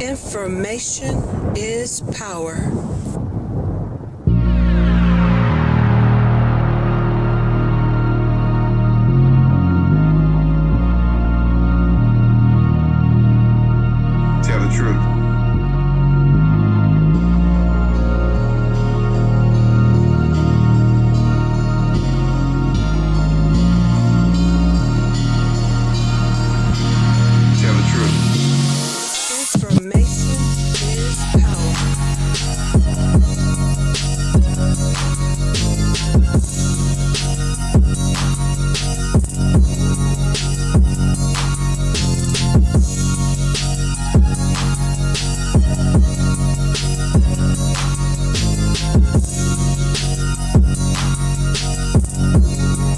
Information is power. Tell the truth. Tell the truth. Information is power.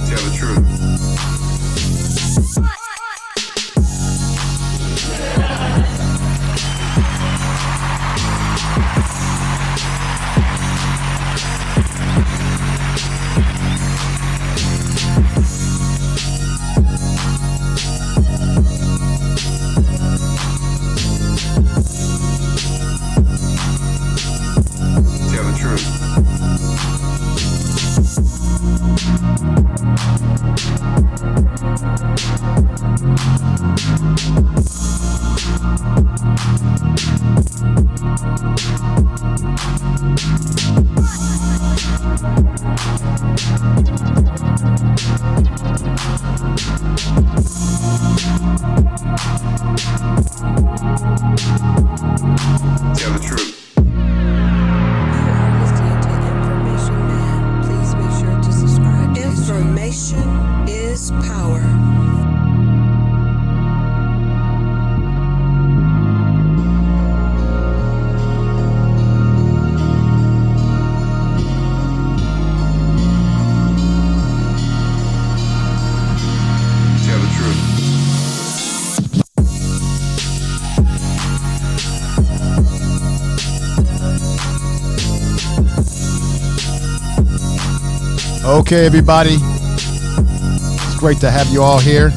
Tell the truth. Tell the truth. Tell the truth. You are listening to Information Man. Please make sure to subscribe. Information is power. Tell the truth. Okay, everybody. It's great to have you all here.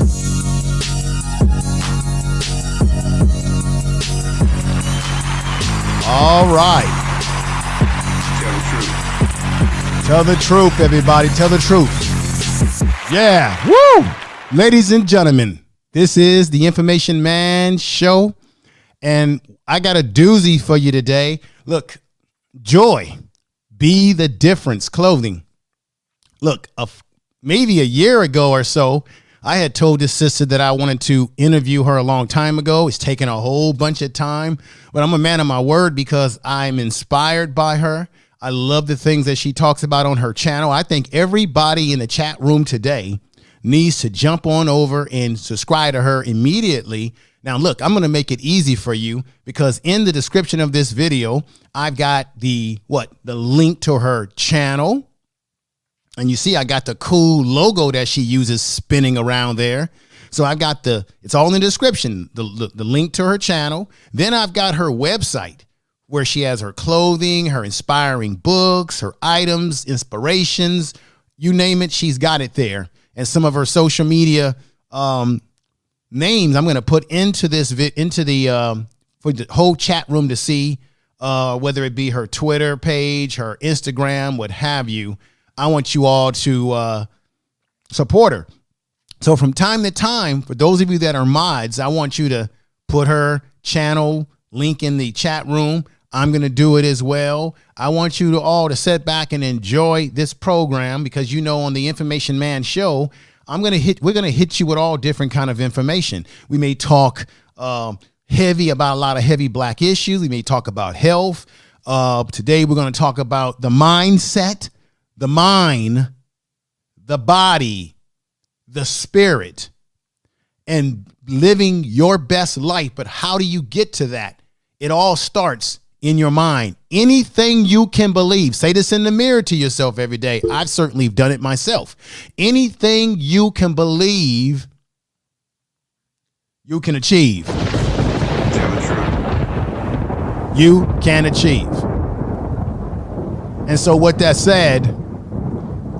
All right. Tell the truth. Tell the truth, everybody. Tell the truth. Yeah. Woo! Ladies and gentlemen, this is the Information Man Show. And I got a doozy for you today. Look, Joy, Be the Difference Clothing. Look, maybe a year ago or so, I had told this sister that I wanted to interview her a long time ago. It's taken a whole bunch of time, but I'm a man of my word because I'm inspired by her. I love the things that she talks about on her channel. I think everybody in the chat room today needs to jump on over and subscribe to her immediately. Now, look, I'm going to make it easy for you because in the description of this video, I've got the link to her channel. And you see, I got the cool logo that she uses spinning around there. So I've got it's all in the description, the link to her channel. Then I've got her website where she has her clothing, her inspiring books, her items, inspirations, you name it, she's got it there. And some of her social media names I'm going to put into this for the whole chat room to see, whether it be her Twitter page, her Instagram, what have you. I want you all to support her. So from time to time, for those of you that are mods, I want you to put her channel link in the chat room. I'm going to do it as well. I want you all to sit back and enjoy this program because, you know, on the Information Man Show, we're going to hit you with all different kind of information. We may talk heavy about a lot of heavy black issues. We may talk about health. Today, we're going to talk about the mindset, the mind, the body, the spirit, and living your best life. But how do you get to that? It all starts in your mind. Anything you can believe. Say this in the mirror to yourself every day. I've certainly done it myself. Anything you can believe, you can achieve. Tell the truth. You can achieve. And so with that said,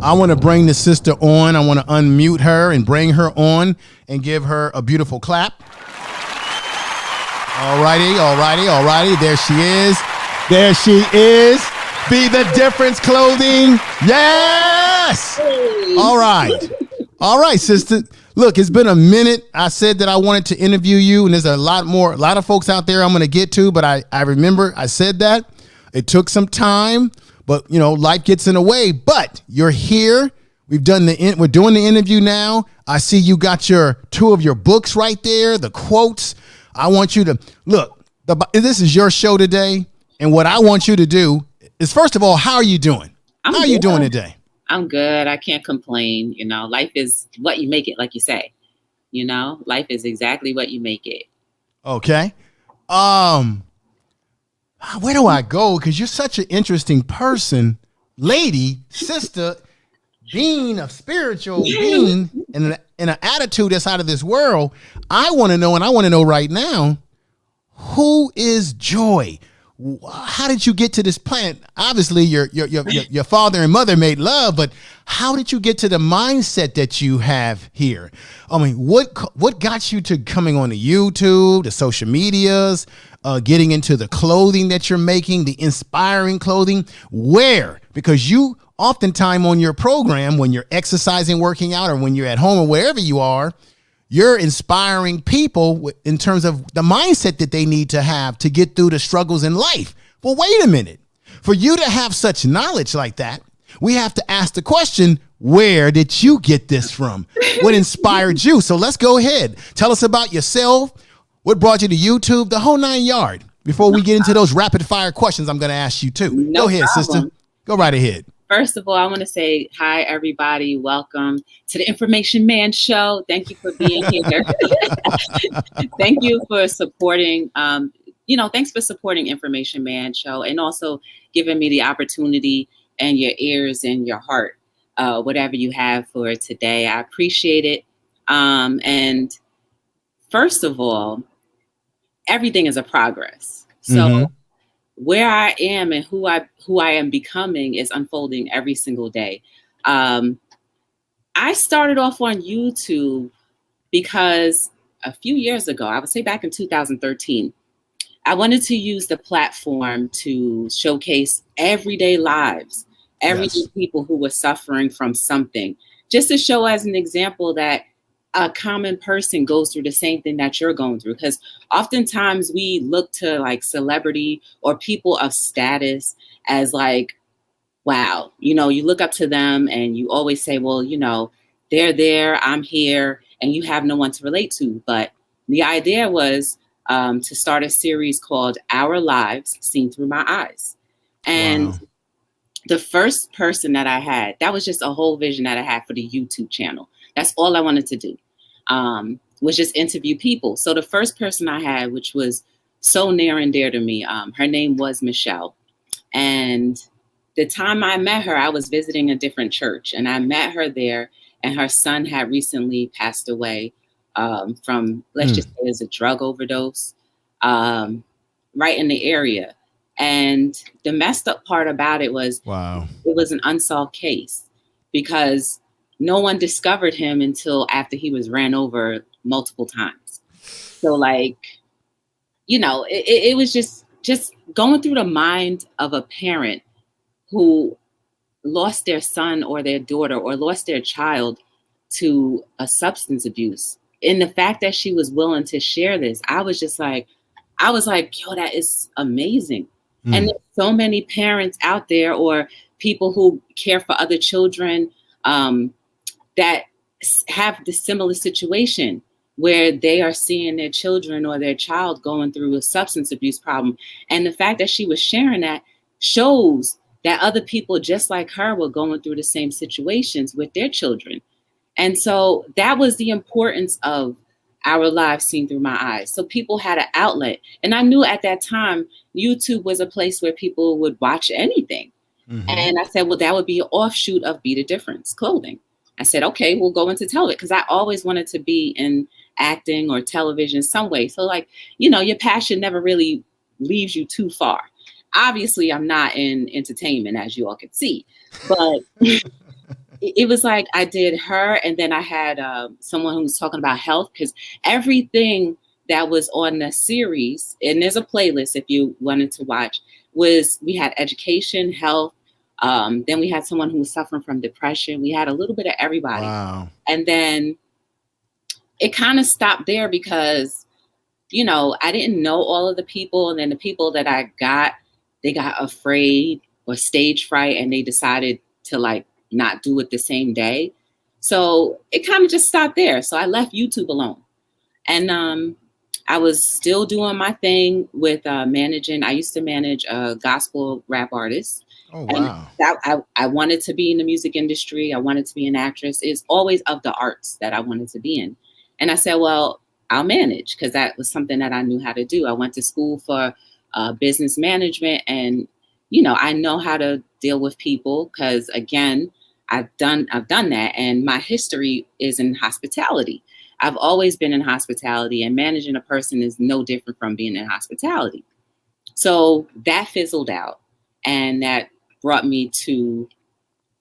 I want to bring the sister on. I want to unmute her and bring her on and give her a beautiful clap. All righty, all righty, all righty. There she is. There she is. Be the difference clothing. Yes. All right. All right, sister. Look, it's been a minute. I said that I wanted to interview you, and there's a lot of folks out there I'm going to get to, but I remember I said that. It took some time, but life gets in the way. But you're here. We're doing the interview now. I see you got two of your books right there, the quotes. I want you to look. This is your show today, and what I want you to do is, first of all, how are you doing? How are you doing today? I'm good. I can't complain. Life is what you make it, like you say. Life is exactly what you make it. Okay. Where do I go? Because you're such an interesting person, lady, sister, being a spiritual being, and an attitude that's out of this world. I want to know, and I want to know right now, who is Joy? How did you get to this planet? Obviously, your father and mother made love, but how did you get to the mindset that you have here? I mean, what got you to coming on the YouTube, the social medias, getting into the clothing that you're making, the inspiring clothing? Where? Because you oftentimes on your program, when you're exercising, working out, or when you're at home or wherever you are, you're inspiring people in terms of the mindset that they need to have to get through the struggles in life. Well, wait a minute. For you to have such knowledge like that, we have to ask the question, where did you get this from? What inspired you? So let's go ahead. Tell us about yourself. What brought you to YouTube? The whole 9 yards. Before we get into those rapid fire questions, I'm going to ask you too. Go ahead, sister. Go right ahead. First of all, I want to say hi, everybody. Welcome to the Information Man Show. Thank you for being here. Thank you for supporting, thanks for supporting Information Man Show, and also giving me the opportunity and your ears and your heart, whatever you have for today. I appreciate it. And first of all, everything is a progress. So where I am and who I am becoming is unfolding every single day. I started off on YouTube because a few years ago, I would say back in 2013, I wanted to use the platform to showcase everyday lives, everyday people who were suffering from something, just to show as an example that a common person goes through the same thing that you're going through. Because oftentimes we look to like celebrity or people of status as like, wow, you look up to them and you always say, well, they're there, I'm here, and you have no one to relate to. But the idea was to start a series called Our Lives Seen Through My Eyes. And the first person that I had, that was just a whole vision that I had for the YouTube channel. That's all I wanted to do, was just interview people. So the first person I had, which was so near and dear to me, her name was Michelle. And the time I met her, I was visiting a different church, and I met her there, and her son had recently passed away from, let's just say, as a drug overdose, right in the area. And the messed up part about it was, it was an unsolved case because no one discovered him until after he was ran over multiple times. So it was just going through the mind of a parent who lost their son or their daughter or lost their child to a substance abuse. And the fact that she was willing to share this, I was like, yo, that is amazing. And there's so many parents out there or people who care for other children that have the similar situation where they are seeing their children or their child going through a substance abuse problem. And the fact that she was sharing that shows that other people just like her were going through the same situations with their children. And so that was the importance of Our Lives Seen Through My Eyes. So people had an outlet. And I knew at that time, YouTube was a place where people would watch anything. And I said, well, that would be an offshoot of Be the Difference clothing. I said, okay, we'll go into television, because I always wanted to be in acting or television some way. So your passion never really leaves you too far. Obviously, I'm not in entertainment, as you all can see, but it was like I did her, and then I had someone who was talking about health, because everything that was on the series, and there's a playlist if you wanted to watch, was we had education, health, then we had someone who was suffering from depression. We had a little bit of everybody. Wow. And then it kind of stopped there because, you know, I didn't know all of the people. And then the people that I got, they got afraid or stage fright, and they decided to like not do it the same day. So it kind of just stopped there. So I left YouTube alone. And I was still doing my thing with managing. I used to manage gospel rap artists. Oh, wow. And I wanted to be in the music industry. I wanted to be an actress. It's always of the arts that I wanted to be in. And I said, well, I'll manage, because that was something that I knew how to do. I went to school for business management, and, you know, I know how to deal with people because, again, I've done that. And my history is in hospitality. I've always been in hospitality, and managing a person is no different from being in hospitality. So that fizzled out, and that brought me to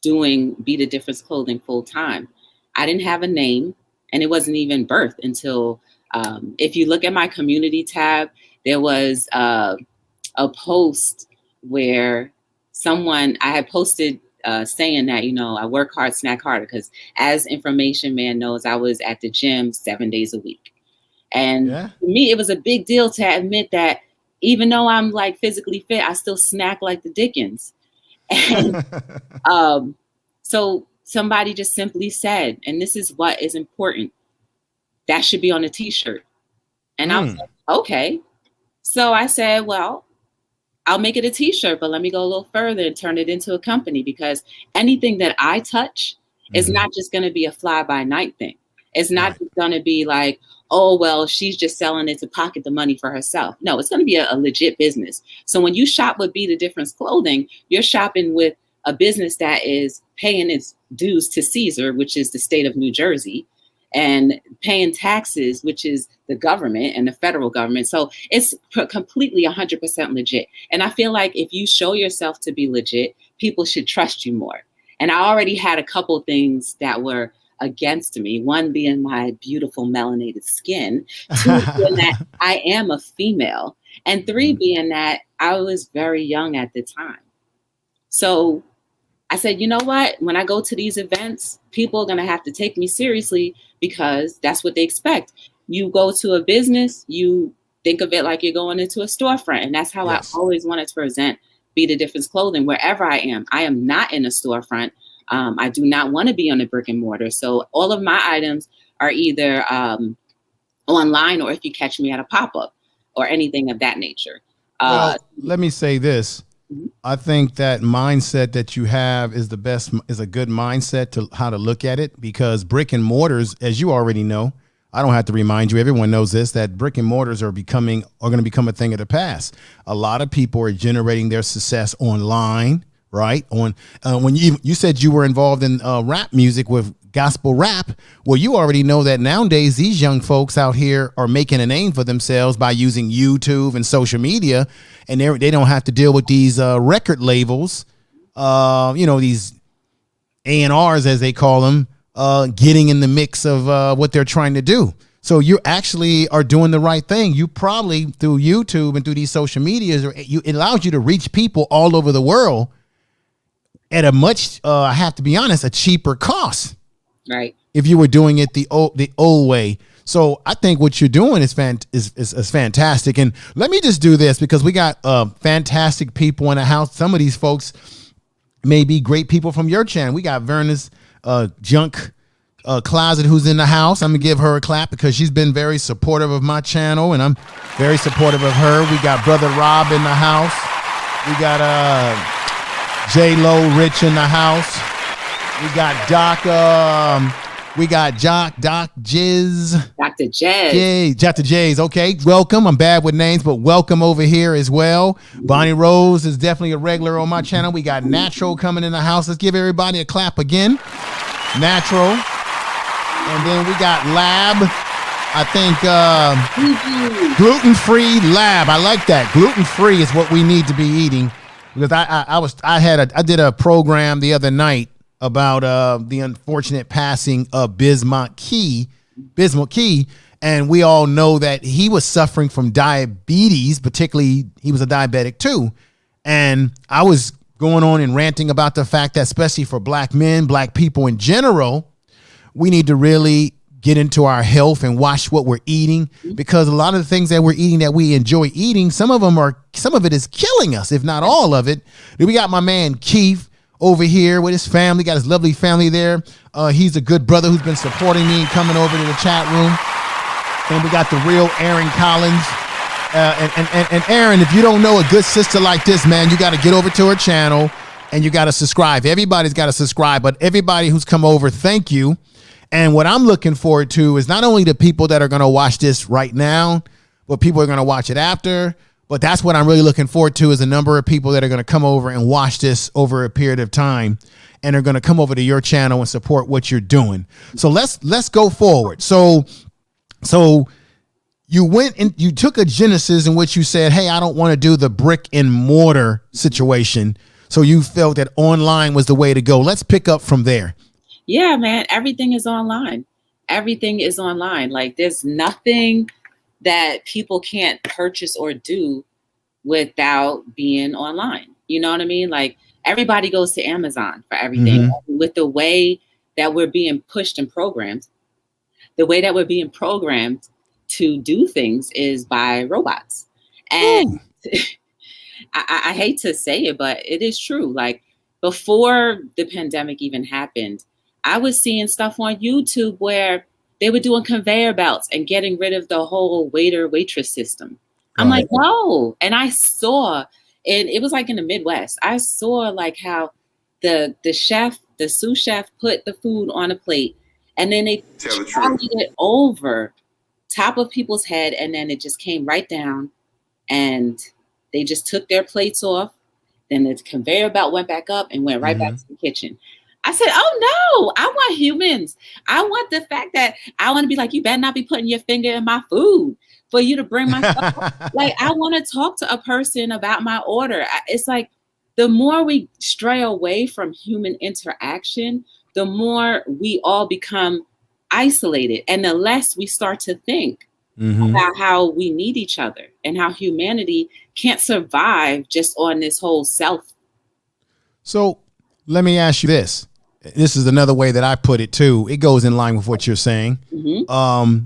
doing Be the Difference Clothing full time. I didn't have a name, and it wasn't even birthed until, if you look at my community tab, there was a post where I had posted saying that, you know, I work hard, snack harder, because as Information Man knows, I was at the gym 7 days a week. And for me, it was a big deal to admit that even though I'm like physically fit, I still snack like the Dickens. And so somebody just simply said, and this is what is important, that should be on a t-shirt. And I was like, okay. So I said, well, I'll make it a t-shirt, but let me go a little further and turn it into a company, because anything that I touch is not just going to be a fly by night thing. It's not just going to be like, oh, well, she's just selling it to pocket the money for herself. No, it's going to be a legit business. So when you shop with Be the Difference Clothing, you're shopping with a business that is paying its dues to Caesar, which is the state of New Jersey, and paying taxes, which is the government and the federal government. So it's completely 100% legit. And I feel like if you show yourself to be legit, people should trust you more. And I already had a couple things that were against me. One being my beautiful melanated skin. Two being that I am a female. And three being that I was very young at the time. So I said, you know what? When I go to these events, people are going to have to take me seriously, because that's what they expect. You go to a business, you think of it like you're going into a storefront. And that's how I always wanted to present Be the Difference Clothing wherever I am. I am not in a storefront. I do not want to be on a brick and mortar. So all of my items are either online, or if you catch me at a pop-up or anything of that nature. Well, let me say this. I think that mindset that you have is a good mindset to how to look at it, because brick and mortars, as you already know, I don't have to remind you, everyone knows this, that brick and mortars are going to become a thing of the past. A lot of people are generating their success online, right? When you said you were involved in rap music with gospel rap, well, you already know that nowadays these young folks out here are making a name for themselves by using YouTube and social media, and they don't have to deal with these record labels, these A&Rs as they call them, getting in the mix of what they're trying to do. So you actually are doing the right thing. You probably, through YouTube and through these social medias, it allows you to reach people all over the world at a much, I have to be honest, a cheaper cost. Right. If you were doing it the old way. So I think what you're doing is fantastic. And let me just do this, because we got fantastic people in the house. Some of these folks may be great people from your channel. We got Verna's Junk Closet, who's in the house. I'm gonna give her a clap, because she's been very supportive of my channel, and I'm very supportive of her. We got Brother Rob in the house. We got J-Lo Rich in the house. We got Doc Jizz. Dr. Jazz. Dr. J's. Okay, welcome. I'm bad with names, but welcome over here as well. Bonnie Rose is definitely a regular on my channel. We got Natural coming in the house. Let's give everybody a clap again. Natural. And then we got Lab. I think gluten-free Lab. I like that. Gluten-free is what we need to be eating, because I did a program the other night about the unfortunate passing of Bismarck Key, And we all know that he was suffering from diabetes, particularly he was a diabetic too. And I was going on and ranting about the fact that especially for black men, black people in general, we need to really get into our health and watch what we're eating, because a lot of the things that we're eating that we enjoy eating, some of it is killing us, if not all of it. Then we got my man Keith over here with his family, got his lovely family there. He's a good brother who's been supporting me and coming over to the chat room. And we got the real Aaron Collins. And Aaron, if you don't know a good sister like this, man, you got to get over to her channel and you got to subscribe. Everybody's got to subscribe, but everybody who's come over, thank you. And what I'm looking forward to is not only the people that are going to watch this right now, but people are going to watch it after. But that's what I'm really looking forward to, is a number of people that are going to come over and watch this over a period of time and are going to come over to your channel and support what you're doing. So let's go forward. So you went and you took a genesis in which you said, hey, I don't want to do the brick and mortar situation. So you felt that online was the way to go. Let's pick up from there. Yeah, man, everything is online. Everything is online. Like, there's nothing that people can't purchase or do without being online. You know what I mean? Like, everybody goes to Amazon for everything. Mm-hmm. With the way that we're being pushed and programmed, the way that we're being programmed to do things is by robots. And I hate to say it, but it is true. Like, before the pandemic even happened, I was seeing stuff on YouTube where they were doing conveyor belts and getting rid of the whole waitress system. I'm like, no. And I saw, and it was like in the Midwest, I saw like how the sous chef put the food on a plate and then they trolleyed it over top of people's head, and then it just came right down and they just took their plates off. Then the conveyor belt went back up and went right back to the kitchen. I said, oh no, I want humans. I want the fact that I want to be like, you better not be putting your finger in my food for you to bring my stuff up. Like, I want to talk to a person about my order. It's like, the more we stray away from human interaction, the more we all become isolated, and the less we start to think about how we need each other and how humanity can't survive just on this whole self. So let me ask you this. This is another way that I put it too. It goes in line with what you're saying.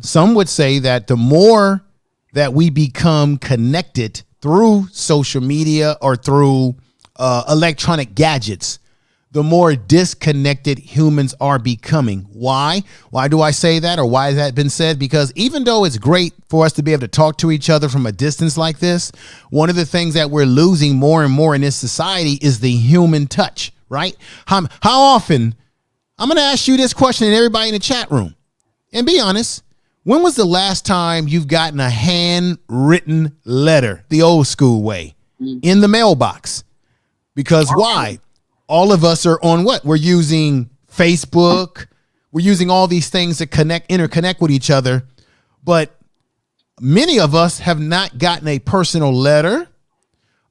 Some would say that the more that we become connected through social media or through electronic gadgets, the more disconnected humans are becoming. Why? Why do I say that, or why has that been said? Because even though it's great for us to be able to talk to each other from a distance like this, one of the things that we're losing more and more in this society is the human touch, right? How often, I'm going to ask you this question and everybody in the chat room, and be honest, when was the last time you've gotten a handwritten letter, the old school way, in the mailbox? Because why? All of us are on what? We're using Facebook. We're using all these things to interconnect with each other. But many of us have not gotten a personal letter.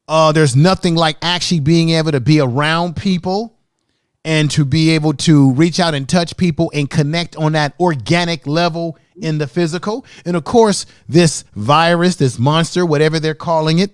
There's nothing like actually being able to be around people and to be able to reach out and touch people and connect on that organic level in the physical. And of course, this virus, this monster, whatever they're calling it,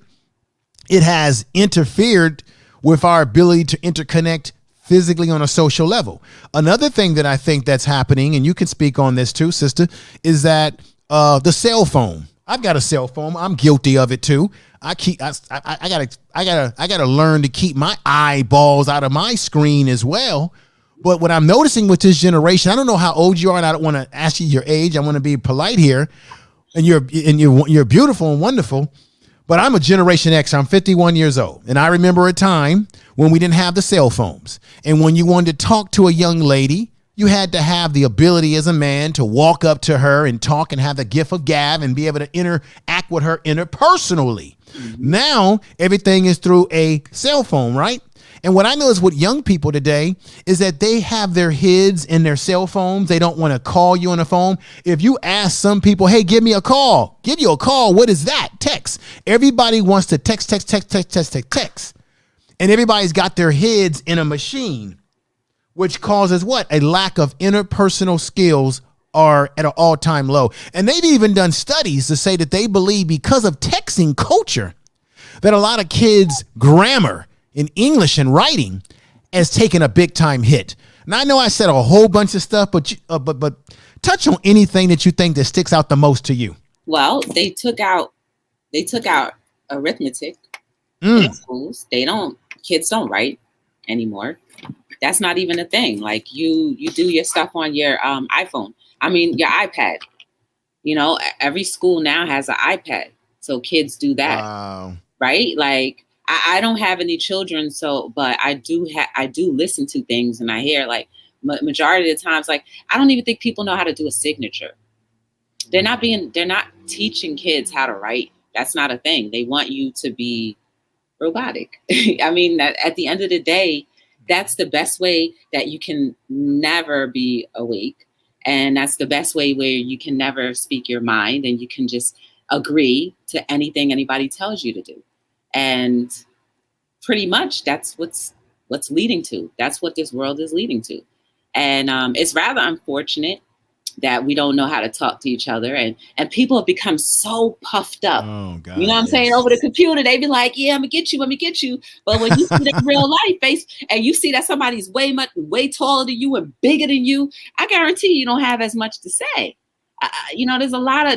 it has interfered with our ability to interconnect physically on a social level. Another thing that I think that's happening, and you can speak on this too, sister, is that the cell phone. I've got a cell phone. I'm guilty of it too. I gotta learn to keep my eyeballs out of my screen as well. But what I'm noticing with this generation, I don't know how old you are, and I don't want to ask you your age. I want to be polite here, and you're beautiful and wonderful. But I'm a Generation X. I'm 51 years old. And I remember a time when we didn't have the cell phones. And when you wanted to talk to a young lady, you had to have the ability as a man to walk up to her and talk and have the gift of gab and be able to interact with her interpersonally. Now, everything is through a cell phone, right? And what I notice with young people today is that they have their heads in their cell phones. They don't want to call you on the phone. If you ask some people, hey, give me a call, give you a call. What is that? Text. Everybody wants to text. And everybody's got their heads in a machine, which causes what? A lack of interpersonal skills are at an all-time low. And they've even done studies to say that they believe because of texting culture that a lot of kids' grammar in English and writing has taken a big time hit. Now I know I said a whole bunch of stuff, but touch on anything that you think that sticks out the most to you. Well, they took out arithmetic in schools. Kids don't write anymore. That's not even a thing. Like you do your stuff on your iPhone. I mean, your iPad. You know, every school now has an iPad, so kids do that. Wow. Right? Like I don't have any children, but I do listen to things, and I hear like majority of the times, like I don't even think people know how to do a signature. They're not teaching kids how to write. That's not a thing. They want you to be robotic. I mean, at the end of the day, that's the best way that you can never be awake. And that's the best way where you can never speak your mind and you can just agree to anything anybody tells you to do. And pretty much that's what's leading to. That's what this world is leading to. And it's rather unfortunate that we don't know how to talk to each other, and people have become so puffed up. Oh, God, you know what I'm saying? Over the computer, they be like, "Yeah, I'm gonna get you." But when you see their real life face, and you see that somebody's way taller than you and bigger than you, I guarantee you don't have as much to say. There's a lot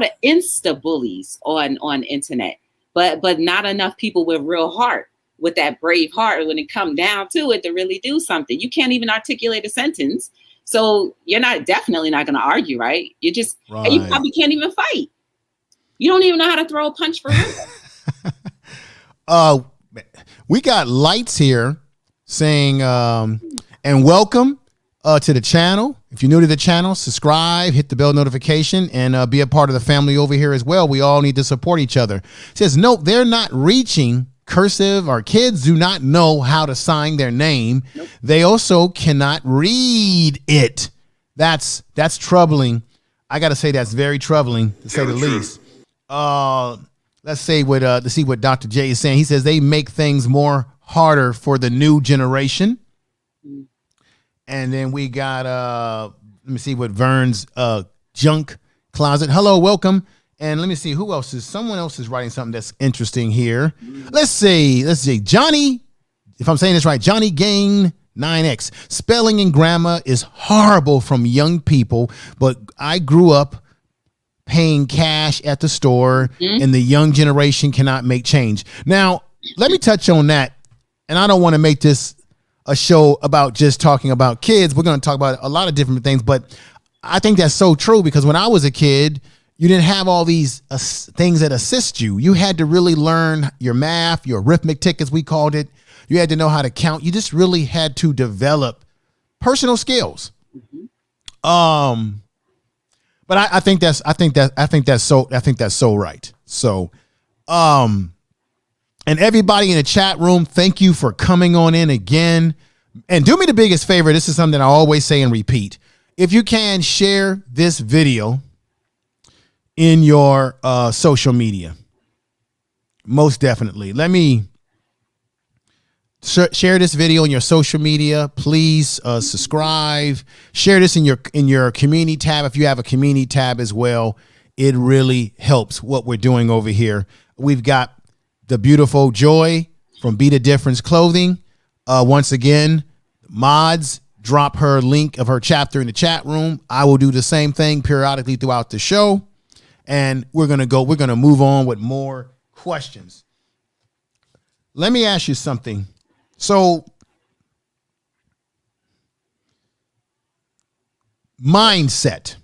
of Insta bullies on internet, but not enough people with real heart, with that brave heart when it come down to it to really do something. You can't even articulate a sentence. So you're definitely not going to argue, right? And you probably can't even fight. You don't even know how to throw a punch for real. We got lights here saying, and welcome to the channel. If you're new to the channel, subscribe, hit the bell notification, and be a part of the family over here as well. We all need to support each other. It says, nope, they're not reaching cursive. Our kids do not know how to sign their name. Nope. They also cannot read it. That's troubling. I got to say that's very troubling, to say the least. Let's see what Dr. J is saying. He says they make things more harder for the new generation. And then we got let me see what Vern's junk closet. Hello, welcome. And let me see who else someone else is writing something that's interesting here. Let's see. Johnny, if I'm saying this right, Johnny Gain 9X. Spelling and grammar is horrible from young people, but I grew up paying cash at the store, and the young generation cannot make change. Now, let me touch on that. And I don't want to make this a show about just talking about kids. We're going to talk about a lot of different things, but I think that's so true, because when I was a kid, you didn't have all these things that assist you. You had to really learn your math, your arithmetic, as we called it. You had to know how to count. You just really had to develop personal skills. But I think that's so right. So, and everybody in the chat room, thank you for coming on in again. And do me the biggest favor. This is something I always say and repeat. If you can, share this video in your social media. Most definitely. Let me share this video in your social media. Please subscribe. Share this in your community tab if you have a community tab as well. It really helps what we're doing over here. We've got the beautiful Joy from Be the Difference Clothing. Once again, mods, drop her link of her chapter in the chat room. I will do the same thing periodically throughout the show. And we're going to move on with more questions. Let me ask you something. So, mindset.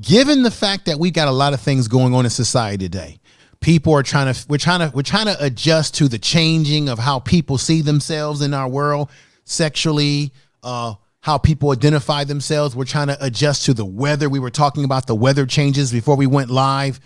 Given the fact that we got a lot of things going on in society today, people are we're trying to adjust to the changing of how people see themselves in our world, sexually, how people identify themselves. We're trying to adjust to the weather. We were talking about the weather changes before we went live.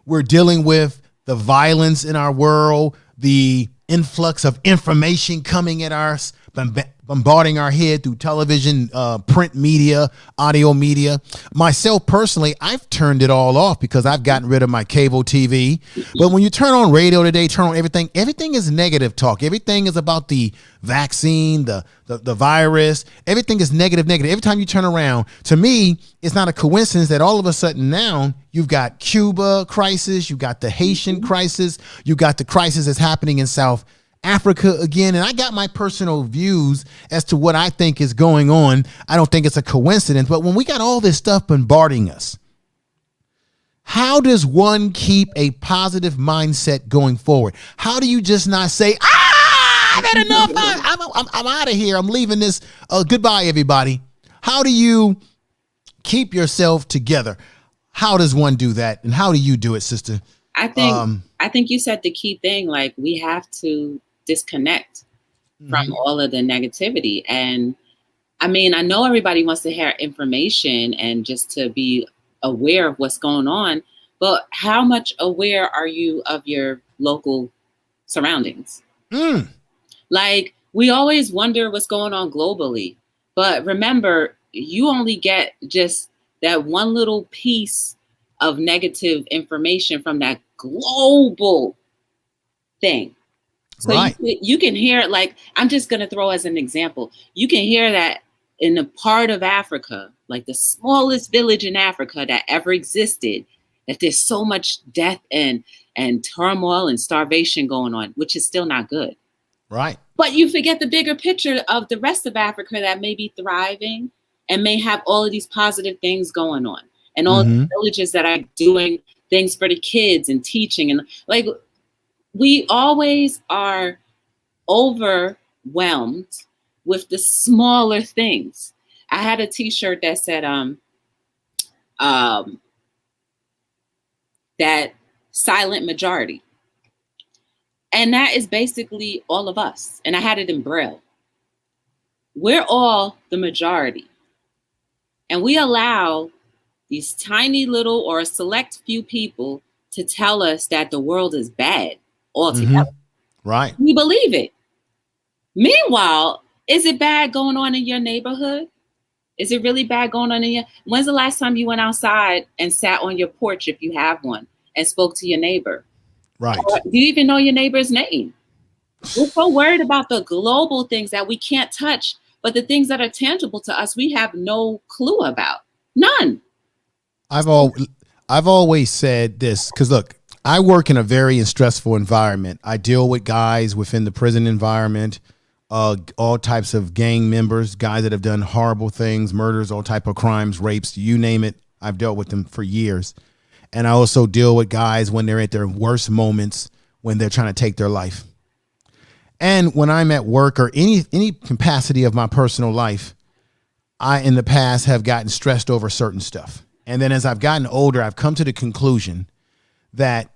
We're dealing with the violence in our world, the influx of information coming at us bombarding our head through television, print media, audio media. Myself personally, I've turned it all off because I've gotten rid of my cable TV. But when you turn on radio today, turn on everything is negative talk. Everything is about the vaccine, the virus. Everything is negative. Every time you turn around, to me, it's not a coincidence that all of a sudden now you've got Cuba crisis, you've got the Haitian crisis, you got the crisis that's happening in South Africa again. And I got my personal views as to what I think is going on. I don't think it's a coincidence, but when we got all this stuff bombarding us, how does one keep a positive mindset going forward? How do you just not say, I've had enough. I'm out of here. I'm leaving this. Goodbye, everybody. How do you keep yourself together? How does one do that? And how do you do it, sister? I think you said the key thing. Like, we have to disconnect from all of the negativity. And I mean, I know everybody wants to hear information and just to be aware of what's going on, but how much aware are you of your local surroundings? Like, we always wonder what's going on globally, but remember, you only get just that one little piece of negative information from that global thing. So right. you can hear, like, I'm just going to throw as an example. You can hear that in a part of Africa, like the smallest village in Africa that ever existed, that there's so much death and turmoil and starvation going on, which is still not good. Right. But you forget the bigger picture of the rest of Africa that may be thriving and may have all of these positive things going on, and all the villages that are doing things for the kids and teaching. And like, we always are overwhelmed with the smaller things. I had a t-shirt that said, that silent majority. And that is basically all of us. And I had it in Braille. We're all the majority. And we allow these tiny little or a select few people to tell us that the world is bad altogether. Right. We believe it. Meanwhile, is it bad going on in your neighborhood? Is it really bad going on in your... When's the last time you went outside and sat on your porch, if you have one, and spoke to your neighbor? Right. Or do you even know your neighbor's name? We're so worried about the global things that we can't touch, but the things that are tangible to us, we have no clue about. None. I've always said this, because look, I work in a very stressful environment. I deal with guys within the prison environment, all types of gang members, guys that have done horrible things, murders, all type of crimes, rapes, you name it. I've dealt with them for years. And I also deal with guys when they're at their worst moments, when they're trying to take their life. And when I'm at work or any capacity of my personal life, I, in the past, have gotten stressed over certain stuff. And then as I've gotten older, I've come to the conclusion that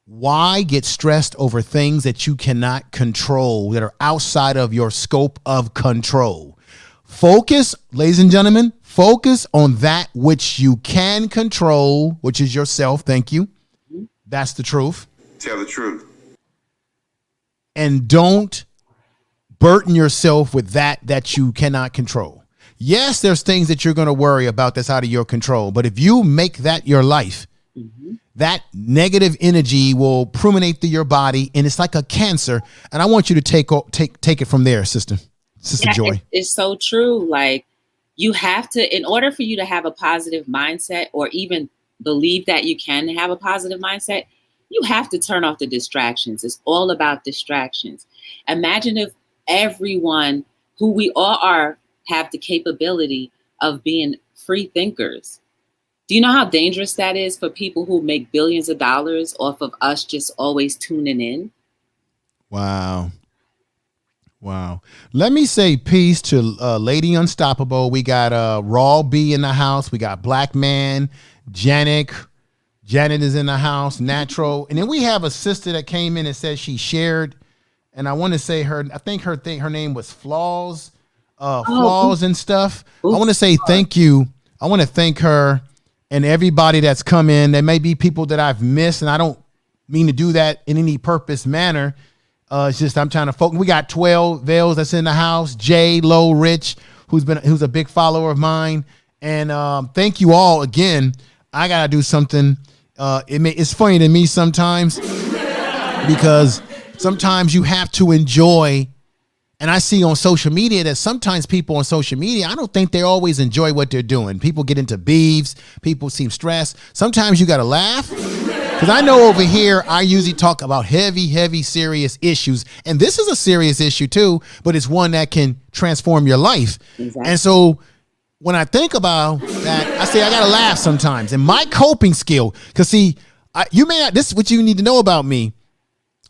why get stressed over things that you cannot control, that are outside of your scope of control? Focus, ladies and gentlemen, focus on that which you can control, which is yourself. Thank you. That's the truth. Tell the truth. And don't burden yourself with that you cannot control. Yes, there's things that you're going to worry about that's out of your control. But if you make that your life, that negative energy will permeate through your body, and it's like a cancer. And I want you to take it from there, Sister Joy. It's so true. Like, you have to, in order for you to have a positive mindset, or even believe that you can have a positive mindset, you have to turn off the distractions. It's all about distractions. Imagine if everyone, who we all are, have the capability of being free thinkers. Do you know how dangerous that is for people who make billions of dollars off of us just always tuning in? Wow. Let me say peace to Lady Unstoppable. We got Raw B in the house. We got Black Man, Janet. Janet is in the house, Natural. And then we have a sister that came in and said she shared. And I want to say her name was Flaws and stuff. I want to say thank you. I want to thank her and everybody that's come in. There may be people that I've missed, and I don't mean to do that in any purpose manner. It's just I'm trying to focus. We got 12 Vales that's in the house. Jay, Low, Rich, who's a big follower of mine. And thank you all again. I gotta do something. It's funny to me sometimes because sometimes you have to enjoy. And I see on social media that sometimes people on social media, I don't think they always enjoy what they're doing. People get into beefs. People seem stressed. Sometimes you got to laugh. Because I know over here, I usually talk about heavy, serious issues. And this is a serious issue too, but it's one that can transform your life. Exactly. And so when I think about that, I say I got to laugh sometimes. And my coping skill, because see, this is what you need to know about me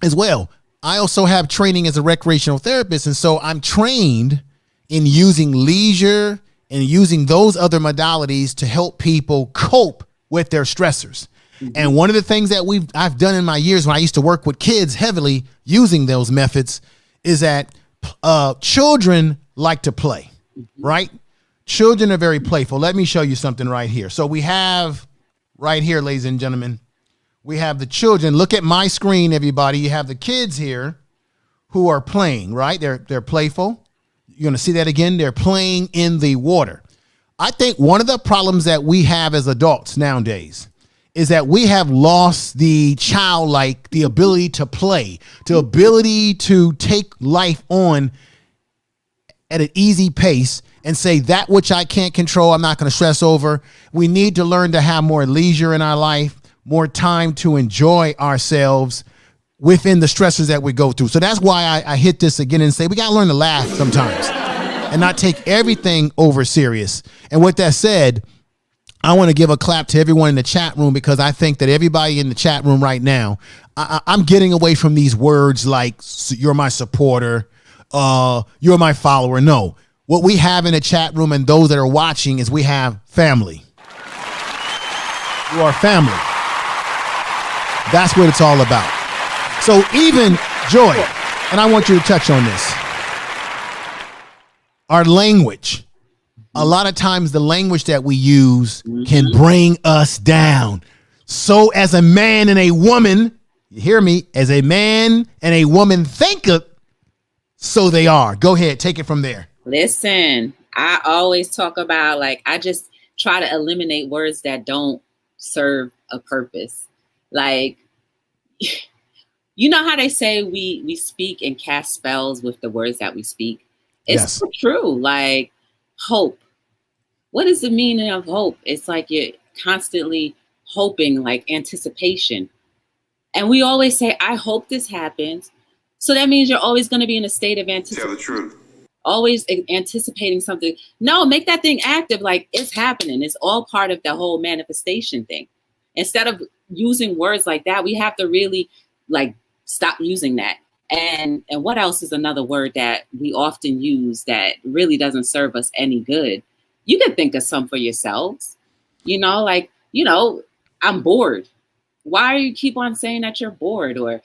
as well. I also have training as a recreational therapist. And so I'm trained in using leisure and using those other modalities to help people cope with their stressors. Mm-hmm. And one of the things that I've done in my years when I used to work with kids heavily using those methods is that children like to play, right? Children are very playful. Let me show you something right here. So we have right here, ladies and gentlemen, we have the children. Look at my screen, everybody. You have the kids here who are playing, right? They're playful. You're going to see that again. They're playing in the water. I think one of the problems that we have as adults nowadays is that we have lost the childlike, the ability to play, the ability to take life on at an easy pace and say that which I can't control, I'm not going to stress over. We need to learn to have more leisure in our life, more time to enjoy ourselves within the stresses that we go through. So that's why I hit this again and say we got to learn to laugh sometimes and not take everything over serious. And with that said, I want to give a clap to everyone in the chat room because I think that everybody in the chat room right now, I'm getting away from these words like you're my supporter, you're my follower. No, what we have in the chat room and those that are watching is we have family. You are family. That's what it's all about. So even Joy, and I want you to touch on this. Our language. A lot of times the language that we use can bring us down. So as a man and a woman, you hear me, as a man and a woman thinketh, so they are. Go ahead, take it from there. Listen, I always talk about I just try to eliminate words that don't serve a purpose. Like, you know how they say we speak and cast spells with the words that we speak? It's true. Like hope. What is the meaning of hope? It's like you're constantly hoping, like anticipation. And we always say, I hope this happens. So that means you're always going to be in a state of anticipation. Tell the truth. Always anticipating something. No, make that thing active. Like it's happening. It's all part of the whole manifestation thing. Instead of using words like that, we have to really stop using that. And what else is another word that we often use that really doesn't serve us any good? You can think of some for yourselves, I'm bored. Why do you keep on saying that you're bored? Or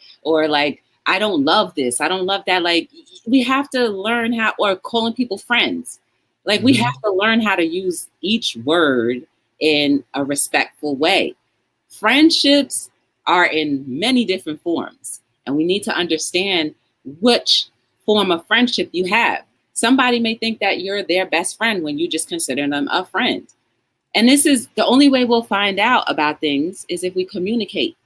I don't love this. I don't love that. Like we have to learn how, or calling people friends. Like we have to learn how to use each word in a respectful way. Friendships are in many different forms, and we need to understand which form of friendship you have. Somebody may think that you're their best friend when you just consider them a friend. And this is the only way we'll find out about things is if we communicate.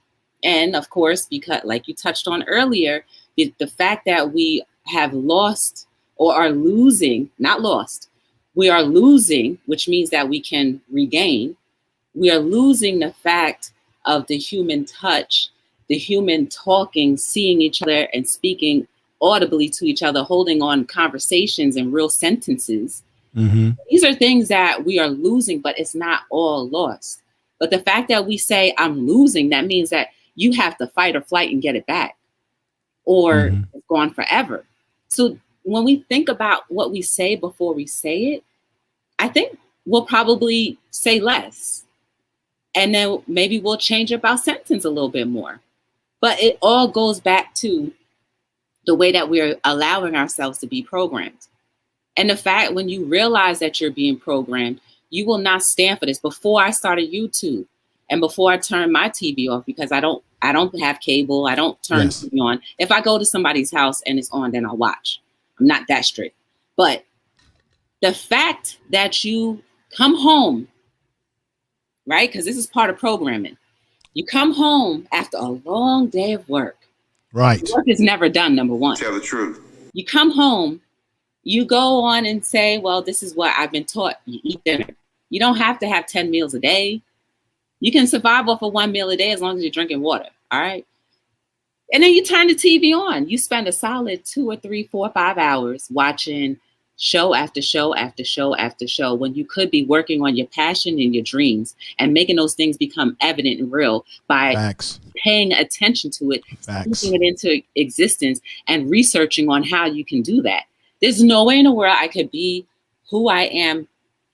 And of course, because like you touched on earlier, the fact that we have lost or are losing, not lost, we are losing, which means that we can regain. We are losing the fact of the human touch, the human talking, seeing each other and speaking audibly to each other, holding on conversations and real sentences. Mm-hmm. These are things that we are losing, but it's not all lost. But the fact that we say I'm losing, that means that you have to fight or flight and get it back, or it's gone forever. So when we think about what we say before we say it, I think we'll probably say less. And then maybe we'll change up our sentence a little bit more. But it all goes back to the way that we're allowing ourselves to be programmed. And the fact when you realize that you're being programmed, you will not stand for this. Before I started YouTube and before I turned my TV off, because I don't I don't have cable. I don't turn Yes. TV on. If I go to somebody's house and it's on, then I'll watch. I'm not that strict. But the fact that you come home, right? Because this is part of programming. You come home after a long day of work. Right. Work is never done, number one. Tell the truth. You come home, you go on and say, well, this is what I've been taught. You eat dinner. You don't have to have 10 meals a day. You can survive off of 1 meal a day as long as you're drinking water. All right. And then you turn the TV on. You spend a solid 2 or 3, 4, 5 hours watching show after show after show after show when you could be working on your passion and your dreams and making those things become evident and real by Facts. paying attention to it, Facts. putting it into existence and researching on how you can do that. There's no way in the world I could be who I am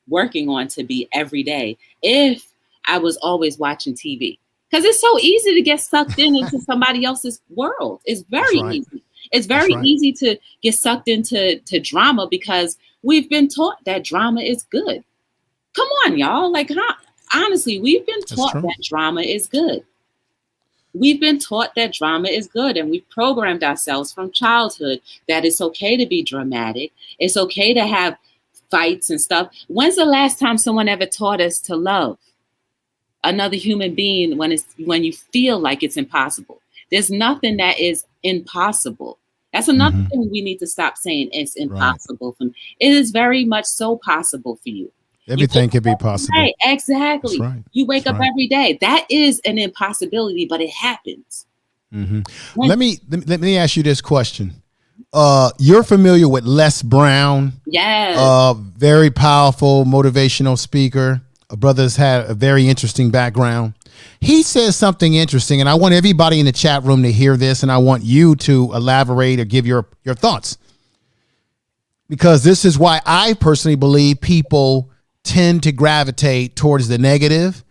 working on to be every day if I was always watching TV. Because it's so easy to get sucked into somebody else's world. It's very right. easy. It's very easy to get sucked into drama because we've been taught that drama is good. Come on, y'all. Like, honestly, we've been taught that drama is good. We've been taught that drama is good, and we've programmed ourselves from childhood that it's okay to be dramatic. It's okay to have fights and stuff. When's the last time someone ever taught us to love another human being when you feel like it's impossible? There's nothing that is impossible. That's another thing we need to stop saying. It's impossible for me. It is very much so possible for you. Everything can be possible. Right, exactly. Right. You wake up every day. That is an impossibility, but it happens. Let me ask you this question. You're familiar with Les Brown? Yes. Very powerful motivational speaker. Brother's had a very interesting background. He says something interesting, and I want everybody in the chat room to hear this, and I want you to elaborate or give your thoughts. Because this is why I personally believe people tend to gravitate towards the negative,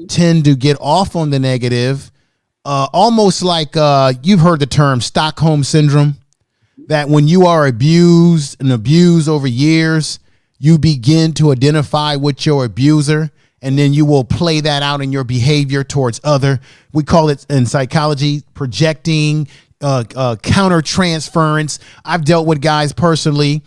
tend to get off on the negative, almost like you've heard the term Stockholm Syndrome, that when you are abused over years, you begin to identify with your abuser, and then you will play that out in your behavior towards other. We call it in psychology projecting, counter transference. I've dealt with guys personally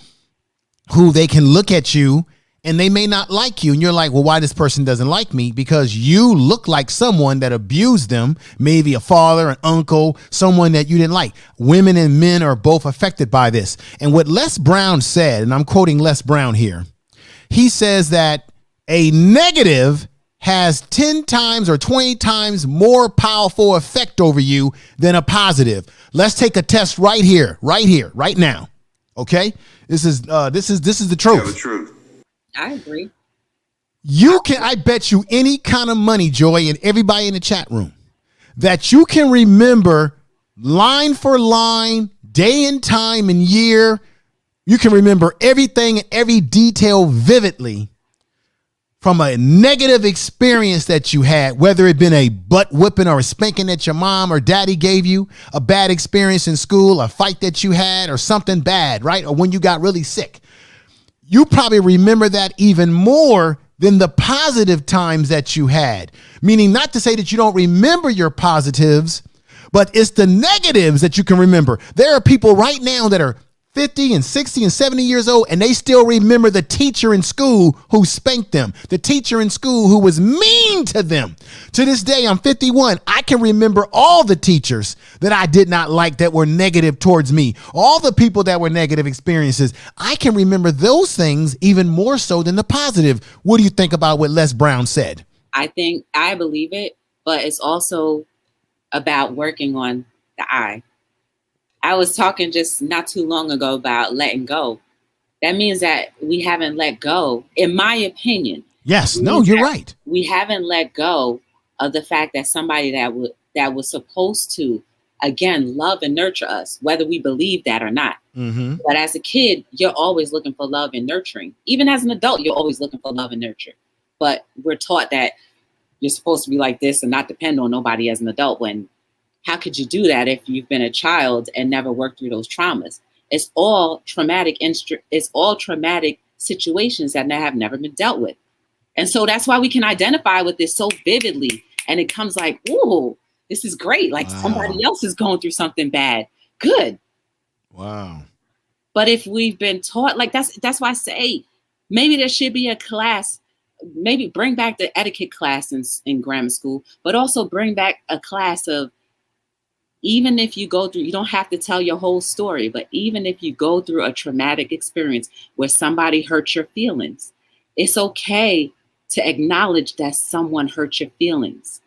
who they can look at you and they may not like you. And you're like, well, why this person doesn't like me? Because you look like someone that abused them, maybe a father, an uncle, someone that you didn't like. Women and men are both affected by this. And what Les Brown said, and I'm quoting Les Brown here, he says that a negative has 10 times or 20 times more powerful effect over you than a positive. Let's take a test right here, right now. Okay? This is the truth. Tell the truth. I agree. You can, I bet you any kind of money, Joy, and everybody in the chat room, that you can remember line for line, day and time and year. You can remember everything, every detail vividly from a negative experience that you had, whether it been a butt whipping or a spanking that your mom or daddy gave you, a bad experience in school, a fight that you had, or something bad, right? Or when you got really sick. You probably remember that even more than the positive times that you had. Meaning not to say that you don't remember your positives, but it's the negatives that you can remember. There are people right now that are 50 and 60 and 70 years old, and they still remember the teacher in school who spanked them, the teacher in school who was mean to them. To this day, I'm 51. I can remember all the teachers that I did not like that were negative towards me, all the people that were negative experiences. I can remember those things even more so than the positive. What do you think about what Les Brown said? I believe it, but it's also about working on the I. I was talking just not too long ago about letting go. That means that we haven't let go, in my opinion. Yes, no, you're right. We haven't let go of the fact that somebody that was supposed to, again, love and nurture us, whether we believe that or not. But as a kid, you're always looking for love and nurturing. Even as an adult, you're always looking for love and nurture. But we're taught that you're supposed to be like this and not depend on nobody as an adult. When how could you do that if you've been a child and never worked through those traumas? It's all traumatic. It's all traumatic situations that have never been dealt with. And so that's why we can identify with this so vividly. And it comes like, ooh, This is great. Like Wow. somebody else is going through something bad. Good. Wow. But if we've been taught, like that's why I say maybe there should be a class, maybe bring back the etiquette class in grammar school, but also bring back a class of, even if you go through, you don't have to tell your whole story, but even if you go through a traumatic experience where somebody hurt your feelings, it's okay to acknowledge that someone hurt your feelings.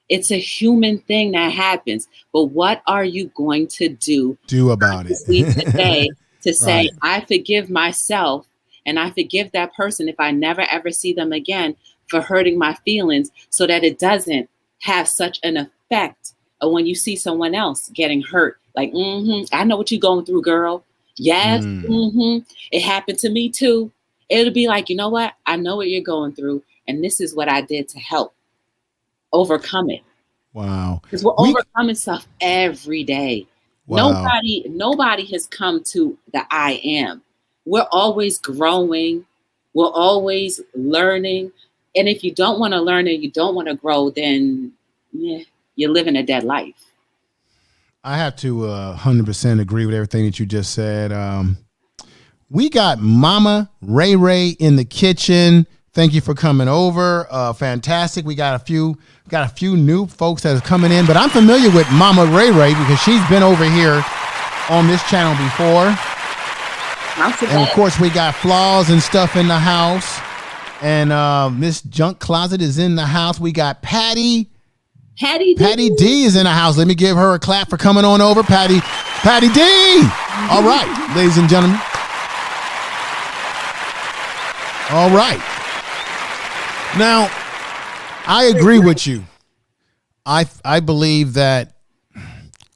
It's a human thing that happens. But what are you going to do Do about it. consciously today to say, Right. I forgive myself and I forgive that person if I never ever see them again for hurting my feelings, so that it doesn't have such an effect of when you see someone else getting hurt. Like, I know what you're going through, girl. Yes, Mm. it happened to me too. It'll be like, you know what? I know what you're going through, and this is what I did to help overcome it. Wow. Because we're We overcoming stuff every day. wow. Nobody has come to the I am. We're always growing. We're always learning. And if you don't want to learn and you don't want to grow, then you're living a dead life. I have to 100% agree with everything that you just said. We got Mama Ray Ray in the kitchen. Thank you for coming over. Fantastic. We got a few new folks that are coming in, but I'm familiar with Mama Ray Ray because she's been over here on this channel before. And of course, we got Flaws and stuff in the house. And Miss Junk Closet is in the house. We got Patty D is in the house. Let me give her a clap for coming on over. Patty D. All right, ladies and gentlemen. All right. Now, I agree with you. I believe that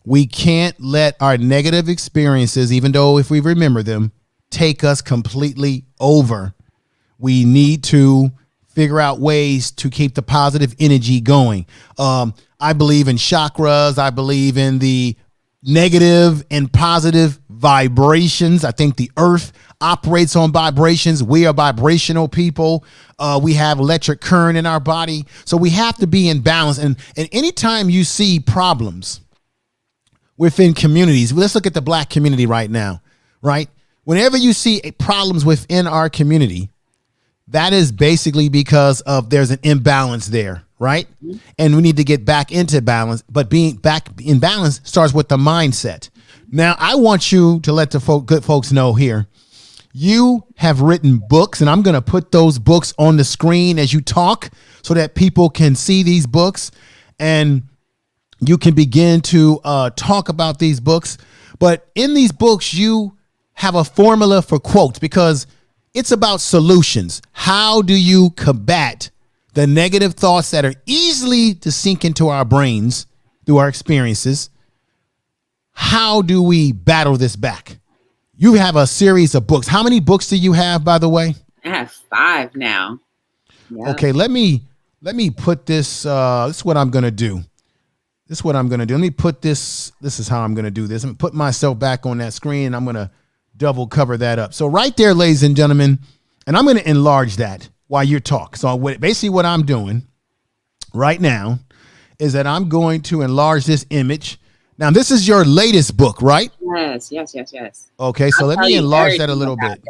we can't let our negative experiences, even though if we remember them, take us completely over. We need to figure out ways to keep the positive energy going. I believe in chakras. I believe in the negative and positive vibrations. I think the earth operates on vibrations. We are vibrational people. We have electric current in our body. So we have to be in balance. And anytime you see problems within communities, let's look at the Black community right now, right? Whenever you see problems within our community, that is basically because of there's an imbalance there, right? And we need to get back into balance. But being back in balance starts with the mindset. Now, I want you to let the good folks know here. You have written books, and I'm going to put those books on the screen as you talk so that people can see these books and you can begin to talk about these books. But in these books, you have a formula for quotes because it's about solutions. How do you combat the negative thoughts that are easily to sink into our brains through our experiences? How do we battle this back? You have a series of books. How many books do you have, by the way? I have 5 now. Yeah. Okay, let me put this. This is what I'm going to do. Let me put this. This is how I'm going to do this. I'm going to put myself back on that screen, and I'm going to double cover that up. So right there, ladies and gentlemen, and I'm going to enlarge that while you're talking. So basically what I'm doing right now is that I'm going to enlarge this image. Now, this is your latest book, right? Yes. Okay, so let me enlarge that a little bit.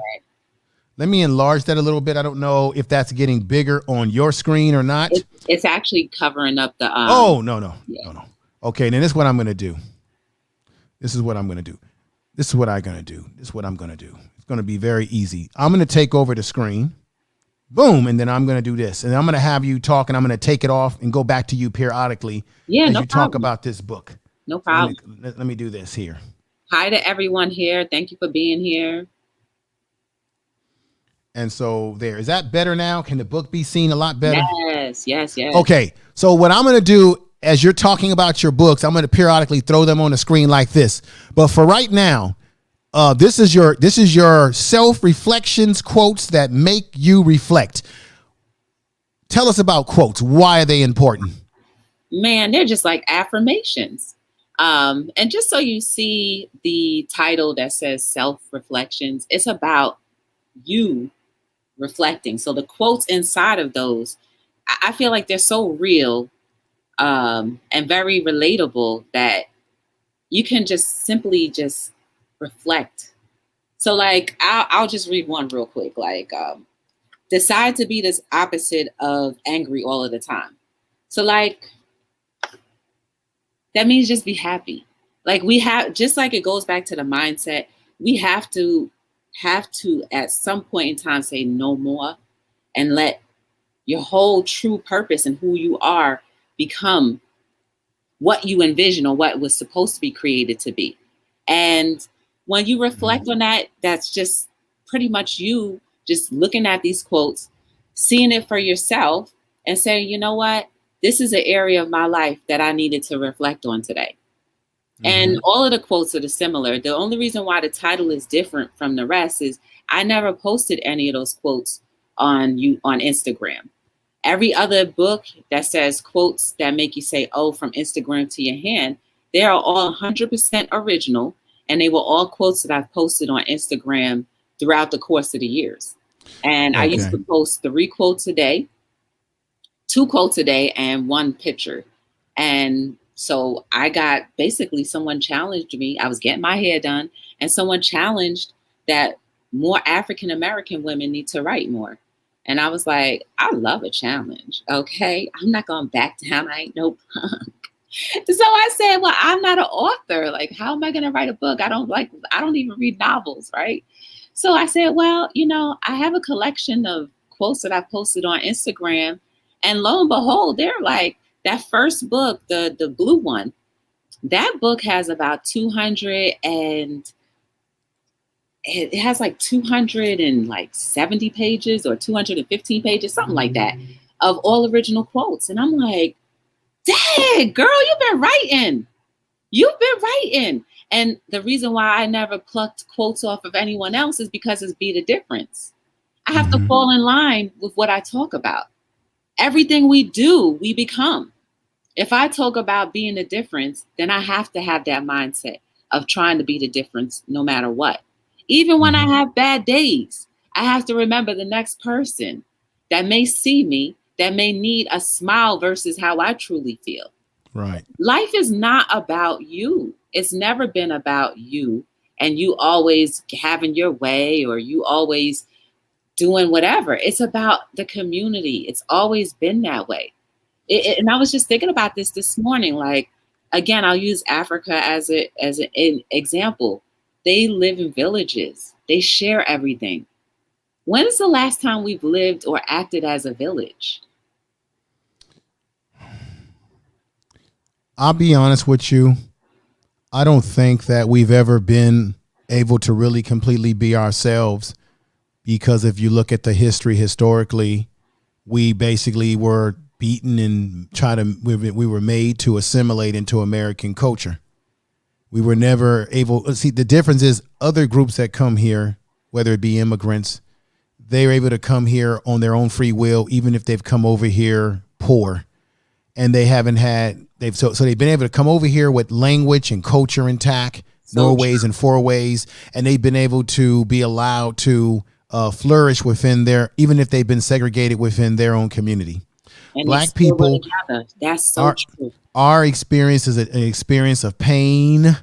Let me enlarge that a little bit. I don't know if that's getting bigger on your screen or not. It's actually covering up the... No. Okay, then this is what I'm going to do. This is what I'm going to do. It's going to be very easy. I'm going to take over the screen. Boom. And then I'm going to do this. And I'm going to have you talk, and I'm going to take it off and go back to you periodically as you talk about this book. No problem. So let me do this here. Hi to everyone here. Thank you for being here. And so there. Is that better now? Can the book be seen a lot better? Yes. Okay. So what I'm going to do as you're talking about your books, I'm going to periodically throw them on the screen like this. But for right now, this is your self-reflections, quotes that make you reflect. Tell us about quotes. Why are they important? Man, they're just like affirmations. And just so you see the title that says self-reflections, it's about you reflecting. So the quotes inside of those, I feel like they're so real and very relatable that you can just simply just reflect. So like I'll just read one real quick. Like decide to be this opposite of angry all of the time. So like that means just be happy. Like we have, just like it goes back to the mindset, we have to at some point in time say no more and let your whole true purpose and who you are become what you envision or what was supposed to be created to be. And when you reflect on that, that's just pretty much you just looking at these quotes, seeing it for yourself and saying, you know what, this is an area of my life that I needed to reflect on today. And all of the quotes are similar. The only reason why the title is different from the rest is I never posted any of those quotes on Instagram. Every other book that says quotes that make you say, oh, from Instagram to your hand, they are all 100% original. And they were all quotes that I've posted on Instagram throughout the course of the years. And I used to post 3 quotes a day, 2 quotes a day, and 1 picture. And so I got basically someone challenged me. I was getting my hair done and someone challenged that more African-American women need to write more. And I was like, I love a challenge. Okay. I'm not going back down. I ain't no punk. So I said, well, I'm not an author. Like, how am I going to write a book? I don't even read novels. Right. So I said, well, I have a collection of quotes that I posted on Instagram, and lo and behold, they're like, that first book, the blue one, that book has about 200 and it has like 270 pages or 215 pages, something like that, of all original quotes. And I'm like, dang, girl, you've been writing. And the reason why I never plucked quotes off of anyone else is because it's be the difference. I have to fall in line with what I talk about. Everything we do, we become. If I talk about being the difference, then I have to have that mindset of trying to be the difference no matter what. Even when I have bad days, I have to remember the next person that may see me, that may need a smile versus how I truly feel. Right. Life is not about you. It's never been about you and you always having your way or you always doing whatever. It's about the community. It's always been that way. And I was just thinking about this morning. Like, again, I'll use Africa as an example. They live in villages. They share everything. When is the last time we've lived or acted as a village? I'll be honest with you. I don't think that we've ever been able to really completely be ourselves, because if you look at the history historically, we basically were beaten and we were made to assimilate into American culture. We were never able. See, the difference is other groups that come here, whether it be immigrants, they're able to come here on their own free will, even if they've come over here poor, and they've been able to come over here with language and culture intact, Norways and fourways, and they've been able to be allowed to flourish within even if they've been segregated within their own community. And Black people, that's so true. Our experience is an experience of pain,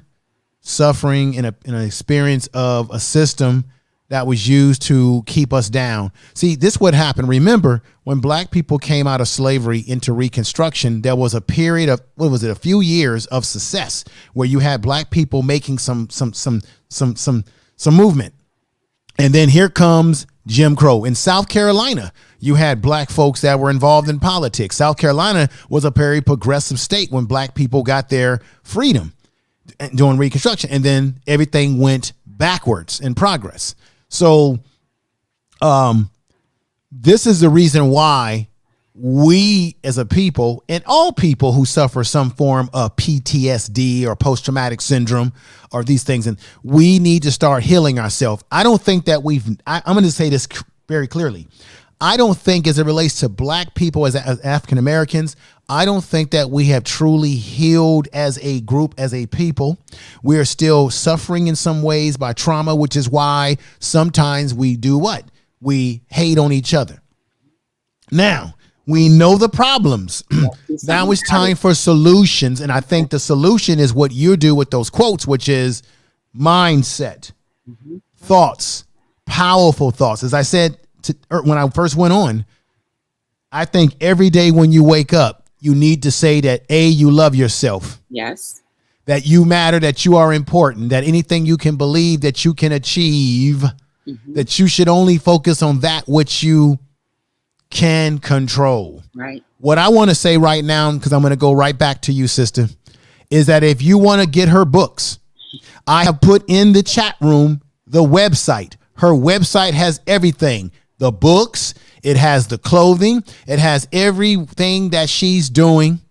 suffering, and an experience of a system that was used to keep us down. See, this would happen. Remember, when Black people came out of slavery into Reconstruction, there was a period of, a few years of success where you had Black people making some movement. And then here comes Jim Crow. In South Carolina, you had Black folks that were involved in politics. South Carolina was a very progressive state when Black people got their freedom during Reconstruction. And then everything went backwards in progress. So this is the reason why we as a people, and all people who suffer some form of PTSD or post-traumatic syndrome or these things, and we need to start healing ourselves. I don't think that I'm going to say this very clearly. I don't think, as it relates to Black people as African Americans, I don't think that we have truly healed as a group, as a people. We are still suffering in some ways by trauma, which is why sometimes we do what? We hate on each other. Now, We know the problems. Now it's time for solutions. And I think the solution is what you do with those quotes, which is mindset, thoughts, powerful thoughts. As I said when I first went on, I think every day when you wake up, you need to say that, A, you love yourself. Yes. That you matter, that you are important, that anything you can believe that you can achieve, that you should only focus on that which you can control. Right. What I want to say right now, because I'm going to go right back to you, sister, is that if you want to get her books, I have put in the chat room the website. Her website has everything. The books, it has the clothing, it has everything that she's doing.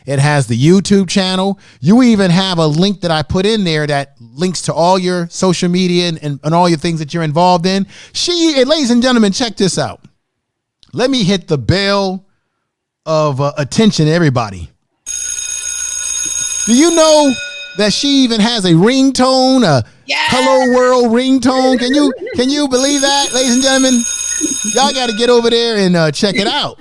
It has the YouTube channel. You even have a link that I put in there that links to all your social media and all your things that you're involved in. Ladies and gentlemen, check this out. Let me hit the bell of attention, everybody. Do you know that she even has a ringtone, a Hello World ringtone? Can you believe that, ladies and gentlemen? Y'all got to get over there and check it out.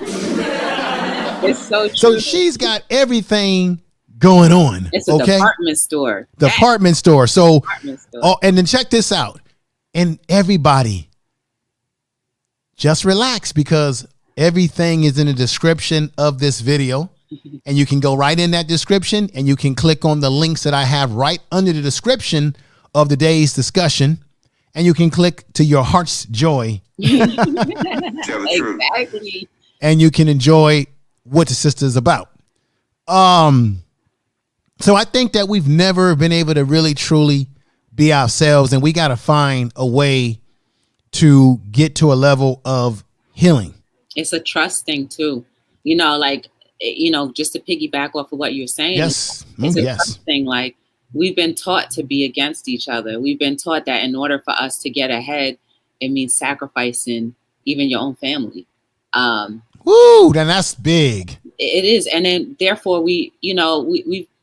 It's so true. So she's got everything going on. It's a department store. Department store. So, Department store. oh, and then check this out. And everybody, just relax because everything is in the description of this video. And you can go right in that description and you can click on the links that I have right under the description of the day's discussion. And you can click to your heart's joy. Exactly. And you can enjoy what the sister is about. So I think that we've never been able to really truly be ourselves, and we got to find a way to get to a level of healing. It's a trust thing too. Just to piggyback off of what you're saying. Yes. It's a Yes. trust thing. Like, we've been taught to be against each other. We've been taught that in order for us to get ahead, it means sacrificing even your own family. Woo, then that's big. It is. And then therefore we've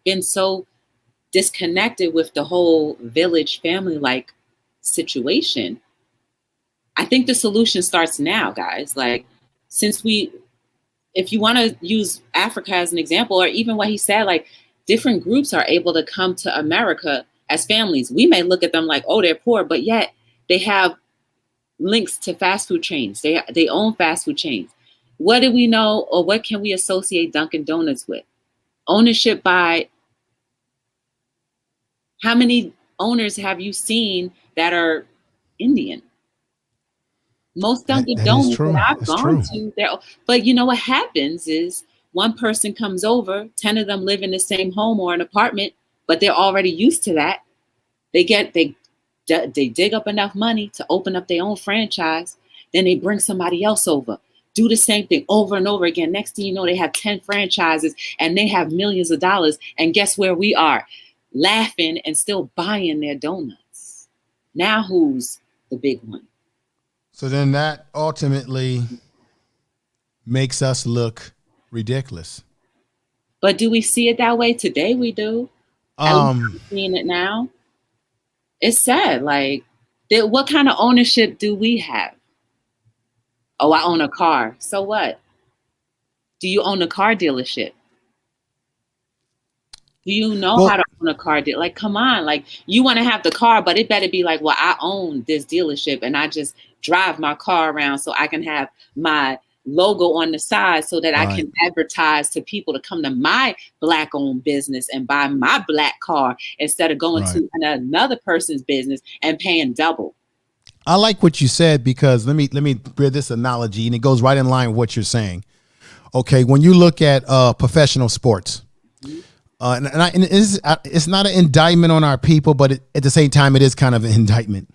been so disconnected with the whole village family like situation. I think the solution starts now, guys. Like, if you want to use Africa as an example, or even what he said, like, different groups are able to come to America as families. We may look at them like, oh, they're poor, but yet they have links to fast food chains. They own fast food chains. What do we know, or what can we associate Dunkin' Donuts with? Ownership by, how many owners have you seen that are Indian? Most Dunkin' Donuts that I've gone to, but you know what happens is one person comes over, 10 of them live in the same home or an apartment, but they're already used to that. They dig up enough money to open up their own franchise. Then they bring somebody else over, do the same thing over and over again. Next thing you know, they have 10 franchises and they have millions of dollars. And guess where we are? Laughing and still buying their donuts. Now who's the big one? So then that ultimately makes us look ridiculous. But do we see it that way today? We do. I'm seeing it now. It's sad. Like, what kind of ownership do we have? Oh, I own a car. So what? Do you own a car dealership? Do you know how to own a car deal? Like, come on. Like, you want to have the car, but it better be like, well, I own this dealership and I just drive my car around so I can have my logo on the side so that I can advertise to people to come to my Black-owned business and buy my Black car instead of going to another person's business and paying double. I like what you said, because let me bring this analogy, and it goes right in line with what you're saying. Okay, when you look at professional sports, and it's not an indictment on our people, but at the same time, it is kind of an indictment.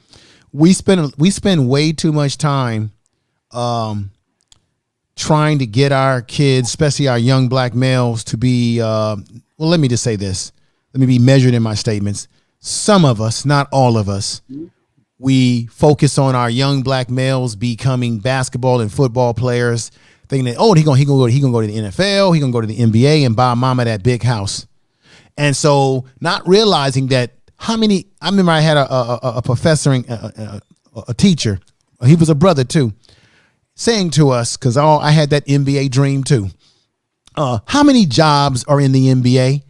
We spend way too much time trying to get our kids, especially our young Black males, to be, let me just say this. Let me be measured in my statements. Some of us, not all of us, we focus on our young Black males becoming basketball and football players, thinking that, oh, he gonna go to the NFL, he gonna go to the NBA and buy mama that big house. And so not realizing that I remember I had a professor, a teacher, he was a brother too. saying to us, because I had that NBA dream too. How many jobs are in the NBA?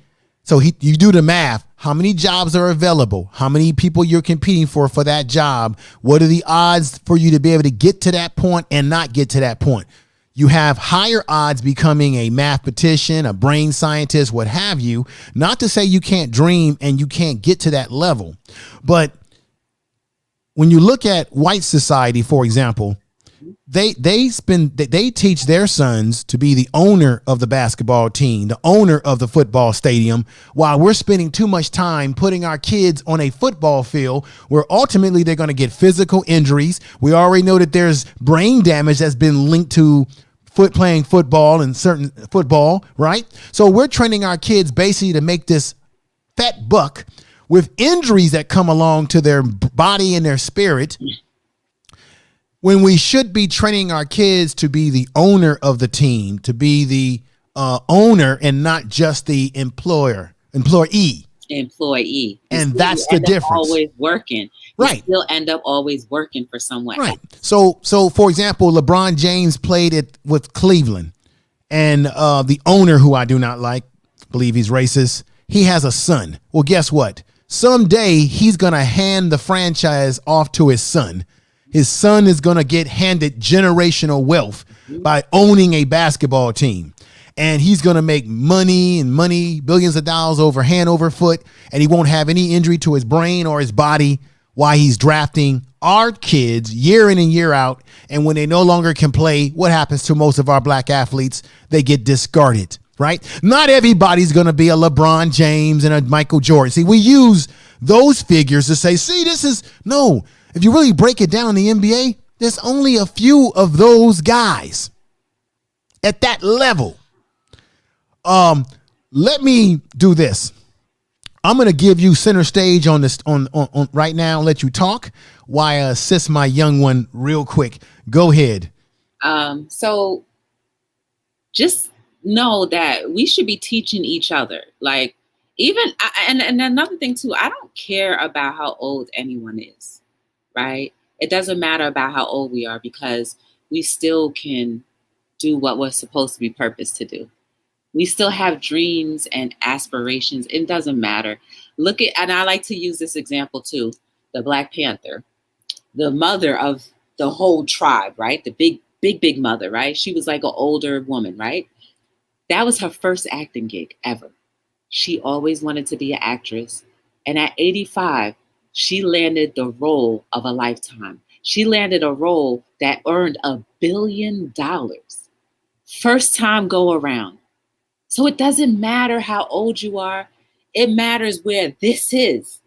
So you do the math. How many jobs are available? How many people you're competing for that job? What are the odds for you to be able to get to that point and not get to that point? You have higher odds becoming a mathematician, a brain scientist, what have you. Not to say you can't dream and you can't get to that level. But when you look at white society, for example, they teach their sons to be the owner of the basketball team, the owner of the football stadium, while we're spending too much time putting our kids on a football field where ultimately they're going to get physical injuries. We already know that there's brain damage that's been linked to playing football and certain football, right? So we're training our kids basically to make this fat buck with injuries that come along to their body and their spirit, when we should be training our kids to be the owner of the team, to be the owner and not just the employee. And that's the difference. Always working. Right. You still end up always working for someone. Right. So for example, LeBron James played it with Cleveland, and the owner, who I do not like, believe he's racist, he has a son. Well, guess what? Someday he's going to hand the franchise off to his son. His son is going to get handed generational wealth by owning a basketball team. And he's going to make money, billions of dollars hand over foot. And he won't have any injury to his brain or his body while he's drafting our kids year in and year out. And when they no longer can play, what happens to most of our black athletes? They get discarded, right? Not everybody's going to be a LeBron James and a Michael Jordan. See, we use those figures to say, see, no. If you really break it down in the NBA, there's only a few of those guys at that level. Let me do this. I'm going to give you center stage on this on right now and let you talk while I assist my young one real quick. Go ahead. So just know that we should be teaching each other. Like, and another thing too, I don't care about how old anyone is. Right? It doesn't matter about how old we are, because we still can do what we're supposed to be purposed to do. We still have dreams and aspirations. It doesn't matter. And I like to use this example too, the Black Panther, the mother of the whole tribe, right? The big mother, right? She was like an older woman, right? That was her first acting gig ever. She always wanted to be an actress. And at 85, she landed the role of a lifetime. She landed a role that earned $1 billion. First time go around. So it doesn't matter how old you are. It matters where this is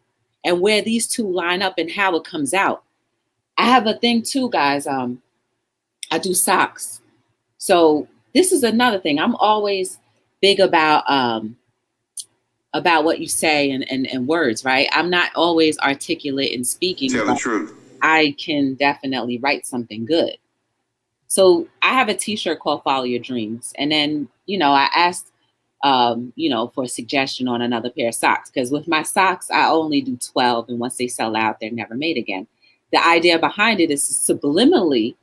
and where these two line up and how it comes out. I have a thing too, guys. I do socks. So this is another thing. I'm always big about what you say and words, right? I'm not always articulate in speaking. Tell the truth. I can definitely write something good. So I have a t-shirt called Follow Your Dreams. And then, I asked, for a suggestion on another pair of socks, because with my socks, I only do 12. And once they sell out, they're never made again. The idea behind it is to subliminally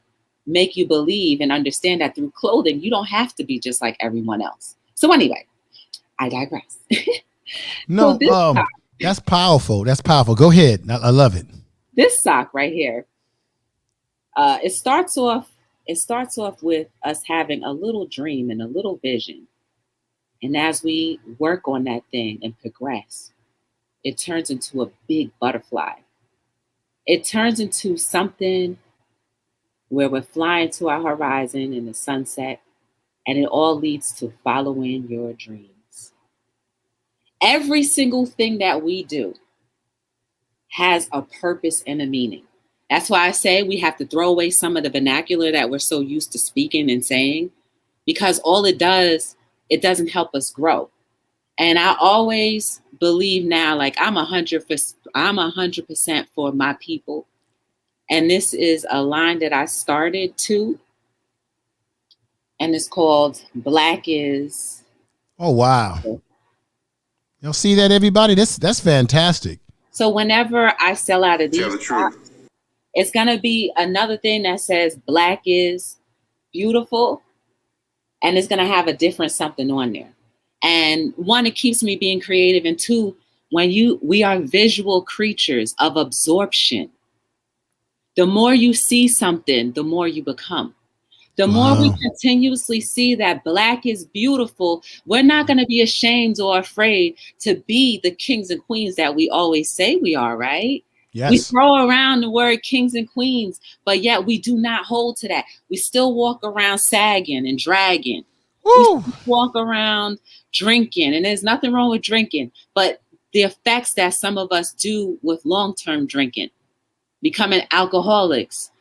make you believe and understand that through clothing, you don't have to be just like everyone else. So anyway, I digress. No, that's powerful. That's powerful. Go ahead. I love it. This sock right here, it starts off with us having a little dream and a little vision. And as we work on that thing and progress, it turns into a big butterfly. It turns into something where we're flying to our horizon in the sunset, and it all leads to following your dreams. Every single thing that we do has a purpose and a meaning. That's why I say we have to throw away some of the vernacular that we're so used to speaking and saying, because all it does, it doesn't help us grow. And I always believe now, like I'm 100% for my people. And this is a line that I started too. And it's called Black is. Oh, wow. You'll see that, everybody? That's fantastic. So whenever I sell out of these, Tell the truth. it's going to be another thing that says Black is, beautiful, and it's going to have a different something on there. And one, it keeps me being creative. And two, we are visual creatures of absorption. The more you see something, the more you become. The more we Wow. continuously see that Black is beautiful, we're not going to be ashamed or afraid to be the kings and queens that we always say we are, right? We Yes. throw around the word kings and queens, but yet we do not hold to that. We still walk around sagging and dragging. We Woo. still walk around drinking, and there's nothing wrong with drinking, but the effects that some of us do with long-term drinking, becoming alcoholics,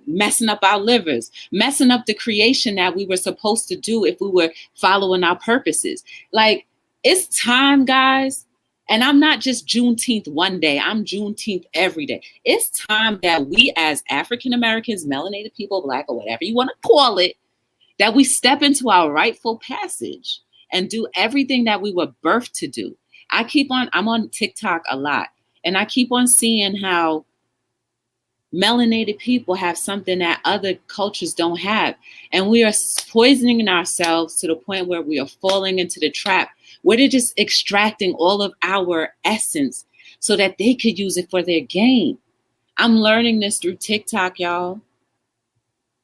messing up our livers, messing up the creation that we were supposed to do if we were following our purposes. Like, it's time, guys. And I'm not just Juneteenth one day, I'm Juneteenth every day. It's time that we, as African Americans, melanated people, Black, or whatever you want to call it, that we step into our rightful passage and do everything that we were birthed to do. I'm on TikTok a lot, and I keep on seeing how melanated people have something that other cultures don't have. And we are poisoning ourselves to the point where we are falling into the trap where they're just extracting all of our essence so that they could use it for their gain. I'm learning this through TikTok, y'all.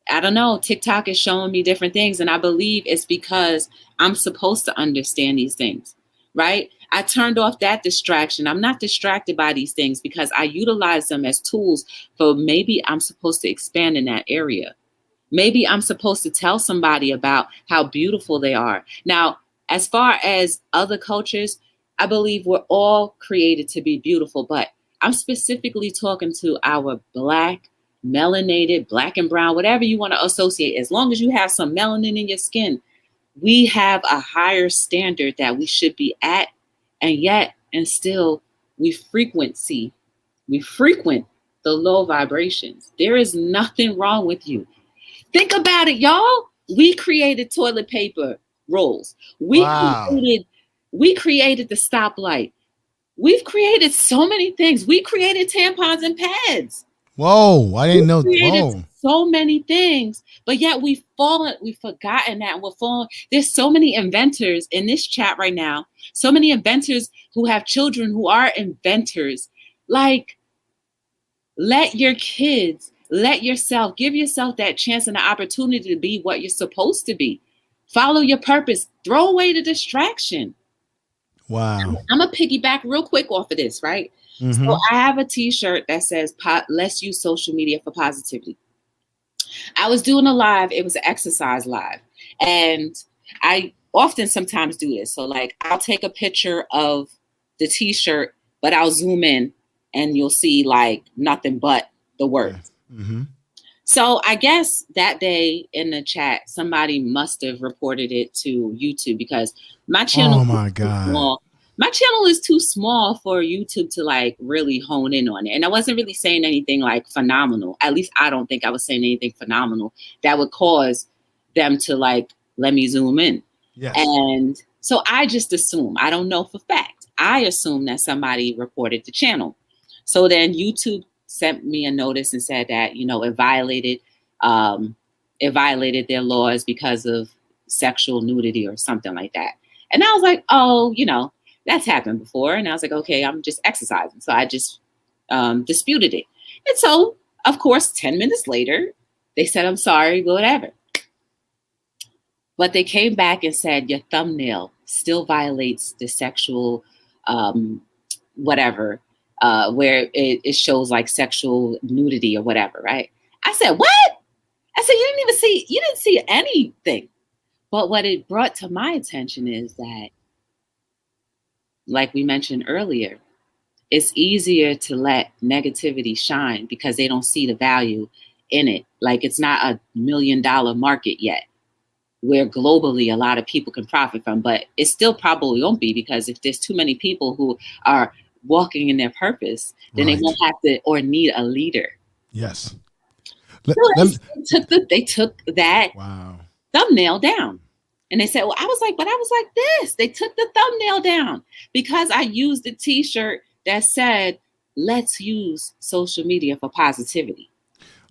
I don't know. TikTok is showing me different things. And I believe it's because I'm supposed to understand these things, right? I turned off that distraction. I'm not distracted by these things because I utilize them as tools for maybe I'm supposed to expand in that area. Maybe I'm supposed to tell somebody about how beautiful they are. Now, as far as other cultures, I believe we're all created to be beautiful, but I'm specifically talking to our Black, melanated, Black and brown, whatever you want to associate. As long as you have some melanin in your skin, we have a higher standard that we should be at, and yet, and still, we frequent the low vibrations. There is nothing wrong with you. Think about it, y'all. We created toilet paper rolls. Wow. We created the stoplight. We've created so many things. We created tampons and pads. Whoa. I didn't know. Created Whoa. so many things, but yet we've forgotten that. We're falling. There's so many inventors in this chat right now. So many inventors who have children who are inventors. Like, let your kids, let yourself, give yourself that chance and the opportunity to be what you're supposed to be. Follow your purpose. Throw away the distraction. Wow. I'm going to piggyback real quick off of this, right? Mm-hmm. So I have a t-shirt that says, let's use social media for positivity. I was doing a live. It was an exercise live. And I often sometimes do this. So like, I'll take a picture of the t-shirt, but I'll zoom in and you'll see like nothing but the words. Mm-hmm. So I guess that day in the chat, somebody must have reported it to YouTube because my channel. Oh my God. My channel is too small for YouTube to like really hone in on it. And I wasn't really saying anything like phenomenal. At least I don't think I was saying anything phenomenal that would cause them to like, let me zoom in. Yes. And so I just assume, I don't know for fact. I assume that somebody reported the channel. So then YouTube sent me a notice and said that, you know, it violated their laws because of sexual nudity or something like that. And I was like, oh, you know, that's happened before. And I was like, okay, I'm just exercising. So I just disputed it. And so, of course, 10 minutes later, they said, I'm sorry, whatever. But they came back and said, your thumbnail still violates the sexual whatever, where it shows like sexual nudity or whatever, right? I said, what? I said, you didn't see anything. But what it brought to my attention is that, like we mentioned earlier, it's easier to let negativity shine because they don't see the value in it. Like, it's not $1 million market yet where globally a lot of people can profit from, but it still probably won't be, because if there's too many people who are walking in their purpose, then Right. they won't have to or need a leader. Yes. So they took that Wow. thumbnail down. And they said, well, I was like this. They took the thumbnail down because I used a t-shirt that said, let's use social media for positivity.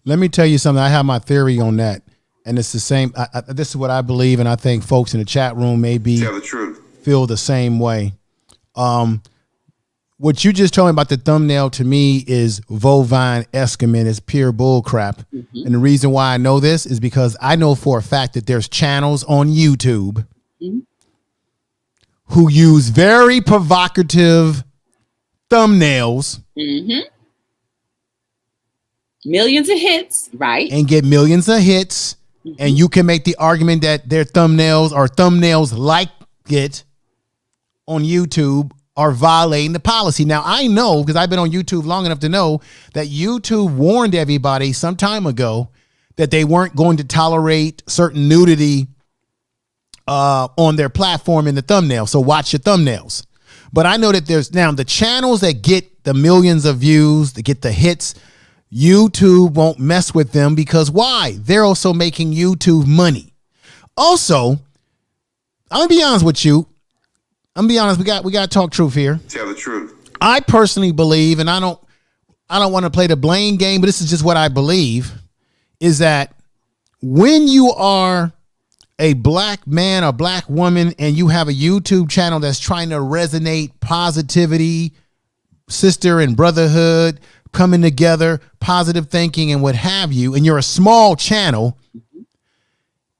Let me tell you something. I have my theory on that. And it's the same. This is what I believe, and I think folks in the chat room maybe Tell the truth. feel the same way. What you just told me about the thumbnail to me is bovine excrement. It's pure bull crap. Mm-hmm. And the reason why I know this is because I know for a fact that there's channels on YouTube Mm-hmm. who use very provocative thumbnails Mm-hmm. Millions of hits, right? and get millions of hits. Mm-hmm. And you can make the argument that their thumbnails or thumbnails like it on YouTube are violating the policy. Now, I know, because I've been on YouTube long enough to know that YouTube warned everybody some time ago that they weren't going to tolerate certain nudity on their platform in the thumbnail. So watch your thumbnails. But I know that there's now the channels that get the millions of views, that get the hits, YouTube won't mess with them because why? They're also making YouTube money. Also, I'm gonna be honest with you. I'm gonna be honest. We got to talk truth here. Tell the truth. I personally believe, and I don't want to play the blame game, but this is just what I believe, is that when you are a black man or black woman and you have a YouTube channel that's trying to resonate positivity, sister and brotherhood, coming together, positive thinking and what have you, and you're a small channel,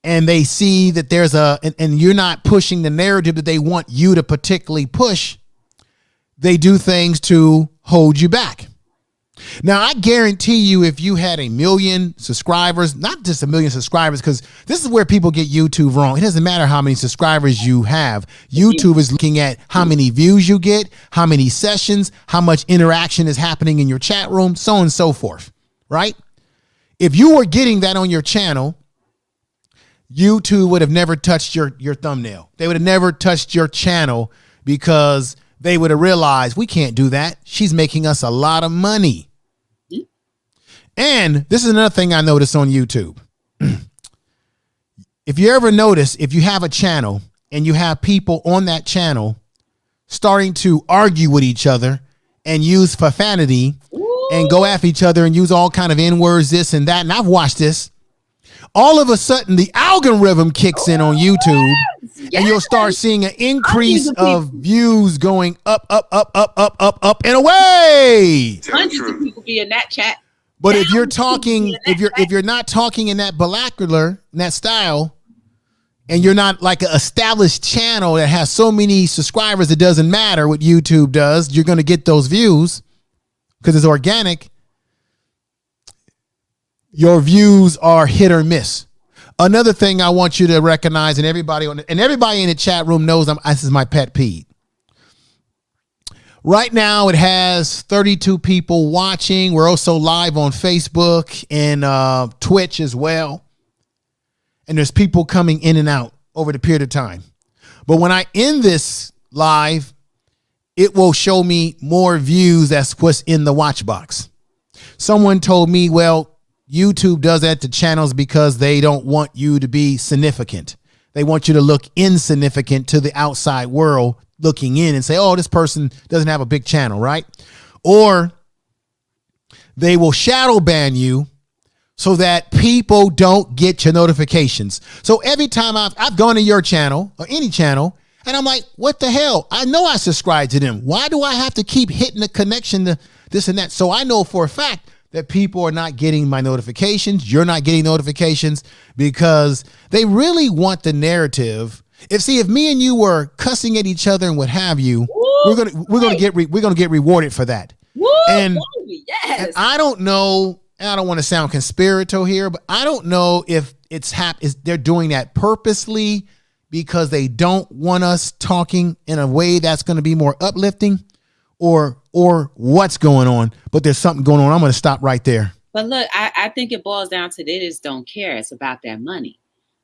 and they see that there's and you're not pushing the narrative that they want you to particularly push, they do things to hold you back. Now, I guarantee you, if you had 1 million subscribers, not just 1 million subscribers, because this is where people get YouTube wrong. It doesn't matter how many subscribers you have. YouTube is looking at how many views you get, how many sessions, how much interaction is happening in your chat room, so on and so forth, right? If you were getting that on your channel, YouTube would have never touched your thumbnail. They would have never touched your channel because they would have realized we can't do that. She's making us a lot of money. And this is another thing I noticed on YouTube. If you ever notice, if you have a channel and you have people on that channel starting to argue with each other and use profanity and go after each other and use all kind of N-words, this and that, and I've watched this, all of a sudden the algorithm kicks in on YouTube. Yes. And you'll start seeing an increase of views going up, and away. Hundreds of people be in that chat. But if you're talking, if you're not talking in that vernacular, in that style, and you're not like an established channel that has so many subscribers, it doesn't matter what YouTube does. You're going to get those views because it's organic. Your views are hit or miss. Another thing I want you to recognize, and everybody in the chat room knows this is my pet peeve. Right now, it has 32 people watching. We're also live on Facebook and Twitch as well. And there's people coming in and out over the period of time. But when I end this live, it will show me more views. That's what's in the watch box. Someone told me, well, YouTube does that to channels because they don't want you to be significant. They want you to look insignificant to the outside world looking in and say, oh, this person doesn't have a big channel, right? Or they will shadow ban you so that people don't get your notifications. So every time I've gone to your channel or any channel and I'm like, what the hell? I know I subscribe to them. Why do I have to keep hitting the connection to this and that? So I know for a fact that people are not getting my notifications. You're not getting notifications because they really want the narrative. If me and you were cussing at each other and what have you, we're gonna get rewarded for that. And I don't know. I don't want to sound conspirator here, but I don't know if they're doing that purposely because they don't want us talking in a way that's going to be more uplifting, or what's going on. But there's something going on. I'm going to stop right there. But look, I think it boils down to they just don't care. It's about that money.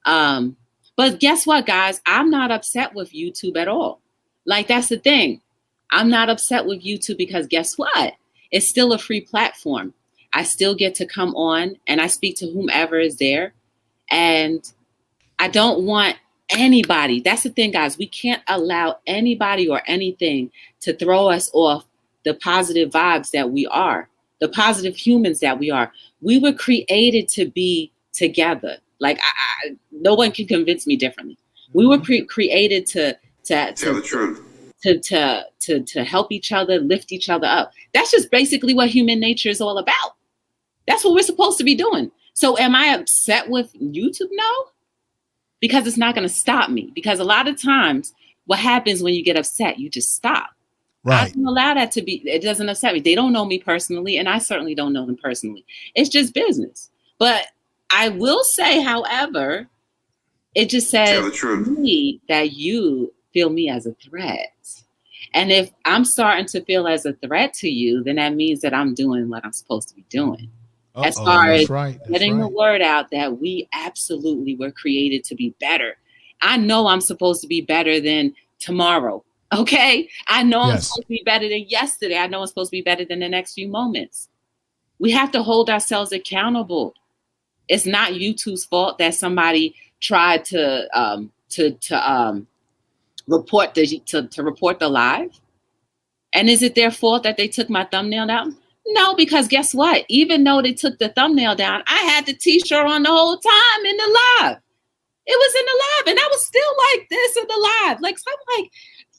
But guess what, guys? I'm not upset with YouTube at all. Like, that's the thing. I'm not upset with YouTube because guess what? It's still a free platform. I still get to come on and I speak to whomever is there. And I don't want anybody. That's the thing, guys. We can't allow anybody or anything to throw us off the positive vibes that we are, the positive humans that we are. We were created to be together. Like no one can convince me differently. We were created to Tell the truth. to help each other, lift each other up. That's just basically what human nature is all about. That's what we're supposed to be doing. So am I upset with YouTube? No, because it's not going to stop me. Because a lot of times what happens when you get upset, you just stop. Right. I don't allow that to be. It doesn't upset me. They don't know me personally, and I certainly don't know them personally. It's just business. But I will say, however, it just says to me that you feel me as a threat. And if I'm starting to feel as a threat to you, then that means that I'm doing what I'm supposed to be doing. As far as getting the word out that we absolutely were created to be better. I know I'm supposed to be better than tomorrow. Okay. I know I'm supposed to be better than yesterday. I know I'm supposed to be better than the next few moments. We have to hold ourselves accountable. It's not YouTube's fault that somebody tried to report the live. And is it their fault that they took my thumbnail down? No, because guess what? Even though they took the thumbnail down, I had the t-shirt on the whole time in the live. It was in the live, and I was still like this in the live. Like, so I'm like,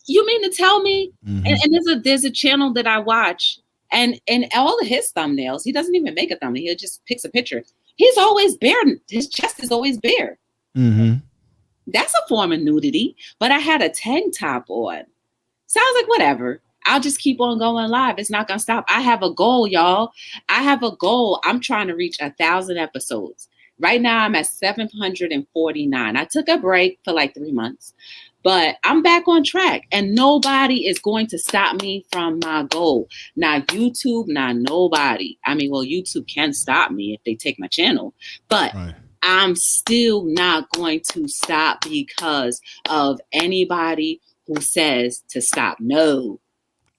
you mean to tell me? Mm-hmm. And there's a channel that I watch, and all of his thumbnails, he doesn't even make a thumbnail. He just picks a picture. He's always bare. His chest is always bare. Mm-hmm. That's a form of nudity. But I had a tank top on. Sounds like whatever. I'll just keep on going live. It's not going to stop. I have a goal, y'all. I have a goal. I'm trying to reach 1,000 episodes. Right now, I'm at 749. I took a break for like 3 months, but I'm back on track, and nobody is going to stop me from my goal. Not YouTube, not nobody. I mean, well, YouTube can stop me if they take my channel, but I'm still not going to stop because of anybody who says to stop. No.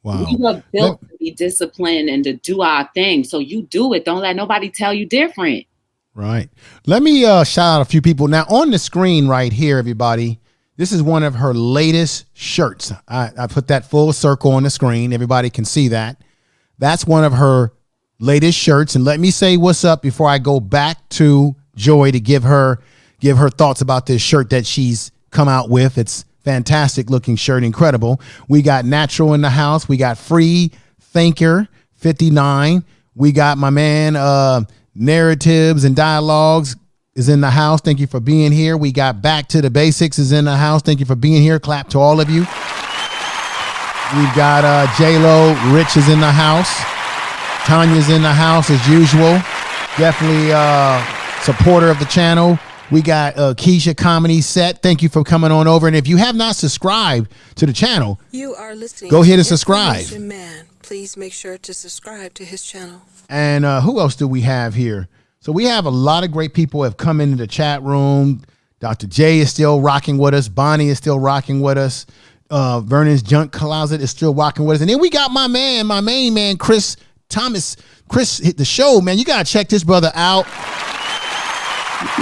Wow. We were built to be disciplined and to do our thing. So you do it. Don't let nobody tell you different. Right. Let me shout out a few people. Now on the screen right here, everybody, this is one of her latest shirts. I put that full circle on the screen. Everybody can see that. That's one of her latest shirts. And let me say what's up before I go back to Joy to give her thoughts about this shirt that she's come out with. It's fantastic looking shirt. Incredible. We got Natural in the house. We got Free Thinker 59. We got my man, Narratives and Dialogues is in the house. Thank you for being here. We got Back to the Basics is in the house. Thank you for being here. Clap to all of you. We've got J-Lo. Rich is in the house. Tanya's in the house as usual. Definitely supporter of the channel. We got Keisha Comedy Set. Thank you for coming on over. And if you have not subscribed to the channel, you are listening. Go ahead and subscribe. Man, please make sure to subscribe to his channel. And who else do we have here? So we have a lot of great people have come into the chat room. Dr. J is still rocking with us. Bonnie is still rocking with us. Vernon's Junk Closet is still rocking with us. And then we got my main man, Chris Thomas. Chris hit the show, man. You got to check this brother out.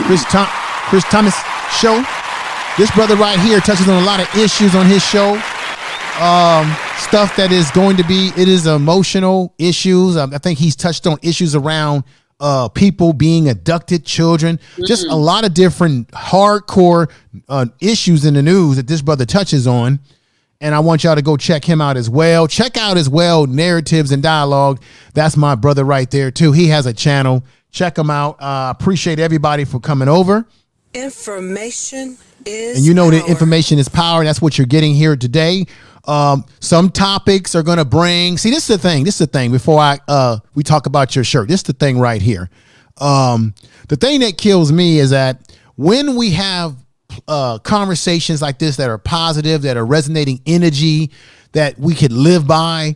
Chris Thomas show. This brother right here touches on a lot of issues on his show. Stuff that is going to be, it is emotional issues. I think he's touched on issues around people being abducted, children, just a lot of different hardcore issues in the news that this brother touches on. And I want y'all to go check him out as well. Check out as well Narratives and Dialogue. That's my brother right there too. He has a channel. Check him out. Appreciate everybody for coming over. Information is and you know power. that information is power. That's what you're getting here today. Some topics are going to bring, see, this is the thing before we talk about your shirt. This is the thing right here. The thing that kills me is that when we have conversations like this that are positive, that are resonating energy, that we could live by,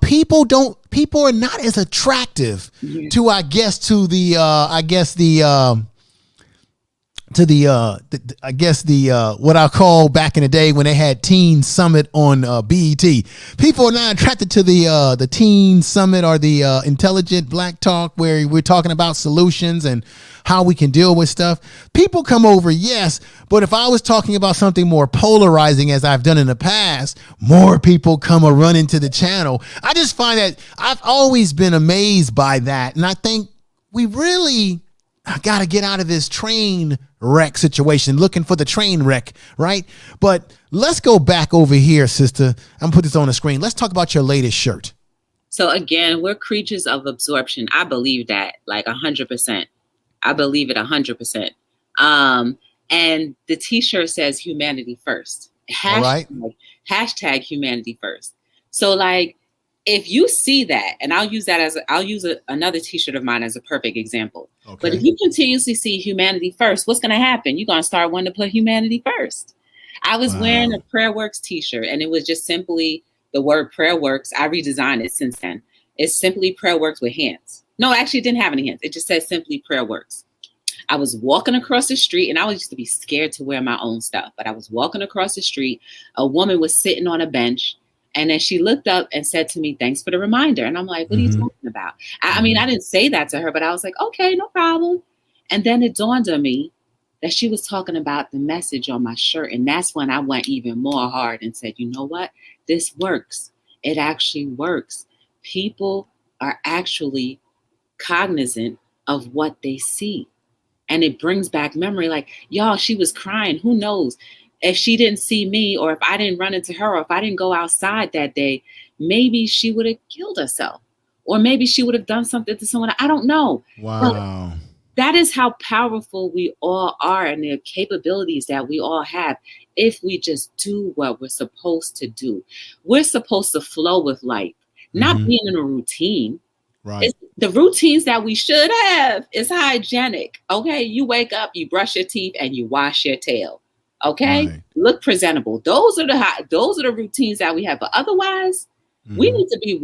people are not as attractive to, what I call back in the day when they had Teen Summit on BET. People are not attracted to the Teen Summit or the Intelligent Black Talk, where we're talking about solutions and how we can deal with stuff. People come over, yes, but if I was talking about something more polarizing, as I've done in the past, more people come or run into the channel. I just find that I've always been amazed by that, and I think we really I got to get out of this train wreck situation, looking for the train wreck, right? But let's go back over here, sister. I'm going to put this on the screen. Let's talk about your latest shirt. So again, we're creatures of absorption. I believe that like 100%. I believe it 100%. And the t-shirt says humanity first. All right. Hashtag humanity first. So like, if you see that, and I'll use another t-shirt of mine as a perfect example. Okay. But if you continuously see humanity first, what's going to happen? You're going to start wanting to put humanity first. I was wearing a Prayer Works t-shirt, and it was just simply the word Prayer Works. I redesigned it since then. It's simply Prayer Works with hands. No, actually, it didn't have any hands. It just said simply Prayer Works. I was walking across the street, and I used to be scared to wear my own stuff, but I was walking across the street. A woman was sitting on a bench, and then she looked up and said to me, "Thanks for the reminder." And I'm like, what are you talking about? I mean, I didn't say that to her, but I was like, okay, no problem. And then it dawned on me that she was talking about the message on my shirt. And that's when I went even more hard and said, you know what? This works. It actually works. People are actually cognizant of what they see. And it brings back memory. Like, y'all, she was crying. Who knows? If she didn't see me, or if I didn't run into her, or if I didn't go outside that day, maybe she would have killed herself. Or maybe she would have done something to someone. I don't know. Wow. But that is how powerful we all are, and the capabilities that we all have if we just do what we're supposed to do. We're supposed to flow with life, not being in a routine. Right. The routines that we should have is hygienic. Okay. You wake up, you brush your teeth, and you wash your tail. Okay. Right. Look presentable. Those are the routines that we have. But otherwise, we need to be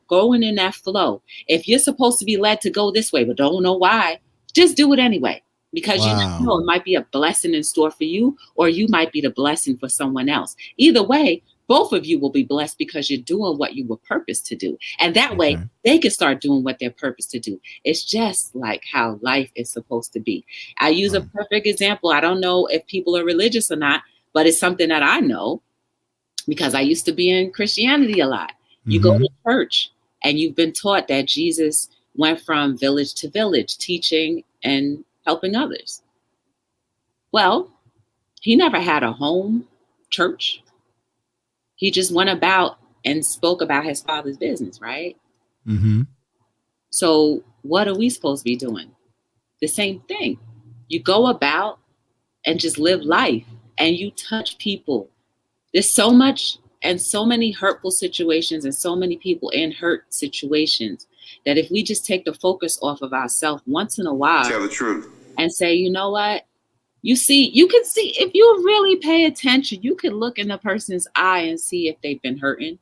going in that flow. If you're supposed to be led to go this way, but don't know why, just do it anyway. Because you know it might be a blessing in store for you, or you might be the blessing for someone else. Either way, both of you will be blessed because you're doing what you were purposed to do. And that way they can start doing what they're purposed to do. It's just like how life is supposed to be. I use a perfect example. I don't know if people are religious or not, but it's something that I know because I used to be in Christianity a lot. You go to church and you've been taught that Jesus went from village to village, teaching and helping others. Well, he never had a home church. He just went about and spoke about his father's business, right? So what are we supposed to be doing? The same thing. You go about and just live life and you touch people. There's so much and so many hurtful situations and so many people in hurt situations that if we just take the focus off of ourselves once in a while, Tell the truth, and say, you know what? You can see, if you really pay attention, you can look in the person's eye and see if they've been hurting.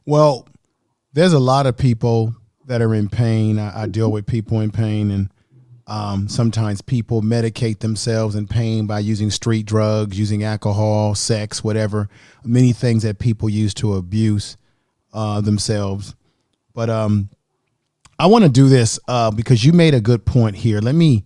Well, there's a lot of people that are in pain. I deal with people in pain, and sometimes people medicate themselves in pain by using street drugs, using alcohol, sex, whatever, many things that people use to abuse themselves. But I want to do this because you made a good point here. Let me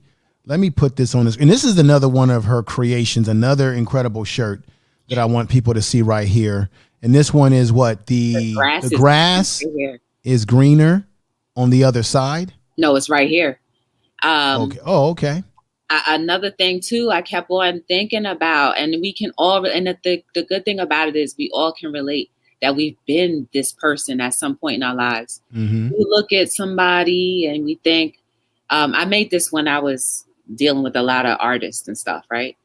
put this on this. And this is another one of her creations, another incredible shirt that I want people to see right here. And this one is what? The grass is greener on the other side? No, it's right here. Okay. Oh, okay. Another thing too, I kept on thinking about, and we can all, and the good thing about it is we all can relate that we've been this person at some point in our lives. We look at somebody and we think, I made this when I was dealing with a lot of artists and stuff, right?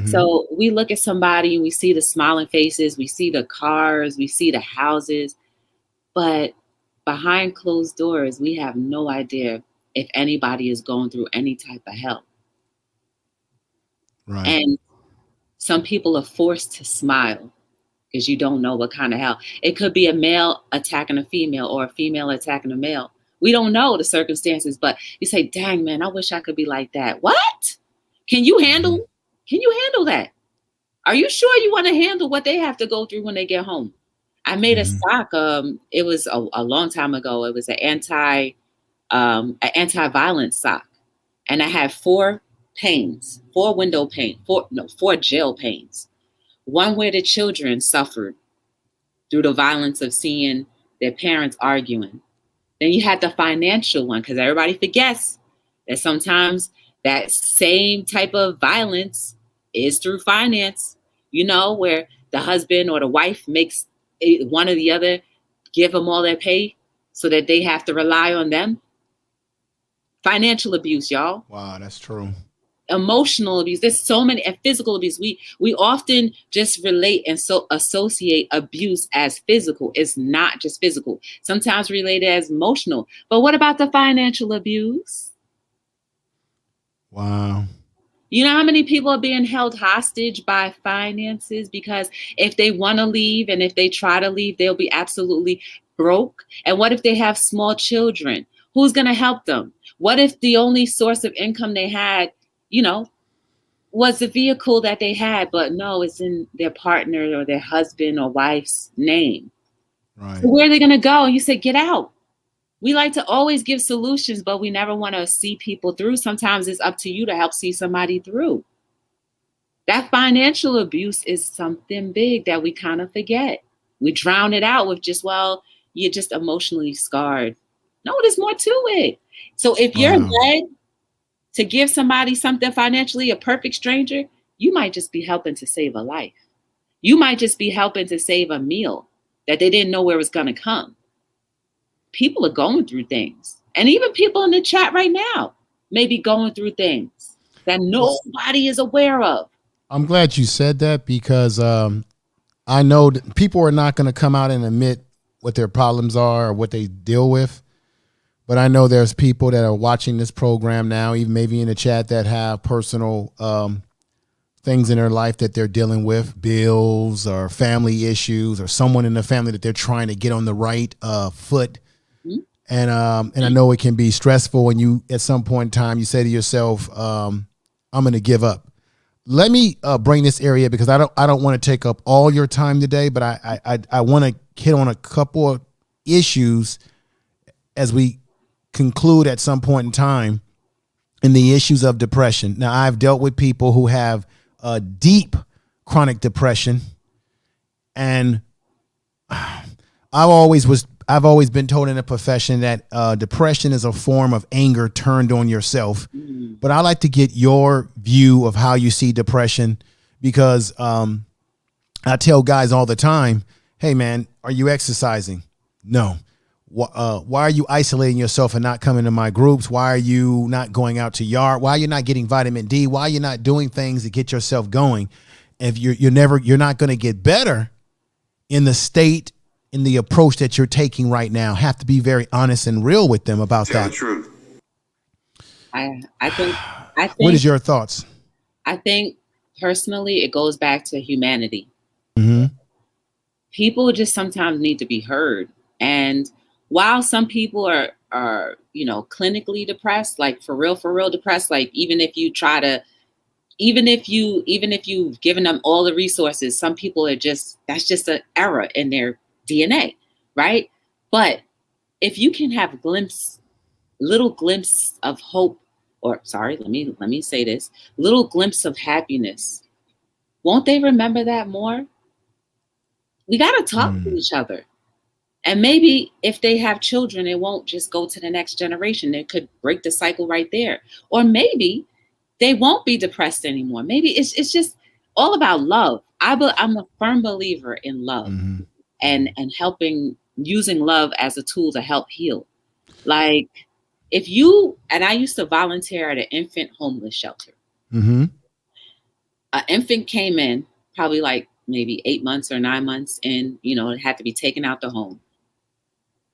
So we look at somebody and we see the smiling faces, we see the cars, we see the houses, but behind closed doors, we have no idea if anybody is going through any type of hell. Right. And some people are forced to smile because you don't know what kind of hell. It could be a male attacking a female or a female attacking a male. We don't know the circumstances, but you say, dang, man, I wish I could be like that. What? Can you handle that? Are you sure you want to handle what they have to go through when they get home? I made a sock. It was a long time ago. It was an anti-violence sock. And I had four jail panes. One where the children suffered through the violence of seeing their parents arguing. Then you had the financial one, because everybody forgets That sometimes that same type of violence is through finance, where the husband or the wife makes one or the other give them all their pay so that they have to rely on them. Financial abuse, y'all. Wow, that's true. Emotional abuse. There's so many, and physical abuse. We often just relate and so associate abuse as physical. It's not just physical. Sometimes related as emotional. But what about the financial abuse? Wow. You know how many people are being held hostage by finances because if they want to leave and if they try to leave, they'll be absolutely broke. And what if they have small children? Who's going to help them? What if the only source of income they had, was the vehicle that they had, but no, it's in their partner or their husband or wife's name. Right. So where are they going to go? And you say, get out. We like to always give solutions, but we never want to see people through. Sometimes it's up to you to help see somebody through. That financial abuse is something big that we kind of forget. We drown it out with just, well, you're just emotionally scarred. No, there's more to it. So if you're led to give somebody something financially, a perfect stranger, you might just be helping to save a life. You might just be helping to save a meal that they didn't know where it was going to come. People are going through things. And even people in the chat right now may be going through things that nobody is aware of. I'm glad you said that because I know that people are not going to come out and admit what their problems are or what they deal with. But I know there's people that are watching this program now, even maybe in the chat, that have personal things in their life that they're dealing with, bills or family issues or someone in the family that they're trying to get on the right foot. And I know it can be stressful when you, at some point in time, you say to yourself, I'm going to give up. Let me bring this area because I don't want to take up all your time today, but I want to hit on a couple of issues as we conclude at some point in time in the issues of depression. Now, I've dealt with people who have deep chronic depression, and I've always been told in the profession that depression is a form of anger turned on yourself. But I like to get your view of how you see depression because I tell guys all the time, hey, man, are you exercising? No. Why are you isolating yourself and not coming to my groups? Why are you not going out to yard? Why are you not getting vitamin D? Why are you not doing things to get yourself going? If you're not going to get better in the state, in the approach that you're taking right now. Have to be very honest and real with them about Tell that. the truth. I think What is your thoughts? I think personally, it goes back to humanity. Mm-hmm. People just sometimes need to be heard. And while some people are clinically depressed, like for real depressed, like even if you've given them all the resources, some people are that's just an error in their DNA, right? But if you can have little glimpse of hope, or sorry, let me say this, little glimpse of happiness, won't they remember that more? We got to talk to each other. And maybe if they have children, it won't just go to the next generation. It could break the cycle right there. Or maybe they won't be depressed anymore. Maybe it's just all about love. I'm a firm believer in love and using love as a tool to help heal. Like and I used to volunteer at an infant homeless shelter. Mm-hmm. An infant came in probably like maybe 8 months or 9 months in, it had to be taken out the home.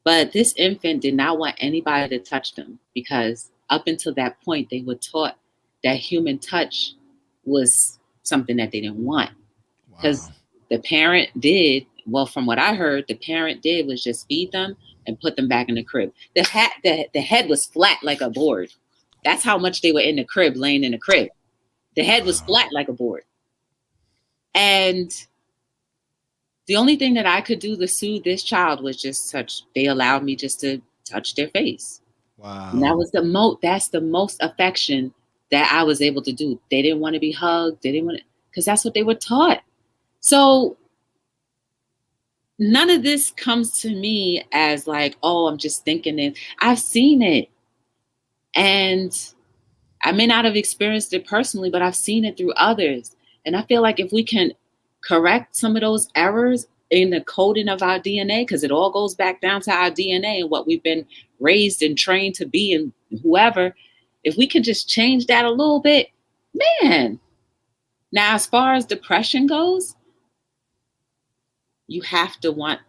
But this infant did not want anybody to touch them because up until that point, they were taught that human touch was something that they didn't want. Because the parent did, well, from what I heard, the parent did was just feed them and put them back in the crib. The head was flat like a board. That's how much they were in the crib, laying in the crib. The head was flat like a board. And the only thing that I could do to soothe this child was just touch. They allowed me just to touch their face. Wow. And that's the most affection that I was able to do. They didn't want to be hugged. They didn't want to, because that's what they were taught. So none of this comes to me as like, oh, I'm just thinking it. I've seen it. And I may not have experienced it personally, but I've seen it through others. And I feel like if we can correct some of those errors in the coding of our DNA, because it all goes back down to our DNA and what we've been raised and trained to be and whoever, if we can just change that a little bit, man. Now, as far as depression goes, you have to want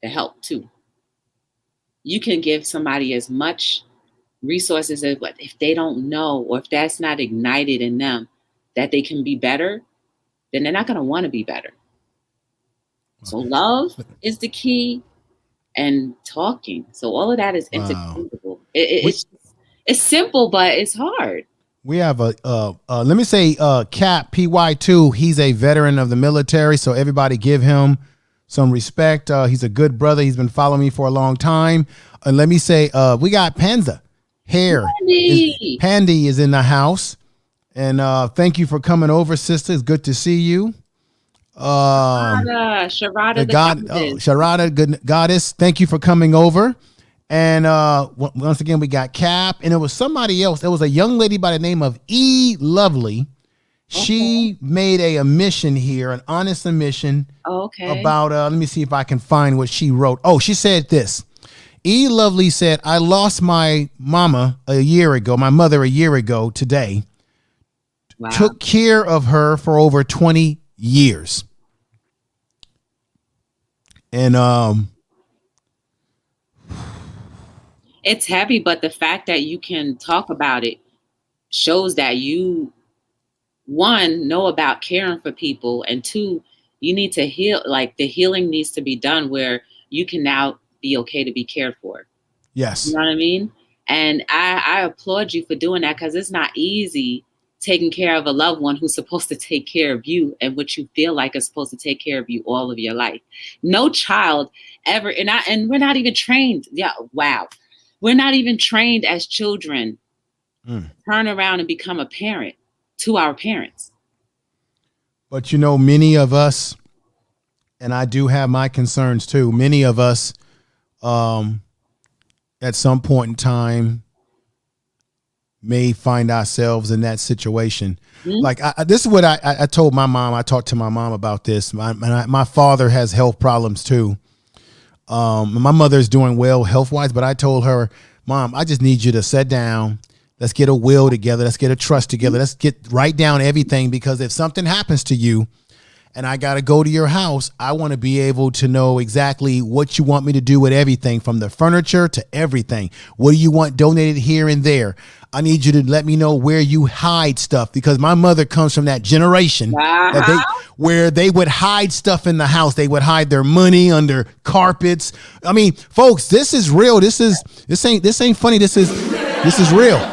the help too. You can give somebody as much resources as what if they don't know, or if that's not ignited in them that they can be better, then they're not going to want to be better. So love is the key, and talking. So all of that is interchangeable. It's simple, but it's hard. We have let me say, Cap PY2. He's a veteran of the military, so everybody give him some respect. He's a good brother. He's been following me for a long time. And let me say, we got Panza here. Pandy is in the house, and thank you for coming over, sister. It's good to see you. Sharada, Sharada, good goddess. Thank you for coming over. And once again, we got Cap, and it was somebody else. There was a young lady by the name of E. Lovely. She made a admission here, an honest admission about, let me see if I can find what she wrote. Oh, she said this. E. Lovely said, I lost my mama a year ago, my mother a year ago today. Wow. Took care of her for over 20 years. And it's heavy, but the fact that you can talk about it shows that you, one, know about caring for people, and two, you need to heal. Like, the healing needs to be done where you can now be okay to be cared for. Yes. You know what I mean? And I applaud you for doing that, because it's not easy taking care of a loved one who's supposed to take care of you, and what you feel like is supposed to take care of you all of your life. No child ever, and we're not even trained. Yeah, wow. We're not even trained as children turn around and become a parent to our parents. But you know, many of us, and I do have my concerns too, many of us at some point in time may find ourselves in that situation. Like this is what I told my mom. I talked to my mom about this. My father has health problems too. My mother's doing well health-wise, but I told her, Mom, I just need you to sit down. Let's get a will together. Let's get a trust together. Let's write down everything, because if something happens to you and I got to go to your house, I want to be able to know exactly what you want me to do with everything, from the furniture to everything. What do you want donated here and there? I need you to let me know where you hide stuff, because my mother comes from that generation where they would hide stuff in the house. They would hide their money under carpets. I mean, folks, this is real. This ain't funny. This is real.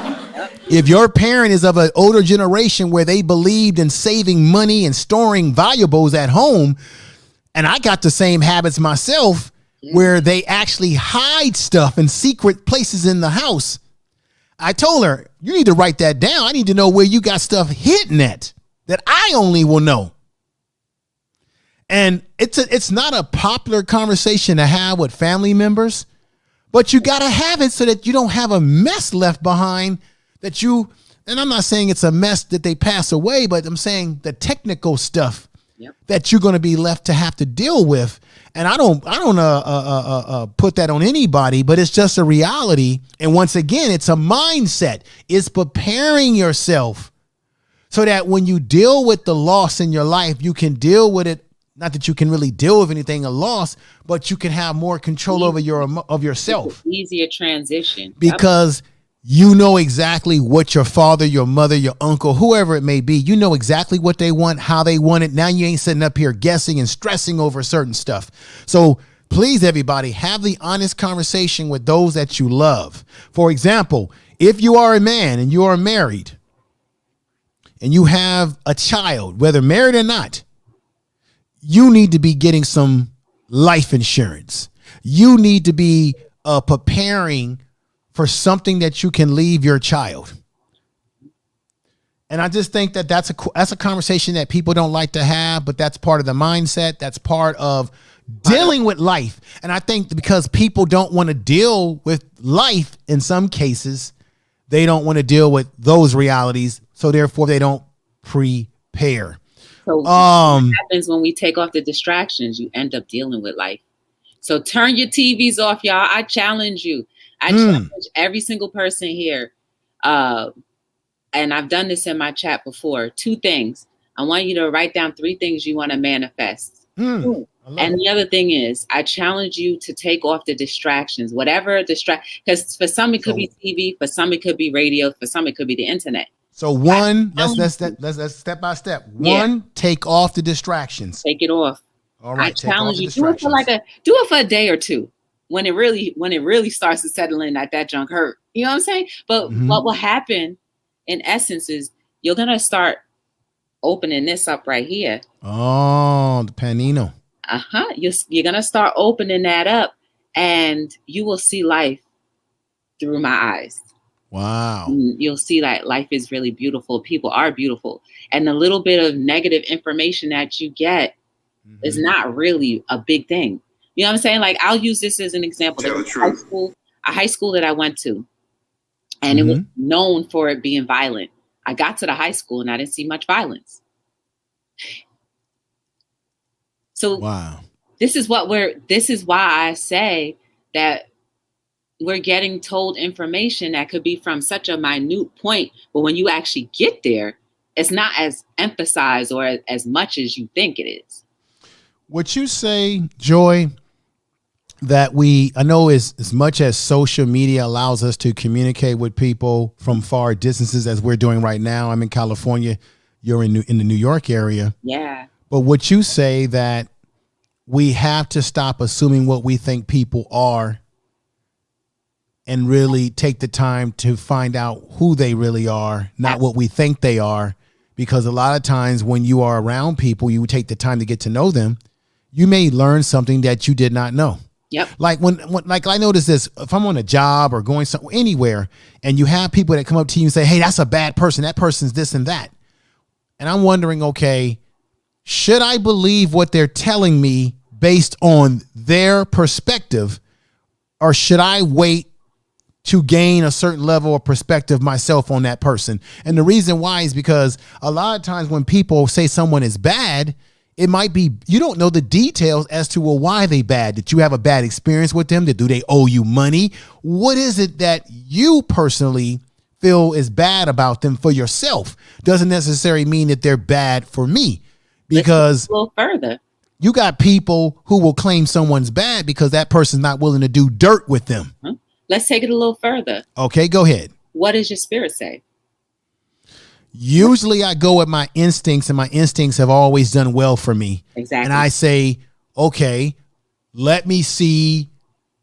If your parent is of an older generation where they believed in saving money and storing valuables at home, and I got the same habits myself, where they actually hide stuff in secret places in the house, I told her, you need to write that down. I need to know where you got stuff hidden at that I only will know. And it's not a popular conversation to have with family members, but you got to have it so that you don't have a mess left behind and I'm not saying it's a mess that they pass away, but I'm saying the technical stuff that you're going to be left to have to deal with. And I don't put that on anybody, but it's just a reality. And once again, it's a mindset. It's preparing yourself so that when you deal with the loss in your life, you can deal with it. Not that you can really deal with anything, a loss, but you can have more control over yourself. Easier transition. Because you know exactly what your father, your mother, your uncle, whoever it may be, you know exactly what they want, how they want it. Now you ain't sitting up here guessing and stressing over certain stuff. So please, everybody, have the honest conversation with those that you love. For example, if you are a man and you are married and you have a child, whether married or not, you need to be getting some life insurance. You need to be preparing for something that you can leave your child. And I just think that that's a conversation that people don't like to have, but that's part of the mindset. That's part of dealing with life. And I think because people don't want to deal with life in some cases, they don't want to deal with those realities. So therefore they don't prepare. So what happens when we take off the distractions? You end up dealing with life. So turn your TVs off, y'all. I challenge you. I challenge every single person here. And I've done this in my chat before. 2 things. I want you to write down 3 things you want to manifest. And the other thing is, I challenge you to take off the distractions, whatever because for some it could be TV, for some it could be radio, for some it could be the internet. So one, let's step by step. One, take off the distractions. Take it off. All right. I challenge you. Do it for a day or 2. When it really starts to settle in, that junk hurt. You know what I'm saying? But what will happen in essence is you're gonna start opening this up right here. Oh, the panino. You're gonna start opening that up, and you will see life through my eyes. Wow. You'll see that life is really beautiful. People are beautiful. And the little bit of negative information that you get is not really a big thing. You know what I'm saying? Like, I'll use this as an example. There was a high school that I went to, and it was known for it being violent. I got to the high school and I didn't see much violence. So wow. This is why I say that we're getting told information that could be from such a minute point, but when you actually get there, it's not as emphasized or as much as you think it is. Would you say, Joy, that I know as much as social media allows us to communicate with people from far distances as we're doing right now? I'm in California. You're in the New York area. Yeah. But would you say that we have to stop assuming what we think people are and really take the time to find out who they really are, not what we think they are? Because a lot of times when you are around people, you take the time to get to know them, you may learn something that you did not know. Yep. Like when I notice this, if I'm on a job or going anywhere and you have people that come up to you and say, hey, that's a bad person. That person's this and that. And I'm wondering, okay, should I believe what they're telling me based on their perspective, or should I wait to gain a certain level of perspective myself on that person? And the reason why is because a lot of times when people say someone is bad, it might be, you don't know the details as to, well, why are they bad? Did you have a bad experience with them? Do they owe you money? What is it that you personally feel is bad about them for yourself? Doesn't necessarily mean that they're bad for me, because a little further, you got people who will claim someone's bad because that person's not willing to do dirt with them. Let's take it a little further. Okay, go ahead. What does your spirit say? Usually I go with my instincts, and my instincts have always done well for me. Exactly. And I say, okay, let me see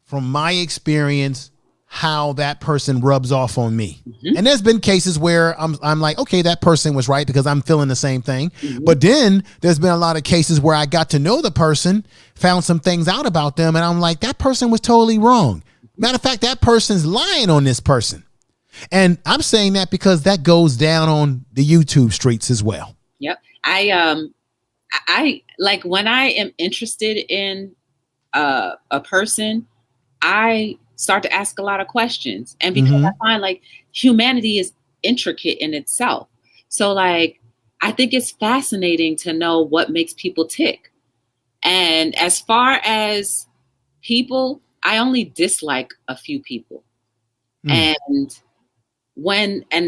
from my experience how that person rubs off on me. And there's been cases where I'm like, okay, that person was right because I'm feeling the same thing. But then there's been a lot of cases where I got to know the person, found some things out about them, and I'm like, that person was totally wrong. Matter of fact, that person's lying on this person. And I'm saying that because that goes down on the YouTube streets as well. Yep. I like, when I am interested in a person, I start to ask a lot of questions. And because I find like humanity is intricate in itself. So like, I think it's fascinating to know what makes people tick. And as far as people, I only dislike a few people. And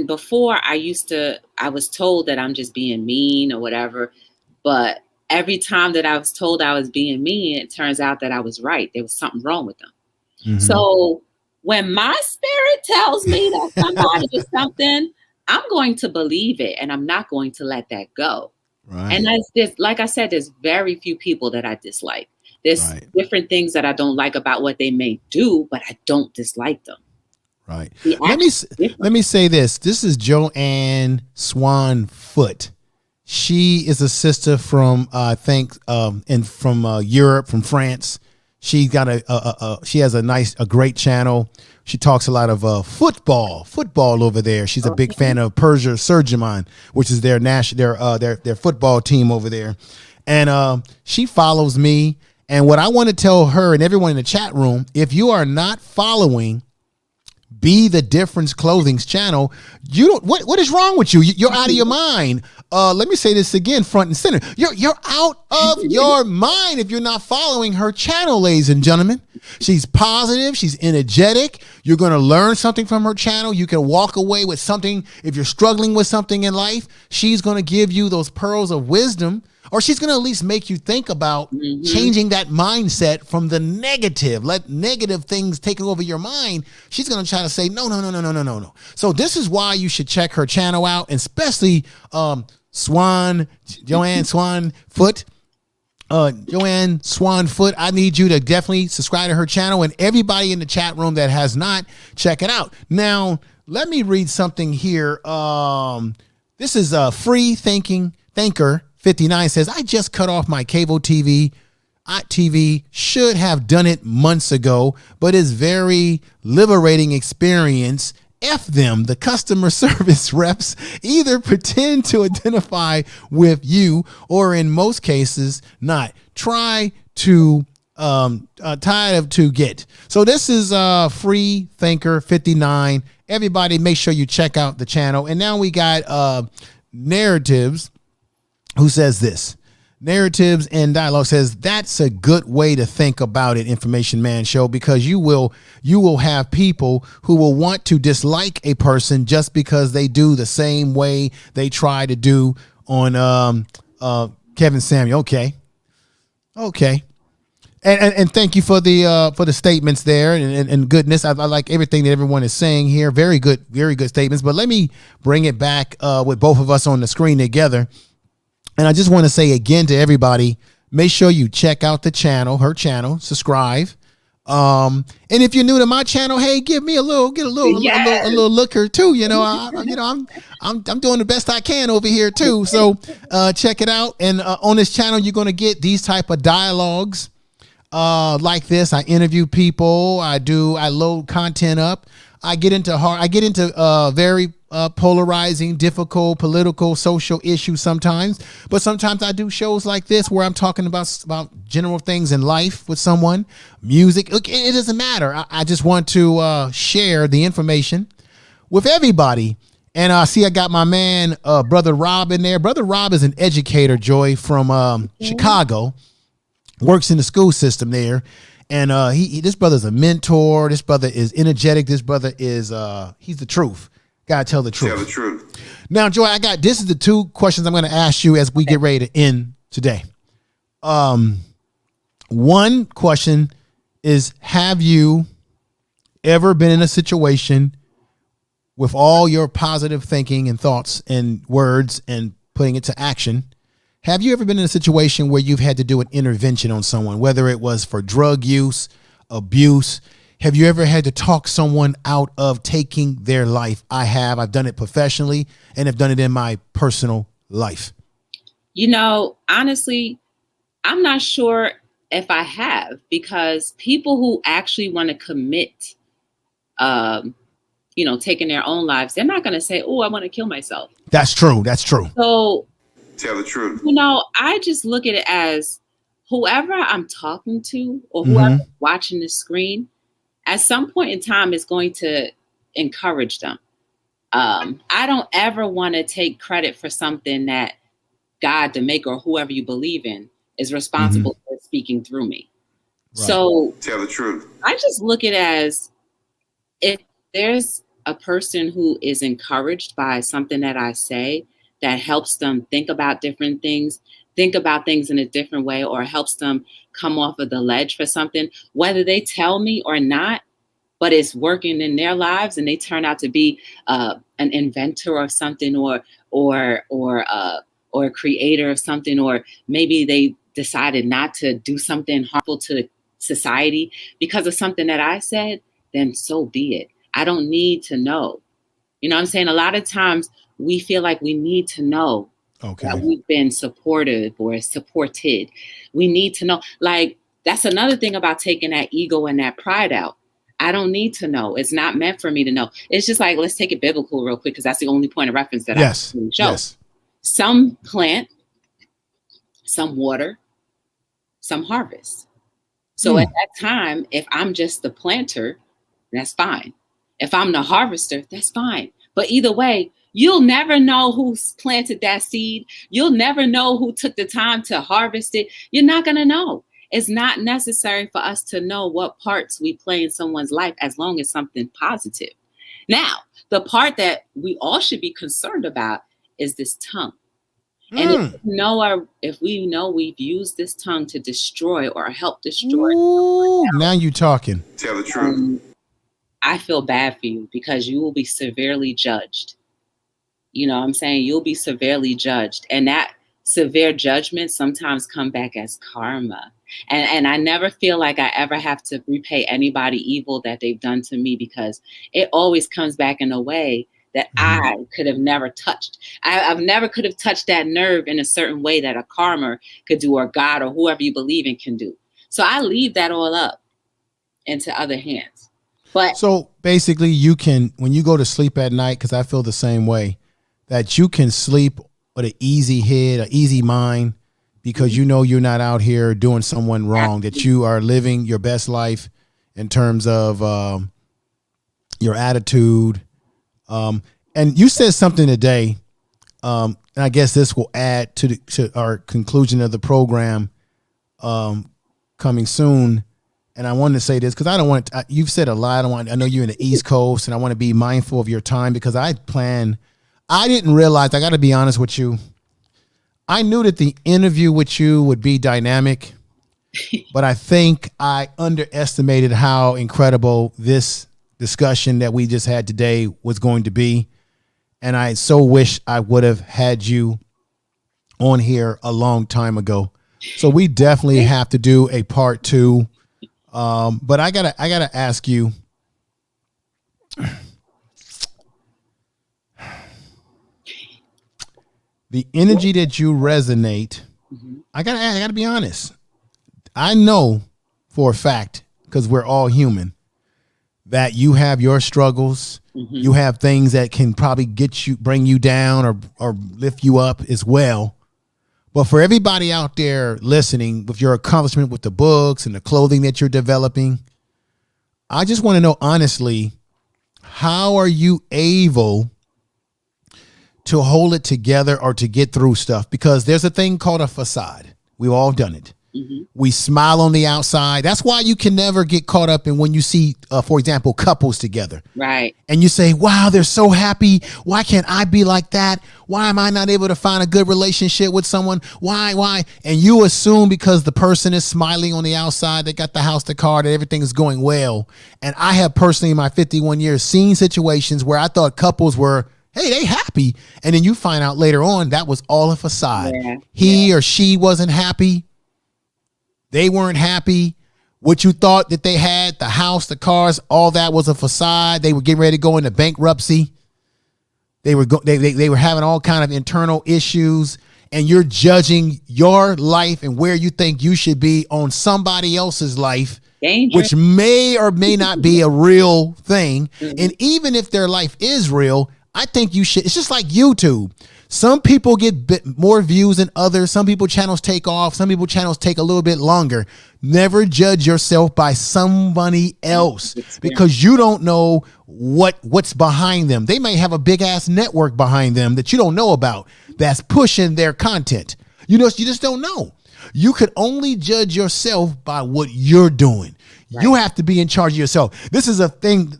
before I was told that I'm just being mean or whatever, but every time that I was told I was being mean, it turns out that I was right. There was something wrong with them. So when my spirit tells me that somebody is something, I'm going to believe it, and I'm not going to let that go. Right. And like I said, there's very few people that I dislike. There's different things that I don't like about what they may do, but I don't dislike them. Right. Let me say this. This is Joanne Swan Foot. She is a sister from from Europe, from France. She got she has a great channel. She talks a lot of football over there. She's a big fan of Persia Surgiman, which is their football team over there. And she follows me. And what I want to tell her and everyone in the chat room, if you are not following Be the Difference Clothing's channel. You don't. What is wrong with you? You're out of your mind. Let me say this again, front and center. You're out of your mind if you're not following her channel, ladies and gentlemen. She's positive. She's energetic. You're going to learn something from her channel. You can walk away with something. If you're struggling with something in life, she's going to give you those pearls of wisdom, or she's going to at least make you think about changing that mindset from the negative. Let negative things take over your mind. She's going to try to say, no. So this is why you should check her channel out, and especially Joanne Swanfoot. Joanne Swanfoot, I need you to definitely subscribe to her channel, and everybody in the chat room that has not, check it out. Now, let me read something here. This is a free thinker 59 says, I just cut off my cable TV. TV should have done it months ago, but it's very liberating experience. F them. The customer service reps either pretend to identify with you, or in most cases not. Try to tired to get. So this is free thinker 59. Everybody make sure you check out the channel. And now we got narratives, who says this. Narratives and Dialogue says, that's a good way to think about it, Information Man Show, because you will have people who will want to dislike a person just because they do the same way they try to do on Kevin Samuel. Okay. And thank you for the statements there and goodness. I like everything that everyone is saying here. Very good statements. But let me bring it back with both of us on the screen together. And I just want to say again to everybody, make sure you check out the channel, her channel, subscribe. And if you're new to my channel, hey, get a little looker too. I'm doing the best I can over here too. So check it out. And on this channel, you're going to get these type of dialogues like this. I interview people. I load content up. I get into very polarizing, difficult, political, social issues sometimes. But sometimes I do shows like this where I'm talking about general things in life with someone, music. It doesn't matter. I just want to share the information with everybody. And I got my man, Brother Rob in there. Brother Rob is an educator, Joy, from Chicago, works in the school system there. And this brother's a mentor. This brother is energetic. This brother is he's the truth. Gotta tell the truth. Tell the truth. Now, Joy, this is the two questions I'm going to ask you as we get ready to end today. One question is, have you ever been in a situation with all your positive thinking and thoughts and words and putting it to action? Have you ever been in a situation where you've had to do an intervention on someone, whether it was for drug use, abuse? Have you ever had to talk someone out of taking their life? I have. I've done it professionally and have done it in my personal life. Honestly, I'm not sure if I have, because people who actually want to commit, taking their own lives, they're not going to say, oh, I want to kill myself. That's true. So, tell the truth. I just look at it as whoever I'm talking to or whoever's watching the screen, at some point in time is going to encourage them. I don't ever want to take credit for something that God, the maker, or whoever you believe in, is responsible for speaking through me. Right. So tell the truth. I just look at it as, if there's a person who is encouraged by something that I say that helps them think about different things, think about things in a different way, or helps them come off of the ledge for something, whether they tell me or not, but it's working in their lives and they turn out to be an inventor of something, or a creator of something, or maybe they decided not to do something harmful to society because of something that I said, then so be it. I don't need to know. You know what I'm saying? A lot of times we feel like we need to know that we've been supportive or supported. We need to know. Like, that's another thing about taking that ego and that pride out. I don't need to know. It's not meant for me to know. It's just like, let's take it biblical real quick, because that's the only point of reference that I can show. Yes. Some plant, some water, some harvest. So at that time, if I'm just the planter, that's fine. If I'm the harvester, that's fine. But either way, you'll never know who planted that seed. You'll never know who took the time to harvest it. You're not going to know. It's not necessary for us to know what parts we play in someone's life as long as something positive. Now, the part that we all should be concerned about is this tongue. And if we know we've used this tongue to destroy or help destroy, Ooh, now you talking. Tell the truth. I feel bad for you because you will be severely judged. You know what I'm saying? You'll be severely judged. And that severe judgment sometimes come back as karma. And I never feel like I ever have to repay anybody evil that they've done to me, because it always comes back in a way that I could have never touched. I've never could have touched that nerve in a certain way that a karma could do, or God, or whoever you believe in can do. So I leave that all up into other hands. But so basically you can, when you go to sleep at night, because I feel the same way, that you can sleep with an easy head, an easy mind, because you know you're not out here doing someone wrong, that you are living your best life in terms of your attitude. And you said something today, and I guess this will add to our conclusion of the program coming soon. And I wanted to say this because I don't want to, you've said a lot. I know you're in the East Coast, and I want to be mindful of your time, because I didn't realize, I got to be honest with you, I knew that the interview with you would be dynamic, but I think I underestimated how incredible this discussion that we just had today was going to be. And I so wish I would have had you on here a long time ago. So we definitely have to do a part 2. But I gotta ask you, the energy that you resonate, I gotta be honest. I know for a fact, because we're all human, that you have your struggles. You have things that can probably bring you down or lift you up as well. But for everybody out there listening, with your accomplishment with the books and the clothing that you're developing, I just want to know honestly, how are you able to hold it together or to get through stuff? Because there's a thing called a facade. We've all done it. We smile on the outside. That's why you can never get caught up in when you see, for example, couples together. Right. And you say, wow, they're so happy. Why can't I be like that? Why am I not able to find a good relationship with someone? Why? And you assume because the person is smiling on the outside, they got the house, the car, that everything is going well. And I have personally in my 51 years seen situations where I thought couples were, hey, they happy. And then you find out later on that was all a facade. Yeah. He or she wasn't happy. They weren't happy. What you thought that they had, the house, the cars, all that was a facade. They were getting ready to go into bankruptcy. They were they were having all kind of internal issues, and you're judging your life and where you think you should be on somebody else's life, which may or may not be a real thing. And even if their life is real, I think you should. It's just like YouTube. Some people get more views than others. Some people channels take off. Some people channels take a little bit longer. Never judge yourself by somebody else, because you don't know what's behind them. They may have a big ass network behind them that you don't know about that's pushing their content. You just don't know. You could only judge yourself by what you're doing. Right. You have to be in charge of yourself. This is a thing.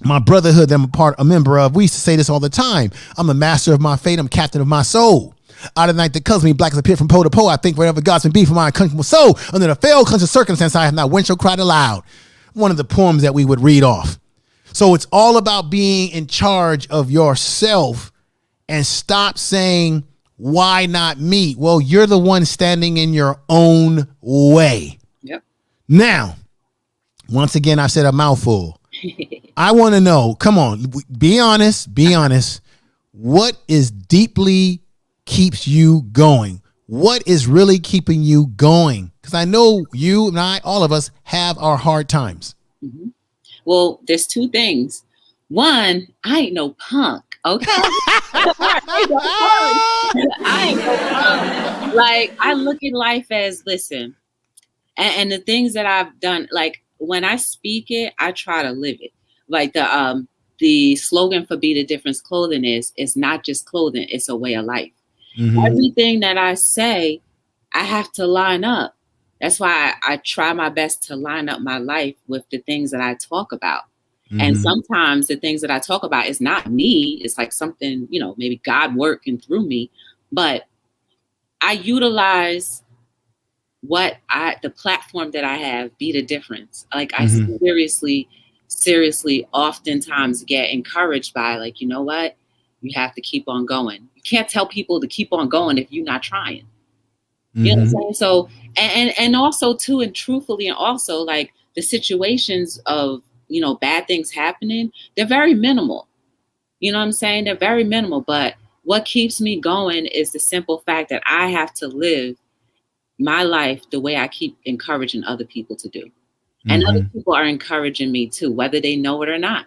My brotherhood that I'm a member of, we used to say this all the time. I'm the master of my fate. I'm captain of my soul. Out of the night that comes me, black as a pit from pole to pole. I think wherever God's been be for my uncomfortable soul. Under the failed conscious circumstance, I have not winced or cried aloud. One of the poems that we would read off. So it's all about being in charge of yourself, and stop saying, why not me? Well, you're the one standing in your own way. Yep. Now, once again, I said a mouthful. I want to know, come on, be honest. What is deeply keeps you going? What is really keeping you going? Because I know you and I, all of us, have our hard times. Well, there's 2 things. One, I ain't no punk. Okay. I ain't no punk. Like, I look at life as, listen, and the things that I've done, like when I speak it, I try to live it. like the slogan for Be the Difference Clothing is not just clothing, it's a way of life. Everything that I say, I have to line up. That's why I try my best to line up my life with the things that I talk about. And sometimes the things that I talk about is not me. It's like something, maybe God working through me. But I utilize the platform that I have, Be the Difference. Like I seriously oftentimes get encouraged by, like, you know what? You have to keep on going. You can't tell people to keep on going if you're not trying. You know what I'm saying? So, and also too, and truthfully, and also like the situations of, bad things happening, they're very minimal. You know what I'm saying? They're very minimal. But what keeps me going is the simple fact that I have to live my life the way I keep encouraging other people to do. And other people are encouraging me too, whether they know it or not.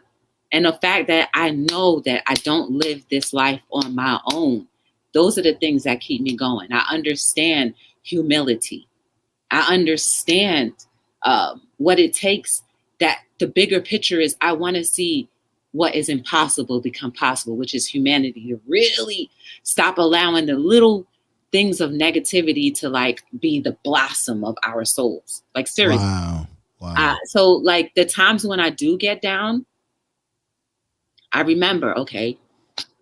And the fact that I know that I don't live this life on my own, those are the things that keep me going. I understand humility. I understand what it takes. That the bigger picture is I want to see what is impossible become possible, which is humanity, to really stop allowing the little things of negativity to like be the blossom of our souls. Like seriously. Wow. So like the times when I do get down, I remember, okay,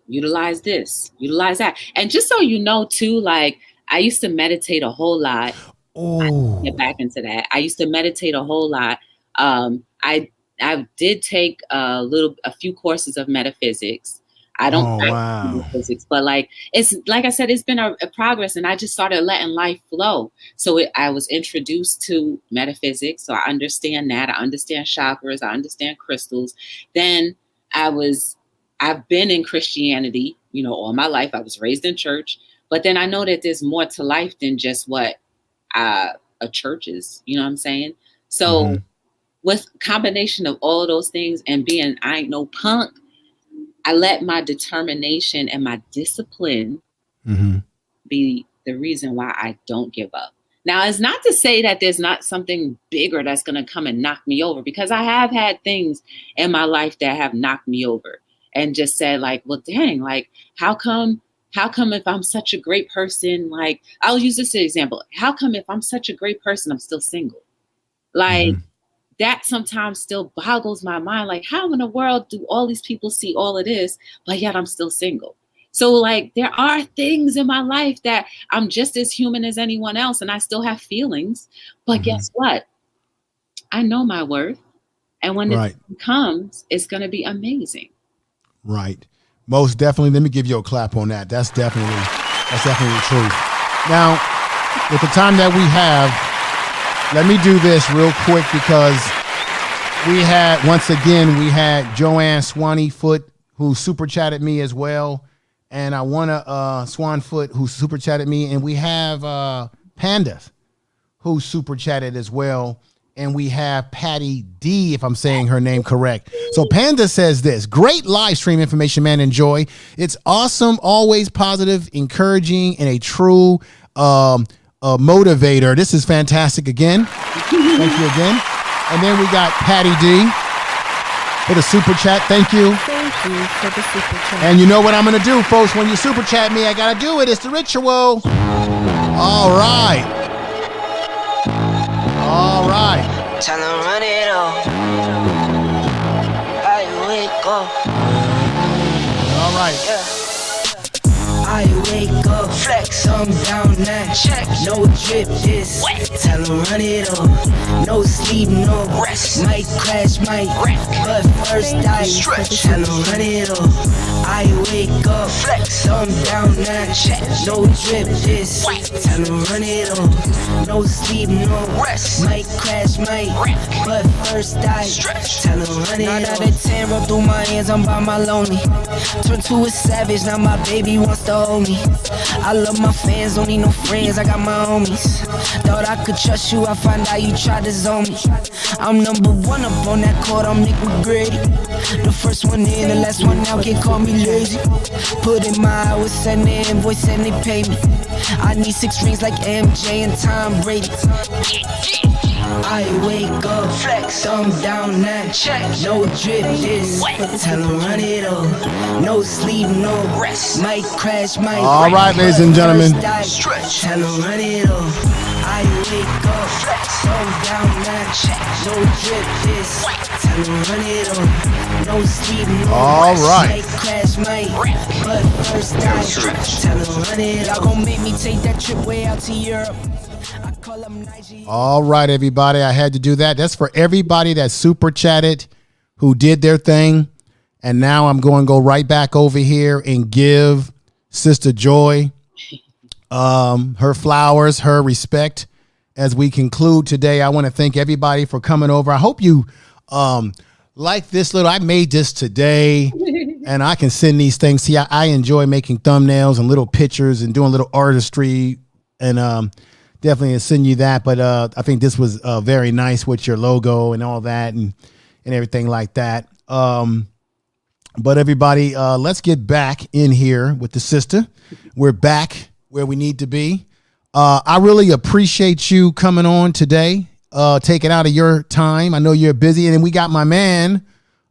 utilize this, utilize that. And just so you know too, like I used to meditate a whole lot. Oh, Get back into that. I used to meditate a whole lot. I did take a few courses of metaphysics. I don't practice metaphysics, but like it's like I said, it's been a progress, and I just started letting life flow. So I was introduced to metaphysics, so I understand that. I understand chakras. I understand crystals. Then I've been in Christianity, all my life. I was raised in church, but then I know that there's more to life than just what a church is. You know what I'm saying? So with combination of all of those things and being, I ain't no punk, I let my determination and my discipline be the reason why I don't give up. Now, it's not to say that there's not something bigger that's going to come and knock me over, because I have had things in my life that have knocked me over and just said like, well, dang, like, how come if I'm such a great person, like, I'll use this as an example. How come if I'm such a great person, I'm still single? Like, that sometimes still boggles my mind. Like, how in the world do all these people see all of this, but yet I'm still single? So like, there are things in my life that I'm just as human as anyone else, and I still have feelings. But guess what? I know my worth. And when it comes, it's going to be amazing. Right. Most definitely. Let me give you a clap on that. That's definitely the truth. Now, with the time that we have, let me do this real quick, because we had Joanne Swanee Foot, who super chatted me as well. And I want to Swan Foot, who super chatted me. And we have Panda, who super chatted as well. And we have Patty D, if I'm saying her name correct. So Panda says this: great live stream information, man. Enjoy. It's awesome, always positive, encouraging, and a true motivator. This is fantastic again. Thank you again. And then we got Patty D for the super chat. Thank you. Thank you for the super chat. And you know what I'm going to do, folks? When you super chat me, I got to do it. It's the ritual. All right. All right. Time to run it all. I wake up. All right. Yeah. I wake up, flex, I'm down now. Check, no drip, just wet. Tell 'em run it up. No sleep, no rest. Might crash, might wreck, but first I stretch. Tell 'em run it up. I wake up, flex, I'm down now. Check, no drip, just wet. Tell 'em run it up. No sleep, no rest. Might crash, might wreck, but first I stretch. Tell 'em run it up. 9 out of 10 roll through my hands, I'm by my lonely. Turn to a savage, now my baby wants to hold me. I love my fans, don't need no friends, I got my homies. Thought I could trust you, I find out you tried to zone me. I'm number one up on that court, I'm Nick McGrady. The first one in, the last one out, can't call me lazy. Put in my hours, send the invoice and they pay me. I need 6 rings like MJ and Tom Brady. I wake up, flex, thumb down now, check, no drip, this, tell them run it up, no sleep, no rest, might crash, might All right, ladies and gentlemen. Stretch, tell them run it up, I wake up, flex, thumb down now, check, no drip, this, tell them run it up, no sleep, no all rest, right. might crash, might wreck, but first I stretch, tell them run it up, y'all gon' make me take that trip way out to Europe. All right, everybody. I had to do that. That's for everybody that super chatted, who did their thing. And now I'm going to go right back over here and give Sister Joy her flowers, her respect as we conclude today. I want to thank everybody for coming over. I hope you like this little, I made this today and I can send these things. See, I enjoy making thumbnails and little pictures and doing little artistry and, definitely send you that. But I think this was very nice with your logo and all that and everything like that. But everybody, let's get back in here with the sister. We're back where we need to be. I really appreciate you coming on today, taking out of your time. I know you're busy. And then we got my man,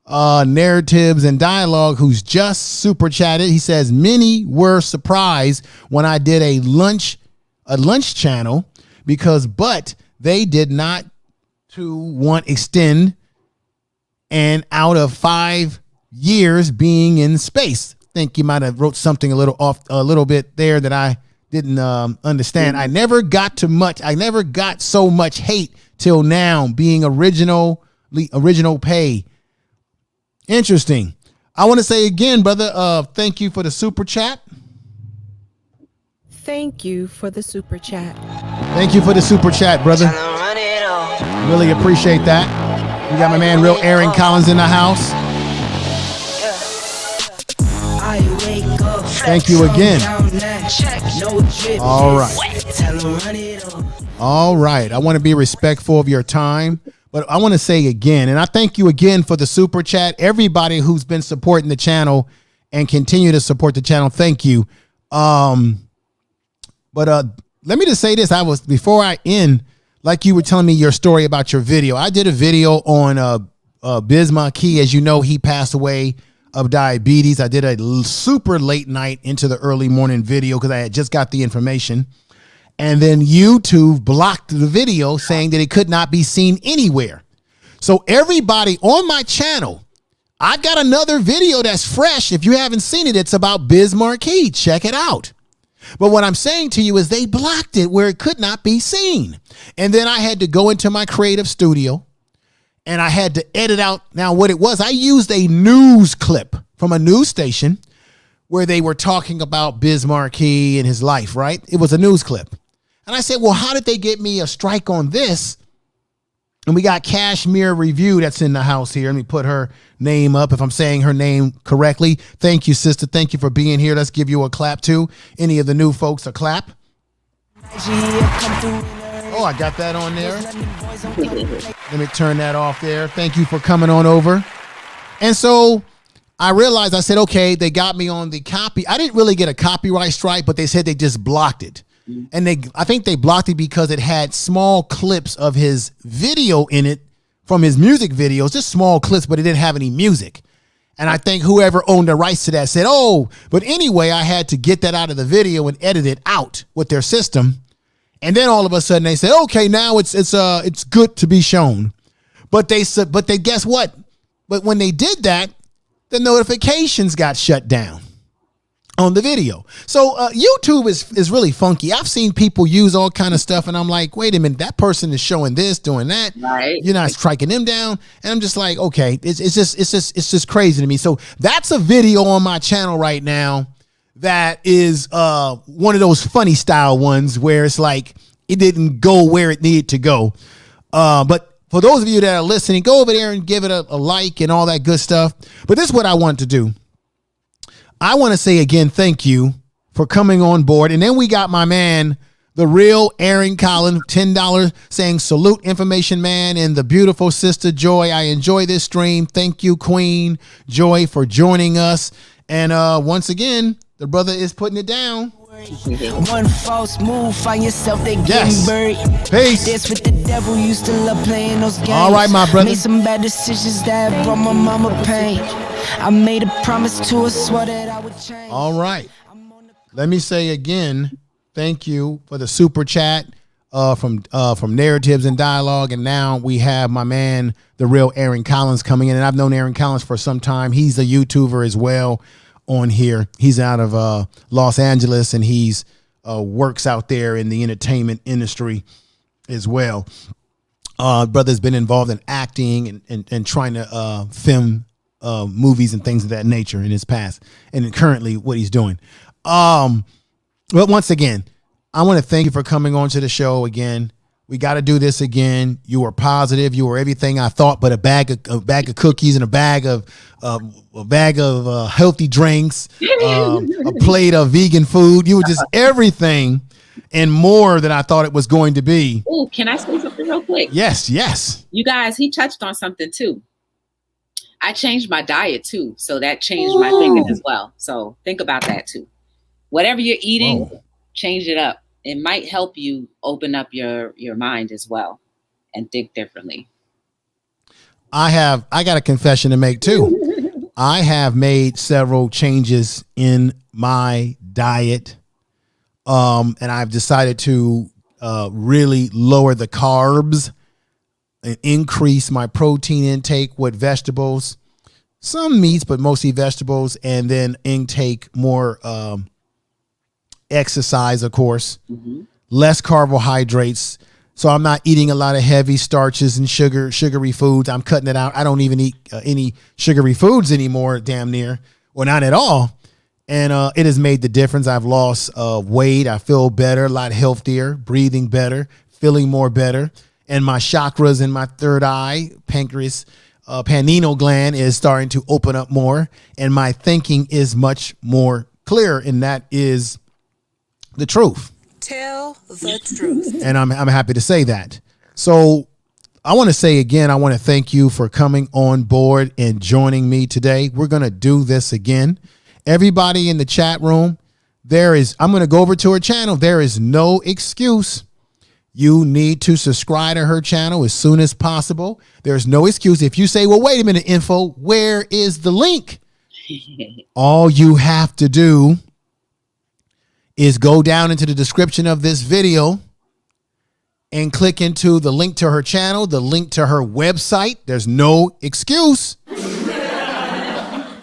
Narratives and Dialogue, who's just super chatted. He says, many were surprised when I did a lunch channel but they did not to want extend and out of 5 years being in space. Think you might have wrote something a little bit there that I didn't understand. I never got so much hate till now being original pay. Interesting. I want to say again, brother, thank you for the super chat. Thank you for the super chat. Thank you for the super chat, brother. Really appreciate that. We got my man, Real Aaron Collins, in the house. Thank you again. All right. All right. I want to be respectful of your time, but I want to say again, and I thank you again for the super chat. Everybody who's been supporting the channel and continue to support the channel, thank you. But let me just say this. Before I end, like you were telling me your story about your video. I did a video on Biz Markie. As you know, he passed away of diabetes. I did a super late night into the early morning video because I had just got the information. And then YouTube blocked the video saying that it could not be seen anywhere. So everybody on my channel, I got another video that's fresh. If you haven't seen it, it's about Biz Markie. Check it out. But what I'm saying to you is they blocked it where it could not be seen. And then I had to go into my creative studio and I had to edit out. Now what it was, I used a news clip from a news station where they were talking about Biz Markie and his life, right? It was a news clip. And I said, well, how did they get me a strike on this? And we got Cashmere Review that's in the house here. Let me put her name up if I'm saying her name correctly. Thank you, sister. Thank you for being here. Let's give you a clap too. Any of the new folks a clap. Oh, I got that on there. Let me turn that off there. Thank you for coming on over. And so I realized, I said, okay, they got me on the copy. I didn't really get a copyright strike, but they said they just blocked it. And I think they blocked it because it had small clips of his video in it from his music videos, just small clips, but it didn't have any music. And I think whoever owned the rights to that said, oh, but anyway, I had to get that out of the video and edit it out with their system. And then all of a sudden they said, okay, now it's good to be shown. But they guess what? But when they did that, the notifications got shut down on the video. So YouTube is really funky. I've seen people use all kind of stuff and I'm like, wait a minute, that person is showing this, doing that. Right. You're not striking them down. And I'm just like, okay, it's just crazy to me. So that's a video on my channel right now that is one of those funny style ones where it's like it didn't go where it needed to go. But for those of you that are listening, go over there and give it a like and all that good stuff. But this is what I want to do. I want to say again, thank you for coming on board. And then we got my man, the real Aaron Collins, $10 saying salute information man and the beautiful sister Joy. I enjoy this stream. Thank you, Queen Joy, for joining us. And once again, the brother is putting it down. One false move, find yourself they getting Yes. buried. Peace. That's what the devil used to love playing those games. All right, my brother. Made some bad decisions that brought my mama pain. I made a promise to her, swore that I would change. All right. Let me say again, thank you for the super chat from Narratives and Dialogue. And now we have my man, the real Aaron Collins, coming in. And I've known Aaron Collins for some time. He's a YouTuber as well on here. He's out of Los Angeles, and he's works out there in the entertainment industry as well. Brother's been involved in acting and trying to film movies and things of that nature in his past, and currently what he's doing. But once again, I want to thank you for coming on to the show again. We got to do this again. You were positive. You were everything I thought, but a bag of cookies and a bag of healthy drinks, a plate of vegan food. You were just everything and more than I thought it was going to be. Oh, can I say something real quick? Yes, yes. You guys, he touched on something too. I changed my diet too, so that changed my thinking as well. So think about that too. Whatever you're eating, change it up. It might help you open up your mind as well and think differently. I got a confession to make too. I have made several changes in my diet. And I've decided to really lower the carbs and increase my protein intake with vegetables, some meats, but mostly vegetables, and then intake more exercise, of course, less carbohydrates. So I'm not eating a lot of heavy starches and sugary foods. I'm cutting it out. I don't even eat any sugary foods anymore, damn near, or not at all. And it has made the difference. I've lost weight. I feel better, a lot healthier, breathing better, feeling more better. And my chakras in my third eye, pancreas, pineal gland is starting to open up more. And my thinking is much more clear. And that is the truth. Tell the truth. And I'm happy to say that. So I want to say again, I want to thank you for coming on board and joining me today. We're going to do this again. Everybody in the chat room, I'm going to go over to her channel. There is no excuse. You need to subscribe to her channel as soon as possible. There's no excuse. If you say, well, wait a minute, info, where is the link? All you have to do is go down into the description of this video and click into the link to her channel, the link to her website. There's no excuse.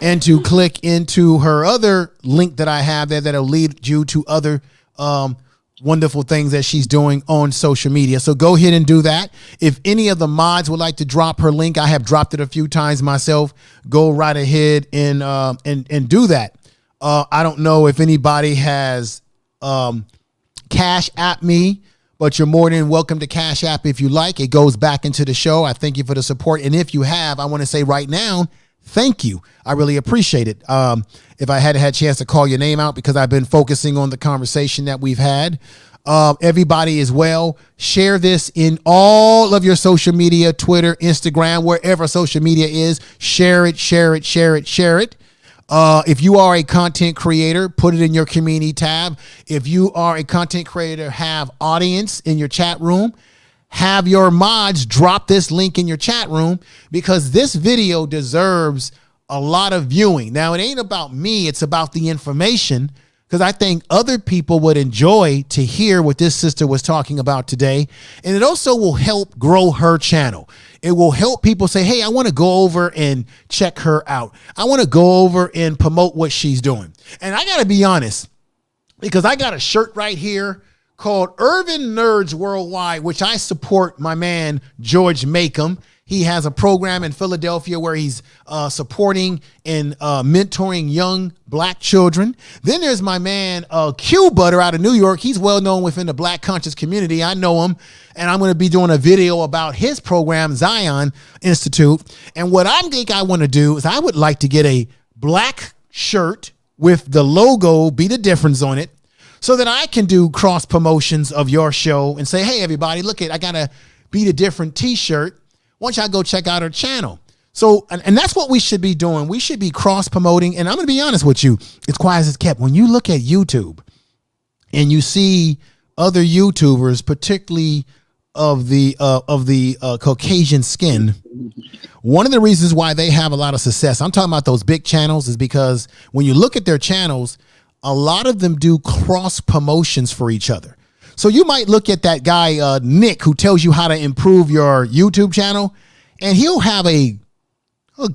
And to click into her other link that I have there that'll lead you to other wonderful things that she's doing on social media. So go ahead and do that. If any of the mods would like to drop her link, I have dropped it a few times myself. Go right ahead and do that. I don't know if anybody has Cash App me, but you're more than welcome to Cash App if you like. It goes back into the show. I thank you for the support. And if you have, I want to say right now, thank you. I really appreciate it. If I had a chance to call your name out, because I've been focusing on the conversation that we've had. Everybody as well, share this in all of your social media, Twitter, Instagram, wherever social media is. Share it, share it, share it, share it. If you are a content creator, put it in your community tab. If you are a content creator, have audience in your chat room. Have your mods drop this link in your chat room, because this video deserves a lot of viewing. Now, it ain't about me. It's about the information, because I think other people would enjoy to hear what this sister was talking about today. And it also will help grow her channel. It will help people say, hey, I want to go over and check her out. I want to go over and promote what she's doing. And I got to be honest, because I got a shirt right here called Urban Nerds Worldwide, which I support my man, George Makem. He has a program in Philadelphia where he's supporting and mentoring young black children. Then there's my man, Q Butter out of New York. He's well known within the black conscious community. I know him, and I'm going to be doing a video about his program, Zion Institute. And what I think I want to do is I would like to get a black shirt with the logo, Be the Difference on it, so that I can do cross promotions of your show and say, hey, everybody, look I got a Be the Different t-shirt. Why don't y'all go check out her channel? So, and that's what we should be doing. We should be cross promoting. And I'm going to be honest with you. It's quiet as it's kept. When you look at YouTube, and you see other YouTubers, particularly of the Caucasian skin, one of the reasons why they have a lot of success, I'm talking about those big channels, is because when you look at their channels, a lot of them do cross promotions for each other. So you might look at that guy, Nick, who tells you how to improve your YouTube channel, and he'll have a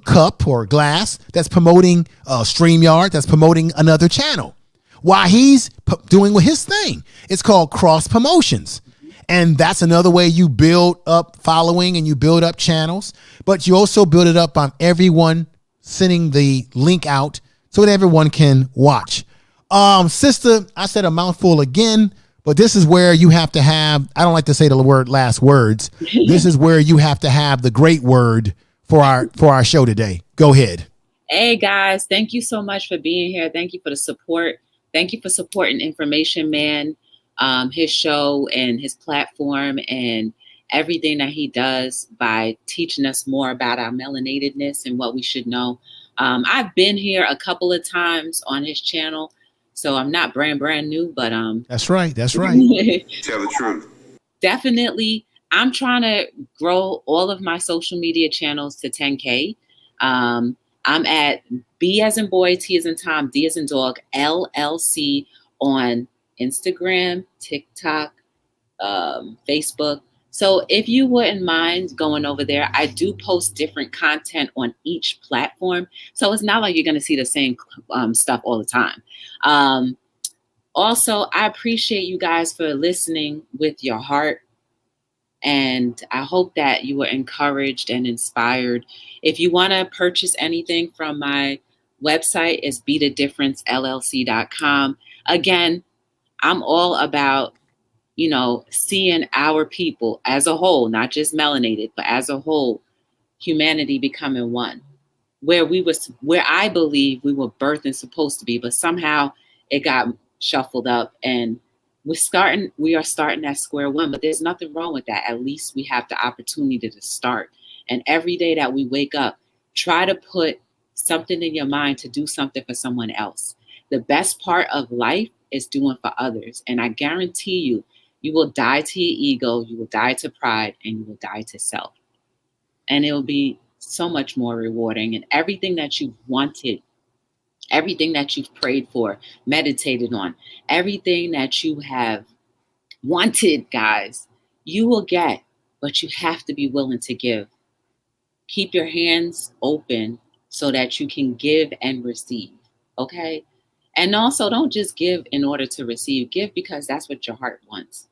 cup or a glass that's promoting StreamYard, that's promoting another channel while he's doing his thing. It's called cross promotions. And that's another way you build up following and you build up channels, but you also build it up on everyone sending the link out so that everyone can watch. Sister, I said a mouthful again, but this is where you have to have, I don't like to say the word last words. This is where you have to have the great word for our show today. Go ahead. Hey guys, thank you so much for being here. Thank you for the support. Thank you for supporting Information Man, his show and his platform and everything that he does by teaching us more about our melanatedness and what we should know. I've been here a couple of times on his channel, so I'm not brand new, but That's right. That's right. Tell the truth. Definitely, I'm trying to grow all of my social media channels to 10K. I'm at B as in boy, T as in Tom, D as in dog, LLC on Instagram, TikTok, Facebook. So if you wouldn't mind going over there, I do post different content on each platform. So it's not like you're going to see the same stuff all the time. Also, I appreciate you guys for listening with your heart. And I hope that you were encouraged and inspired. If you want to purchase anything from my website, it's BeTheDifferenceLLC.com. Again, I'm all about, seeing our people as a whole, not just melanated, but as a whole, humanity becoming one. Where I believe we were birthed and supposed to be, but somehow it got shuffled up and we are starting at square one, but there's nothing wrong with that. At least we have the opportunity to start. And every day that we wake up, try to put something in your mind to do something for someone else. The best part of life is doing for others. And I guarantee you, you will die to your ego, you will die to pride, and you will die to self. And it will be so much more rewarding. And everything that you've wanted, everything that you've prayed for, meditated on, everything that you have wanted, guys, you will get, but you have to be willing to give. Keep your hands open so that you can give and receive, okay? And also, don't just give in order to receive. Give because that's what your heart wants.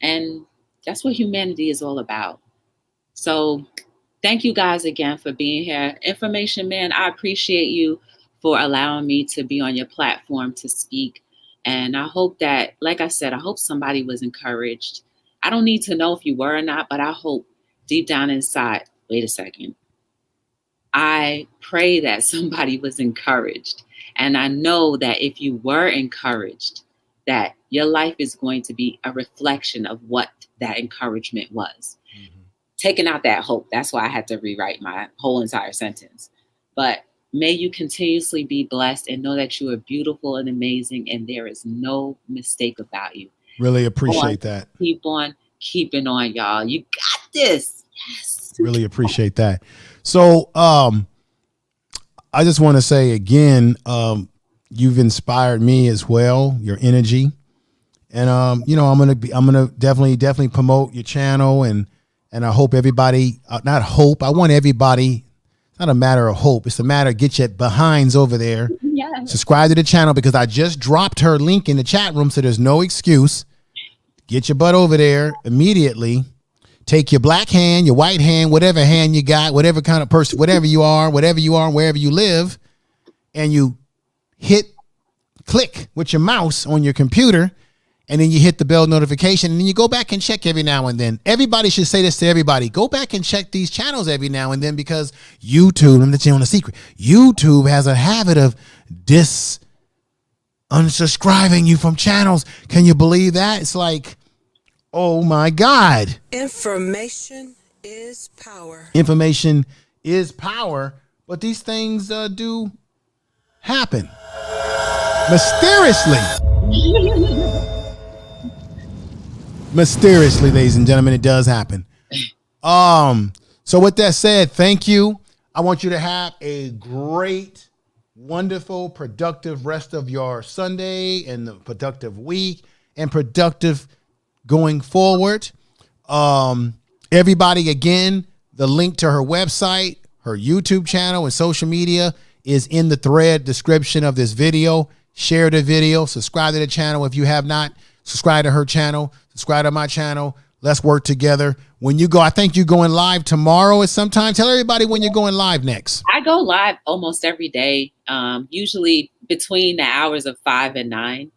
And that's what humanity is all about. So thank you guys again for being here. Information Man, I appreciate you for allowing me to be on your platform to speak. And I hope that, like I said, I hope somebody was encouraged. I don't need to know if you were or not, but I hope deep down inside, wait a second. I pray that somebody was encouraged. And I know that if you were encouraged, that your life is going to be a reflection of what that encouragement was. Mm-hmm. Taking out that hope. That's why I had to rewrite my whole entire sentence. But may you continuously be blessed and know that you are beautiful and amazing and there is no mistake about you. Really appreciate that. Keep on keeping on, y'all. You got this. Yes. Really appreciate that. So I just want to say again, you've inspired me as well, your energy. And I'm going to definitely promote your channel and I hope everybody, I want everybody. It's not a matter of hope. It's a matter of get your behinds over there. Yeah. Subscribe to the channel because I just dropped her link in the chat room. So there's no excuse. Get your butt over there immediately. Take your black hand, your white hand, whatever hand you got, whatever kind of person, whatever you are, wherever you live. And you click with your mouse on your computer. And then you hit the bell notification and then you go back and check every now and then. Everybody should say this to everybody. Go back and check these channels every now and then because YouTube, let me tell you a secret. YouTube has a habit of unsubscribing you from channels. Can you believe that? It's like, oh my God. Information is power. Information is power, but these things do happen mysteriously. Mysteriously, ladies and gentlemen, it does happen. So with that said, thank you. I want you to have a great, wonderful, productive rest of your Sunday and the productive week and productive going forward. Everybody, again, the link to her website, her YouTube channel, and social media is in the thread description of this video. Share the video, subscribe to the channel if you have not. Subscribe to her channel, subscribe to my channel. Let's work together. When you go, I think you're going live tomorrow at some time. Tell everybody when you're going live next. I go live almost every day, usually between the hours of 5 and 9.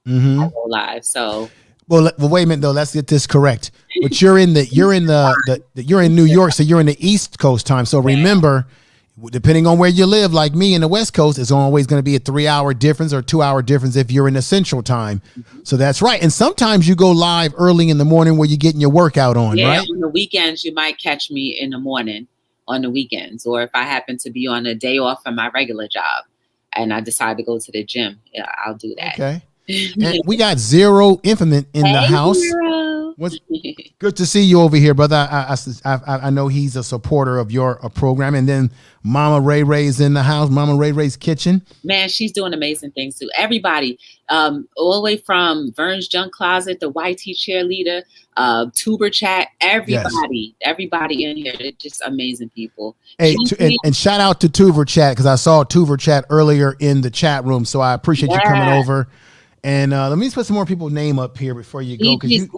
I go live. So, well, wait a minute though. Let's get this correct. But you're in New York, so you're in the East Coast time. So remember, depending on where you live, like me in the West Coast, it's always going to be a 3-hour difference or 2-hour difference if you're in the Central time. So that's right. And sometimes you go live early in the morning where you're getting your workout on, right? On the weekends, you might catch me in the morning on the weekends. Or if I happen to be on a day off from my regular job and I decide to go to the gym, I'll do that. Okay. And we got Zero Infinite in the house. What's good to see you over here, brother. I know he's a supporter of your program. And then Mama Ray Ray's in the house. Mama Ray Ray's kitchen. Man, she's doing amazing things too. Everybody, all the way from Vern's Junk Closet, the YT cheerleader, Tuber Chat, everybody in here. They're just amazing people. Hey, and shout out to Tuber Chat, because I saw Tuber Chat earlier in the chat room. So I appreciate you coming over. And let me put some more people's name up here before you go, because you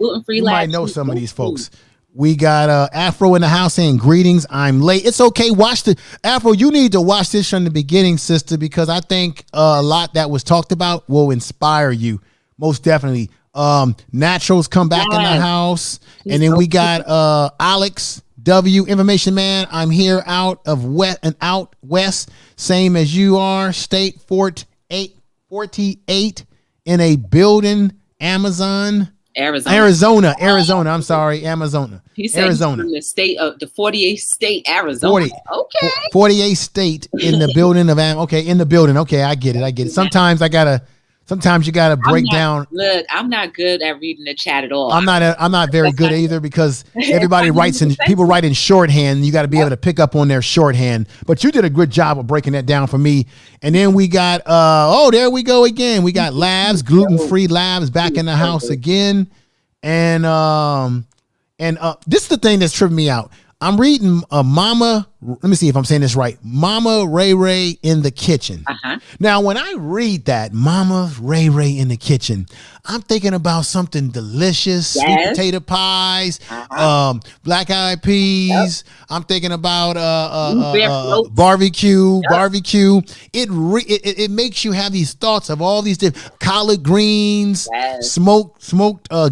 might know some of these folks. We got Afro in the house saying greetings. I'm late. It's okay. Watch the Afro. You need to watch this from the beginning, sister, because I think a lot that was talked about will inspire you. Most definitely. Naturals come back in the house. And then we got Alex W, Information Man. I'm here out west, same as you are. State 48 in a building, Arizona. I'm sorry, Arizona. He said Arizona. From the state of the 48th state, Arizona. 48 state in the building of in the building. Okay, I get it. Sometimes you gotta break down. Look, I'm not good at reading the chat at all. I'm not very good either, because everybody people write in shorthand. You got to be able to pick up on their shorthand. But you did a good job of breaking that down for me. And then we got there we go again. We got Labs, gluten-free Labs back in the house again. And this is the thing that's tripping me out. I'm reading Mama, let me see if I'm saying this right. Mama Ray Ray in the kitchen. Now, when I read that, Mama Ray Ray in the kitchen, I'm thinking about something delicious, sweet potato pies, black eyed peas. I'm thinking about barbecue. It makes you have these thoughts of all these different collard greens, smoked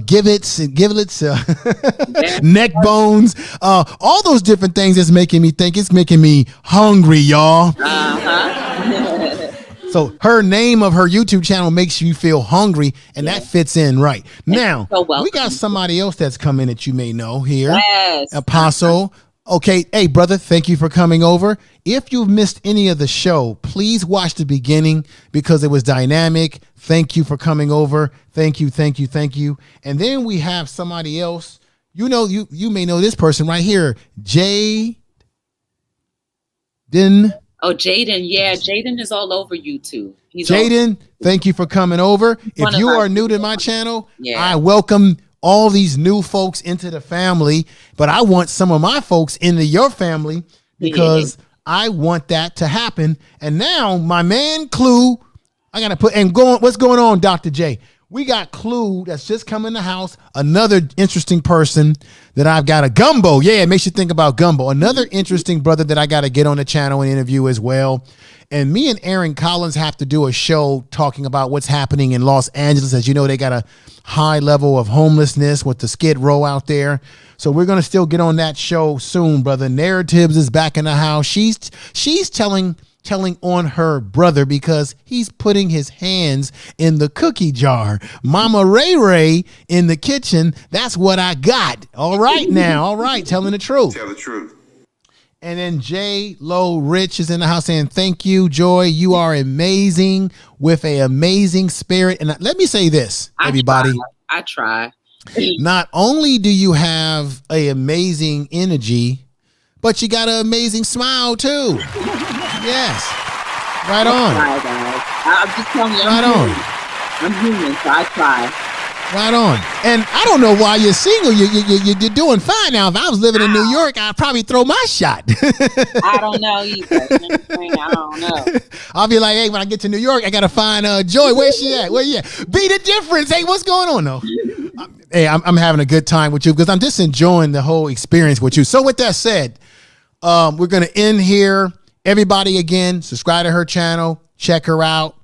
giblets, neck bones, all those different things. It's making me hungry, y'all. So her name of her YouTube channel makes you feel hungry, and that fits in right. Now, we got somebody else that's come in that you may know here. Apostle. Okay, hey, brother, thank you for coming over. If you've missed any of the show, please watch the beginning, because it was dynamic. Thank you for coming over. Thank you. And then we have somebody else. You know, you may know this person right here, Jaden. Oh, Jaden. Yeah, Jaden is all over YouTube. Jaden, thank you for coming over. If you are new to my channel, I welcome all these new folks into the family, but I want some of my folks into your family, because I want that to happen. And now my man Clue, I got to what's going on, Dr. J? We got Clue that's just come in the house. Another interesting person that I've got a gumbo. Yeah, it makes you think about gumbo. Another interesting brother that I got to get on the channel and interview as well. And me and Aaron Collins have to do a show talking about what's happening in Los Angeles. As you know, they got a high level of homelessness with the Skid Row out there. So we're going to still get on that show soon, brother. Narratives is back in the house. She's telling on her brother because he's putting his hands in the cookie jar. Mama Ray Ray in the kitchen. That's what I got. All right now. All right. Telling the truth. Tell the truth. And then J. Lo Rich is in the house saying, thank you, Joy. You are amazing with an amazing spirit. And let me say this, everybody. I try. Not only do you have a amazing energy, but you got an amazing smile too. Yes. Right on. Try, guys. I'm just telling you, Right on. I'm human, so I try. Right on. And I don't know why you're single. You're doing fine now. If I was living in New York, I'd probably throw my shot. I don't know either. I don't know. I'll be like, hey, when I get to New York, I got to find Joy. Where's she at? Where you at? Be the difference. Hey, what's going on, though? Hey, I'm having a good time with you because I'm just enjoying the whole experience with you. So with that said, we're going to end here. Everybody, again, subscribe to her channel. Check her out.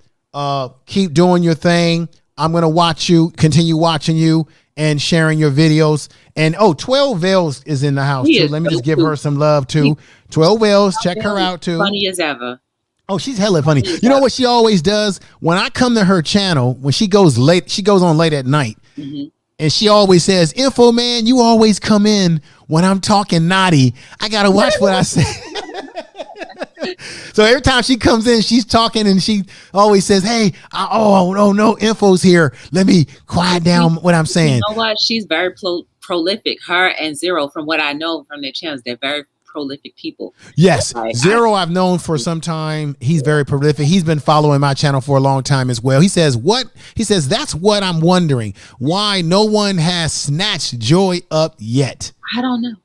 Keep doing your thing. I'm going to continue watching you and sharing your videos. And 12 Veils is in the house too. Let me just give her some love too. 12 Veils, check her out too. Funny as ever. Oh, she's hella funny. You know what she always does? When I come to her channel, when she goes on late at night. Mm-hmm. And she always says, Info Man, you always come in when I'm talking naughty. I got to watch what I say. So every time she comes in, she's talking and she always says, hey, no, Info's here. Let me quiet down what I'm saying. You know what? She's very prolific. Her and Zero, from what I know from their channels, they're very prolific people. Yes. Zero I've known for some time. He's very prolific. He's been following my channel for a long time as well. He says, that's what I'm wondering. Why no one has snatched Joy up yet? I don't know.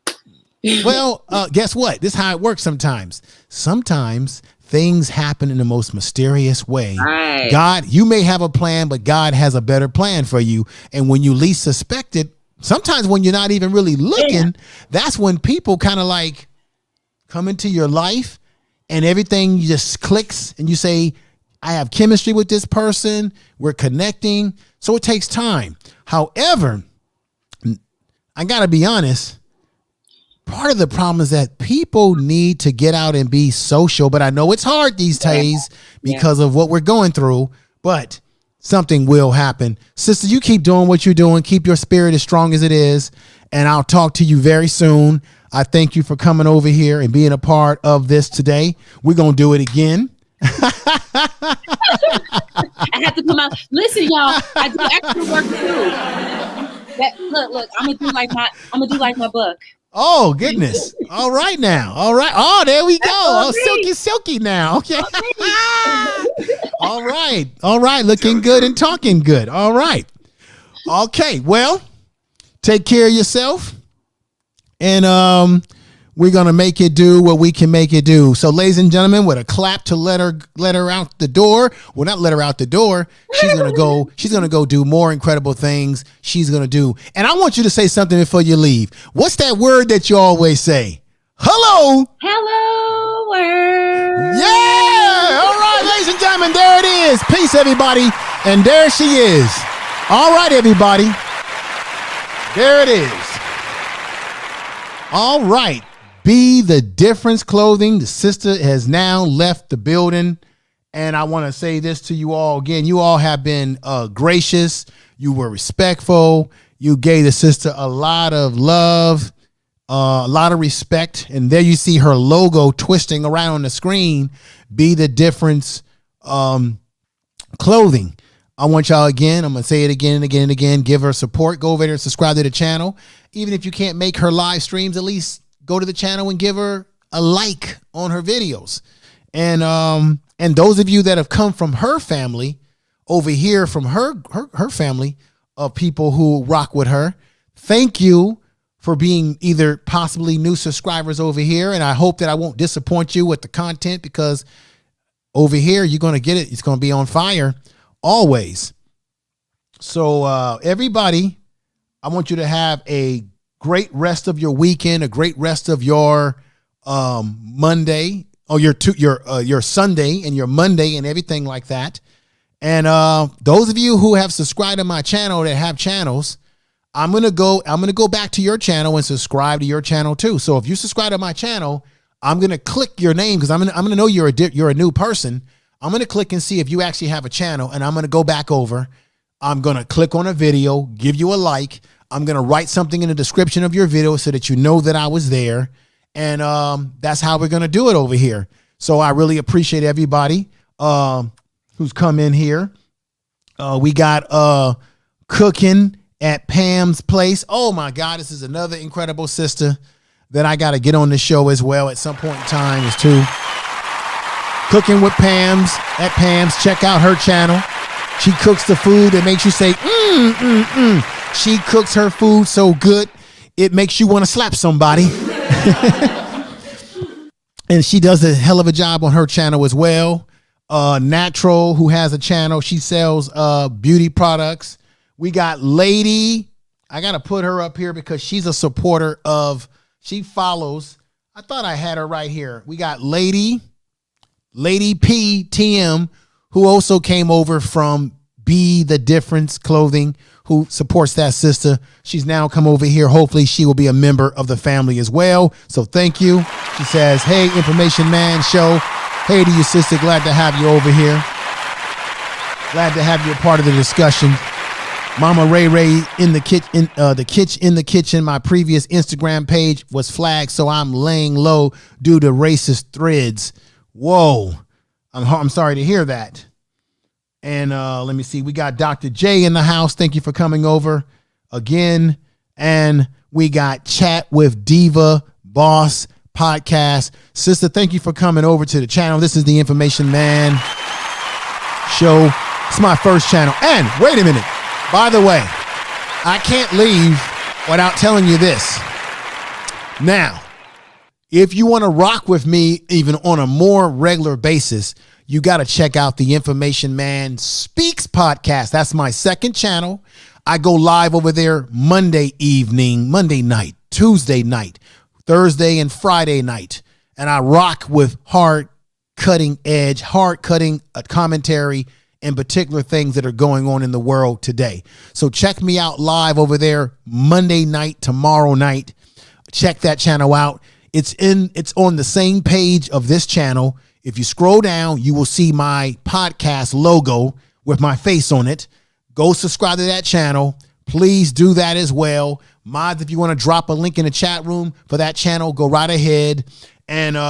Well, guess what? This is how it works sometimes. Sometimes things happen in the most mysterious way. Right. God, you may have a plan, but God has a better plan for you. And when you least suspect it, sometimes when you're not even really looking, that's when people kind of like come into your life and everything just clicks and you say, I have chemistry with this person. We're connecting. So it takes time. However, I got to be honest. Part of the problem is that people need to get out and be social, but I know it's hard these days because of what we're going through, but something will happen. Sister, you keep doing what you're doing. Keep your spirit as strong as it is. And I'll talk to you very soon. I thank you for coming over here and being a part of this today. We're going to do it again. I have to come out. Listen, y'all, I do extra work too. Look, I'm gonna do like my book. Oh, goodness. All right now. All right. Oh, there we go. Oh, silky now. Okay. All right. All right. Looking good and talking good. All right. Okay. Well, take care of yourself. And we're going to make it do what we can make it do. So, ladies and gentlemen, with a clap to let her out the door. Well, not let her out the door. She's going to go do more incredible things she's going to do. And I want you to say something before you leave. What's that word that you always say? Hello. Hello, world. Yeah. All right, ladies and gentlemen, there it is. Peace, everybody. And there she is. All right, everybody. There it is. All right. Be the Difference Clothing. The sister has now left the building. And I want to say this to you all again. You all have been gracious. You were respectful. You gave the sister a lot of love, a lot of respect. And there you see her logo twisting around on the screen. Be the Difference Clothing. I want y'all again. I'm going to say it again and again and again. Give her support. Go over there and subscribe to the channel. Even if you can't make her live streams, at least go to the channel and give her a like on her videos. And those of you that have come from her family over here, from her family of people who rock with her, thank you for being either possibly new subscribers over here. And I hope that I won't disappoint you with the content, because over here, you're going to get it. It's going to be on fire always. So everybody, I want you to have a great rest of your weekend, a great rest of your Monday, or your Sunday and your Monday and everything like that. And those of you who have subscribed to my channel that have channels, I'm gonna go back to your channel and subscribe to your channel too. So if you subscribe to my channel, I'm gonna click your name, because I'm gonna know you're a new person. I'm gonna click and see if you actually have a channel, and I'm gonna go back over. I'm gonna click on a video, give you a like. I'm going to write something in the description of your video so that you know that I was there. And that's how we're going to do it over here. So I really appreciate everybody who's come in here. We got Cooking at Pam's Place. Oh my God, this is another incredible sister that I got to get on the show as well at some point in time is too. Cooking with Pam's at Pam's. Check out her channel. She cooks the food that makes you say, She cooks her food so good, it makes you want to slap somebody. And she does a hell of a job on her channel as well. Natural, who has a channel. She sells beauty products. We got Lady. I got to put her up here because she's a supporter of, she follows. I thought I had her right here. We got Lady PTM, who also came over from Be The Difference Clothing, who supports that sister. She's now come over here. Hopefully she will be a member of the family as well. So thank you. She says, hey, Information Man Show. Hey to you, sister. Glad to have you over here. Glad to have you a part of the discussion. Mama Ray in the kitchen. My previous Instagram page was flagged, so I'm laying low due to racist threads. Whoa. I'm sorry to hear that. And let me see. We got Dr. J in the house. Thank you for coming over again. And we got Chat with Diva Boss podcast. Sister, thank you for coming over to the channel. This is the Information Man Show. It's my first channel. And wait a minute. By the way, I can't leave without telling you this. Now, if you want to rock with me even on a more regular basis, you got to check out the Information Man Speaks podcast. That's my second channel. I go live over there Monday evening, Monday night, Tuesday night, Thursday and Friday night. And I rock with hard-cutting commentary and particular things that are going on in the world today. So check me out live over there Monday night, tomorrow night. Check that channel out. It's on the same page of this channel. If you scroll down, you will see my podcast logo with my face on it. Go subscribe to that channel. Please do that as well. Mods, if you want to drop a link in the chat room for that channel, go right ahead. And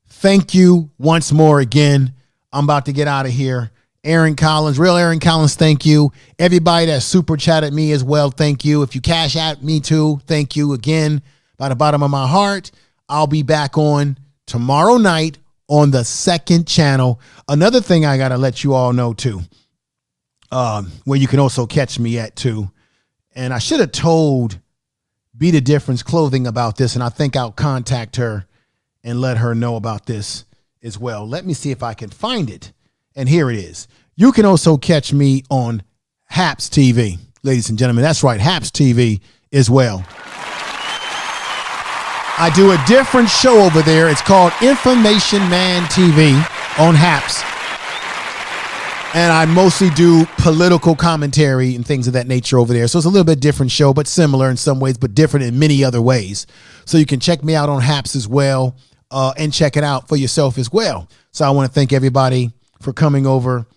thank you once more again. I'm about to get out of here. Aaron Collins, real Aaron Collins, thank you. Everybody that super chatted me as well, thank you. If you cash out me too, thank you again. By the bottom of my heart, I'll be back on tomorrow night on the second channel. Another thing I got to let you all know too, where you can also catch me at too. And I should have told Be The Difference Clothing about this, and I think I'll contact her and let her know about this as well. Let me see if I can find it. And here it is. You can also catch me on Haps TV, ladies and gentlemen. That's right, Haps TV as well. I do a different show over there. It's called Information Man TV on Haps. And I mostly do political commentary and things of that nature over there. So it's a little bit different show, but similar in some ways, but different in many other ways. So you can check me out on Haps as well. And check it out for yourself as well. So I want to thank everybody for coming over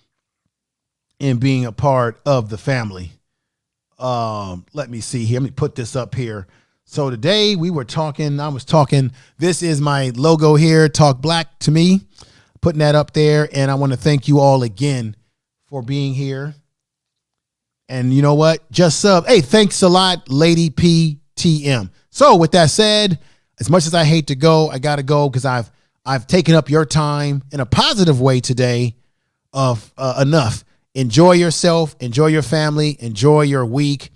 and being a part of the family. Let me see here. Let me put this up here. So today I was talking, this is my logo here, Talk Black to Me, putting that up there. And I want to thank you all again for being here. And you know what? Just sub. Hey, thanks a lot, Lady PTM. So with that said, as much as I hate to go, I got to go because I've taken up your time in a positive way today of enough. Enjoy yourself, enjoy your family, enjoy your week.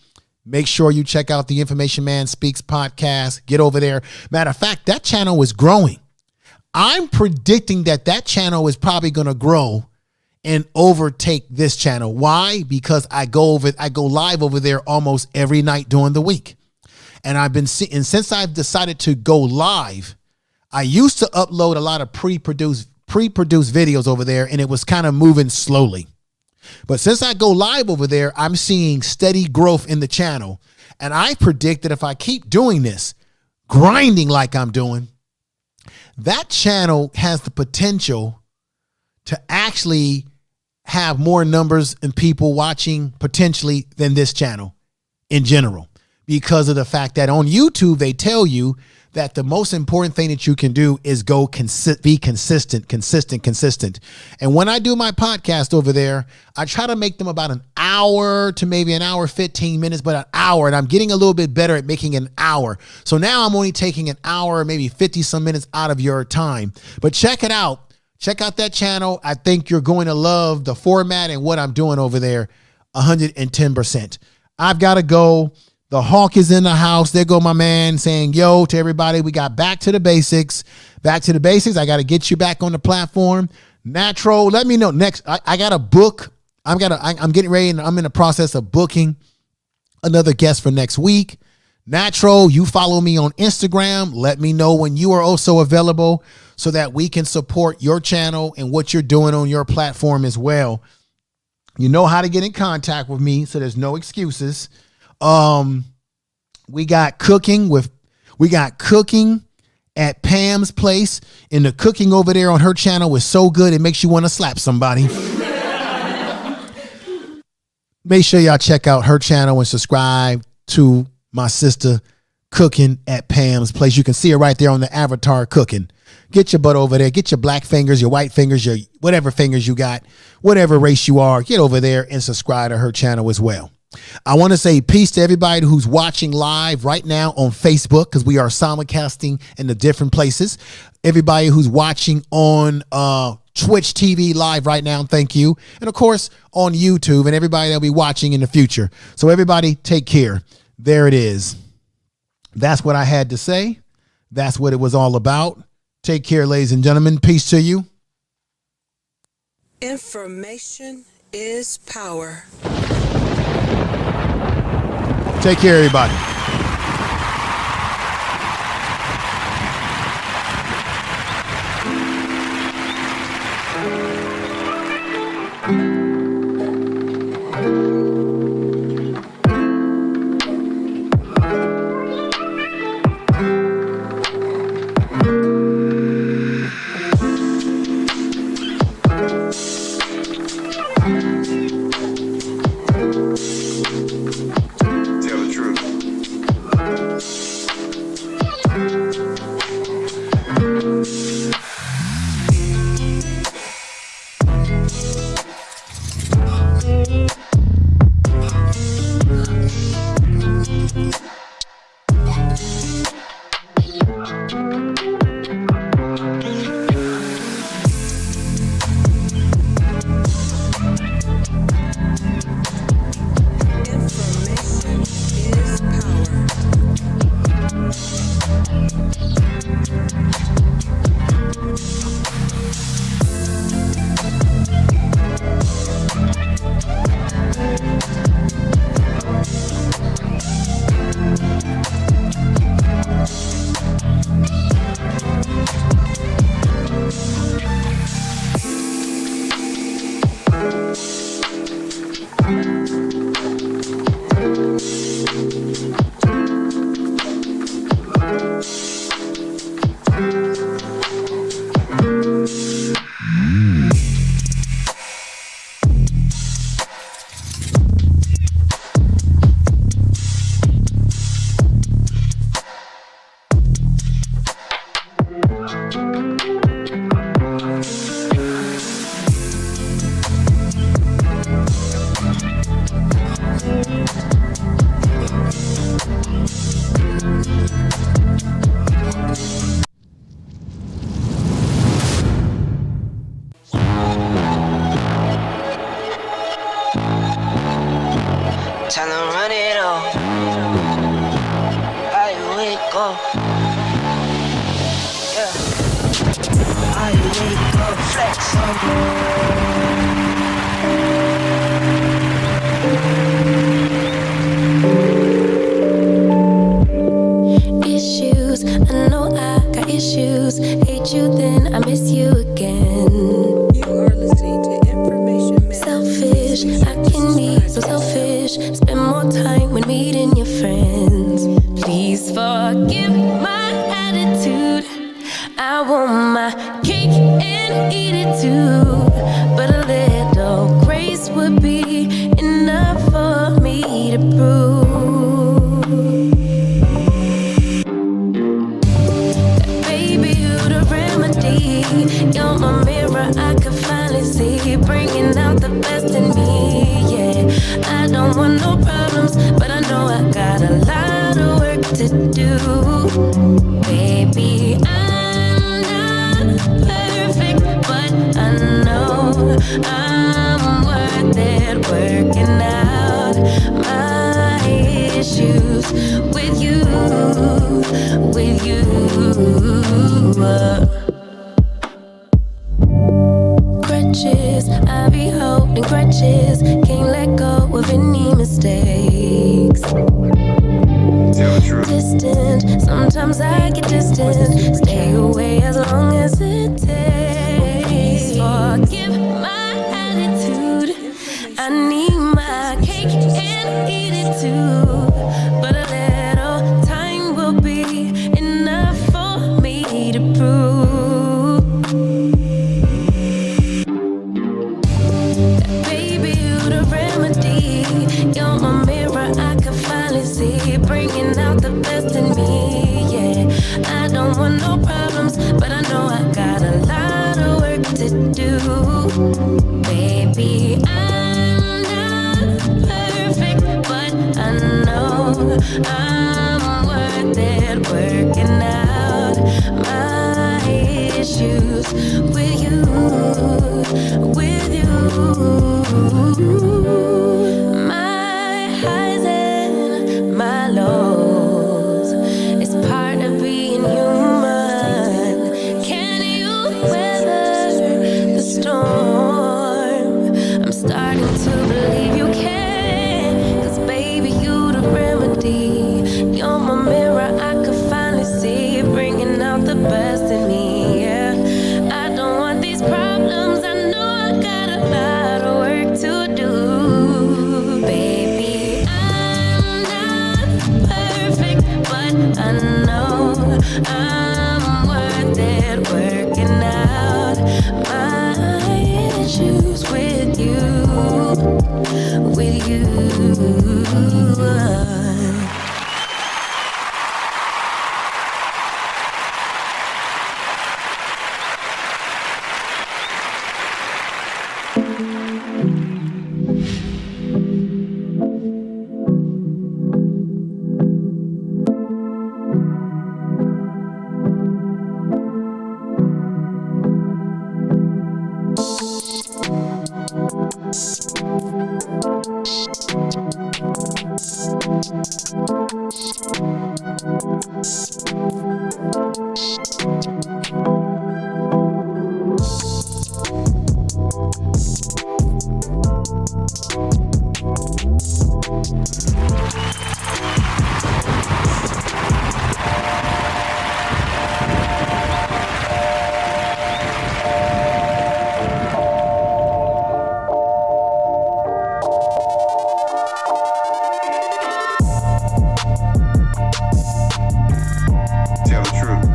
Make sure you check out the Information Man Speaks podcast. Get over there. Matter of fact, that channel is growing. I'm predicting that channel is probably going to grow and overtake this channel. Why? Because I go live over there almost every night during the week. And I've been seeing, and since I've decided to go live, I used to upload a lot of pre-produced videos over there, and it was kind of moving slowly. But since I go live over there, I'm seeing steady growth in the channel. And I predict that if I keep doing this, grinding like I'm doing, that channel has the potential to actually have more numbers and people watching potentially than this channel in general. Because of the fact that on YouTube, they tell you that the most important thing that you can do is be consistent. And when I do my podcast over there, I try to make them about an hour to maybe an hour, 15 minutes, but an hour. And I'm getting a little bit better at making an hour. So now I'm only taking an hour, maybe 50 some minutes out of your time. But check it out. Check out that channel. I think you're going to love the format and what I'm doing over there 110%. I've got to go. The Hawk is in the house. There go my man saying, yo, to everybody, we got back to the basics. Back to the basics. I got to get you back on the platform. Natural, let me know next. I got a book. I'm getting ready and I'm in the process of booking another guest for next week. Natural, you follow me on Instagram. Let me know when you are also available so that we can support your channel and what you're doing on your platform as well. You know how to get in contact with me, so there's no excuses. We got cooking at Pam's place, and the cooking over there on her channel is so good it makes you want to slap somebody. Make sure y'all check out her channel and subscribe to my sister cooking at Pam's place. You can see her right there on the avatar cooking. Get your butt over there. Get your black fingers, your white fingers, your whatever fingers you got, whatever race you are. Get over there and subscribe to her channel as well. I want to say peace to everybody who's watching live right now on Facebook, because we are simulcasting in the different places. Everybody who's watching on Twitch TV live right now, thank you. And of course on YouTube, and everybody that'll be watching in the future. So everybody take care. There it is. That's what I had to say. That's what it was all about. Take care, ladies and gentlemen. Peace to you. Information is power. Take care, everybody. Tell the truth. Information is power. Tell them run it up. I wake up. Yeah. I wake up, flex Issues, I know I got issues. Hate you, then I miss you again. You are listening to Information Man. Selfish, I can be so selfish. Spend more time when meeting your friends. Please forgive my attitude. I want my cake and eat it too. But a little grace would be enough for me to prove. the remedy. You're my mirror, I can finally see, bringing out the best in me. Yeah, I don't want no problems, but I know I got a lot of work to do. Baby, I'm not perfect, but I know I'm worth it, working out my issues with you, with you. Crutches, I be holding crutches, can't let go of any mistakes. Tell the truth. Distant, sometimes I get distant. Stay away as long as it takes. Forgive my attitude, I need my cake and eat it too. But a little time will be enough for me to prove that, baby, you the remedy. You're my mirror, I can finally see, bringing out the best in me. Yeah, I don't want no problems, but I know I got a lot of work to do. Baby, I'm not perfect, but I know I'm worth it, working out my issues with you, with you. My highs and my lows, it's part of being human. Can you weather the storm? I'm starting to believe you can, 'cause baby, you the remedy. You're my mirror, I can finally see, bringing out the best in me. Yeah, I don't want these problems, I know I got a lot of work to do. Baby, I'm not perfect, but I know I'm worth it, working out my issues with you, with you. Tell the truth.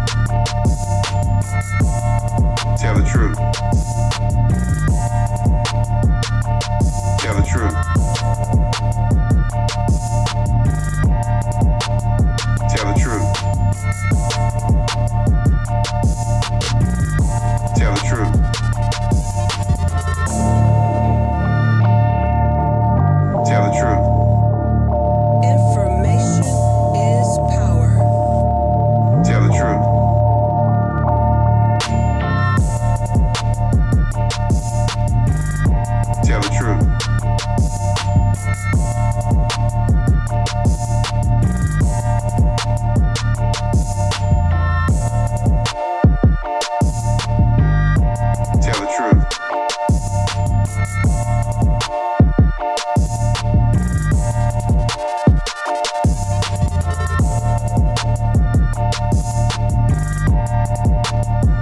Tell the truth. Tell the truth. Tell the truth. Tell the truth. Tell the truth. Information is power. Tell the truth. Tell the truth. Tell the truth.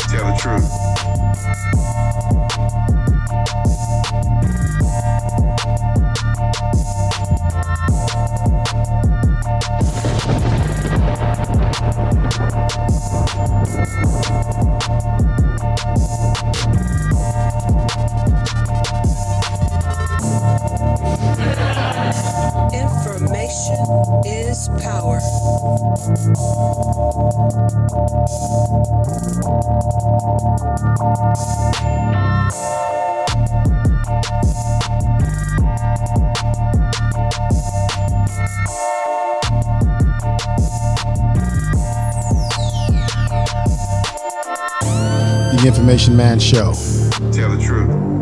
Tell the truth. Information is power. The Information Man Show. Tell the truth.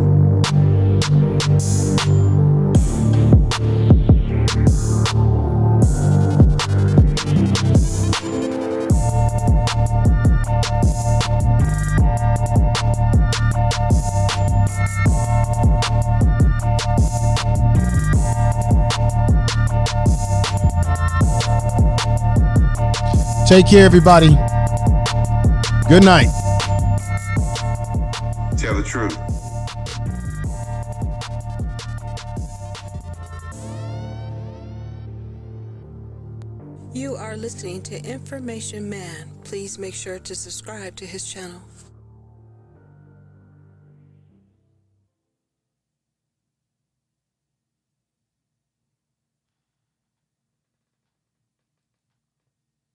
Take care, everybody. Good night. Tell the truth. You are listening to Information Man. Please make sure to subscribe to his channel.